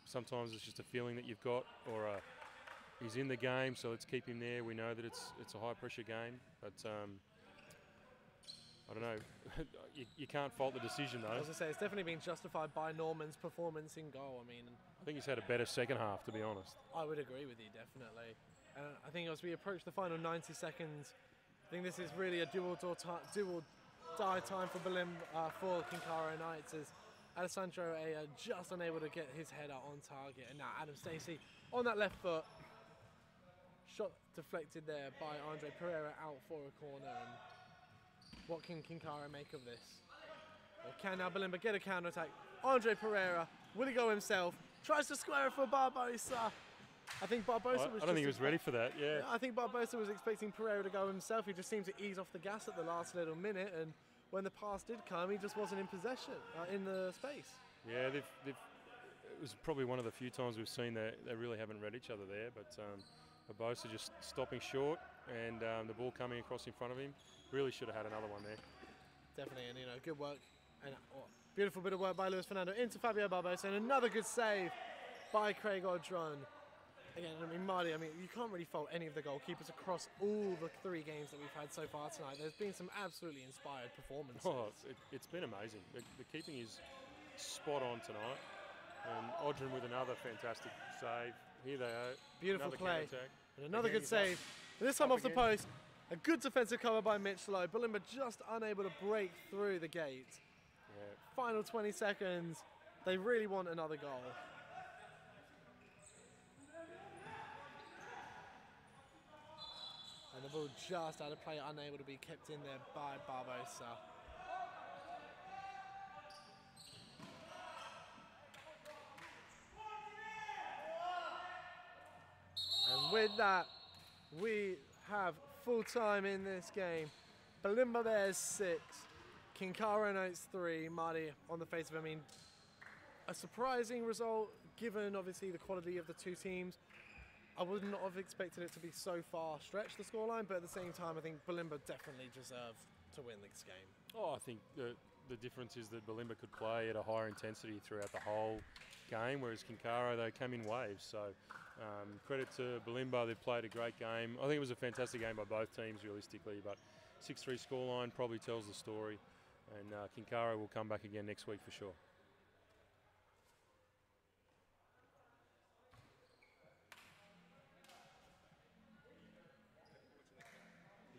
sometimes it's just a feeling that you've got, or he's in the game, so let's keep him there. We know that it's a high pressure game, but I don't know. you can't fault the decision though. I was going to say, it's definitely been justified by Norman's performance in goal. I mean, I think he's had a better second half, to be honest. I would agree with you, definitely. I think as we approach the final 90 seconds, I think this is really a do or die time for for Kinkaro Knights, as Alessandro Aya just unable to get his header on target. And now Adam Stacey on that left foot. Shot deflected there by Andre Pereira out for a corner. And what can Kinkaro make of this? Or can now Balimba get a counter-attack? Andre Pereira, will he go himself? Tries to square it for Barbosa. I think Barbosa was I don't think he was ready for that, yeah. I think Barbosa was expecting Pereira to go himself. He just seemed to ease off the gas at the last little minute, and when the pass did come, he just wasn't in possession, in the space. Yeah, it was probably one of the few times we've seen that they really haven't read each other there, but Barbosa just stopping short, and the ball coming across in front of him. Really should have had another one there. Definitely, and you know, good work. And beautiful bit of work by Luis Fernando into Fabio Barbosa, and another good save by Craig Odron. Again, I mean, Marty, you can't really fault any of the goalkeepers across all the 3 games that we've had so far tonight. There's been some absolutely inspired performances. Oh, it's been amazing. The keeping is spot on tonight. And Odron with another fantastic save. Here they are. Beautiful another play. And another good save. This time off the post. A good defensive cover by Mitch Lowe. Balimba just unable to break through the gate. Yeah. Final 20 seconds. They really want another goal. And the ball just out of play, unable to be kept in there by Barbosa. with that, we have full time in this game. Bulimba Bears 6, Kinkara Notes 3. Marty, on the face of it, I mean, a surprising result given obviously the quality of the two teams. I would not have expected it to be so far stretched, the scoreline, but at the same time, I think Bulimba definitely deserved to win this game. Oh, I think the difference is that Bulimba could play at a higher intensity throughout the whole game, whereas Kinkara, they came in waves. So credit to Bulimba, they played a great game. I think it was a fantastic game by both teams realistically, but 6-3 scoreline probably tells the story, and Kinkara will come back again next week for sure.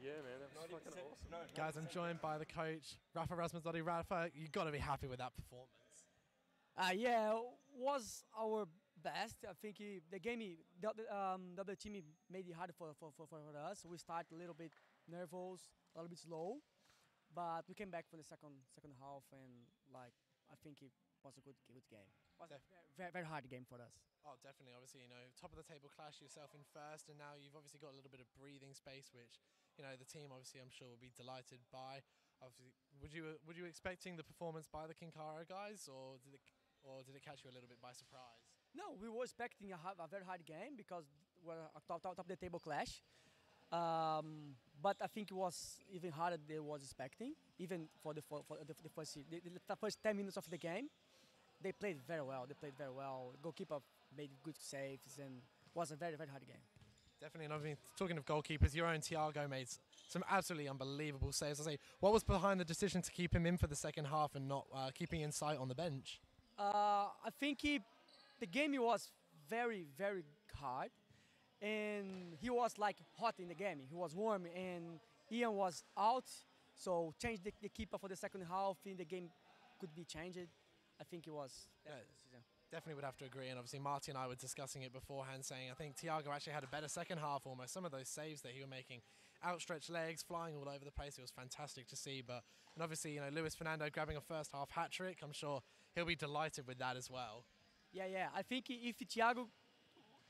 Yeah, man, that was fucking awesome. Guys, I'm joined by the coach, Rafa Rasmusdottir. Rafa, you've got to be happy with that performance. Yeah, was our best. I think the other team made it hard for us. We started a little bit nervous, a little bit slow, but we came back for the second half, and like I think it was a good game. It was a very hard game for us. Oh, definitely. Obviously, you know, top of the table clash yourself in first, and now you've obviously got a little bit of breathing space, which, you know, the team obviously I'm sure will be delighted by. Obviously, were you expecting the performance by the Kinkara guys, or did it catch you a little bit by surprise? No, we were expecting a very hard game because we're a top of the table clash. But I think it was even harder than I was expecting. Even for the first 10 minutes of the game, they played very well. Goalkeeper made good saves, and was a very hard game. Definitely, and I mean, talking of goalkeepers, your own Thiago made some absolutely unbelievable saves. I say, what was behind the decision to keep him in for the second half and not keeping in sight on the bench? I think the game was very hard, and he was like hot in the game. He was warm, and Ian was out, so changed the keeper for the second half, and the game could be changed. I think it was. Definitely would have to agree, and obviously Marty and I were discussing it beforehand, saying I think Thiago actually had a better second half almost. Some of those saves that he was making, outstretched legs, flying all over the place, it was fantastic to see. And obviously, you know, Luis Fernando grabbing a first half hat-trick, I'm sure he'll be delighted with that as well. Yeah. I think if Thiago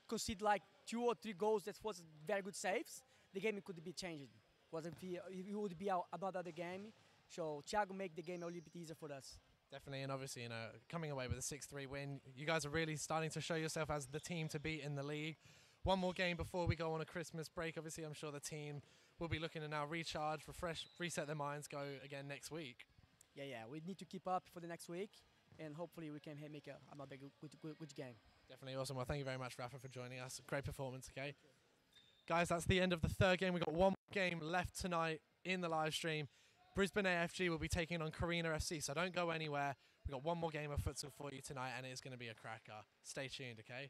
conceded like 2 or 3 goals that was very good saves, the game could be changed. It would be another game, so Thiago make the game a little bit easier for us. Definitely, and obviously, you know, coming away with a 6-3 win, you guys are really starting to show yourself as the team to beat in the league. One more game before we go on a Christmas break. Obviously, I'm sure the team will be looking to now recharge, refresh, reset their minds, go again next week. Yeah, we need to keep up for the next week, and hopefully we can make another good game. Definitely awesome. Well, thank you very much, Rafa, for joining us. Great performance, okay? Guys, that's the end of the third game. We've got one more game left tonight in the live stream. Brisbane AFG will be taking on Carina FC, so don't go anywhere. We've got one more game of futsal for you tonight, and it's going to be a cracker. Stay tuned, okay?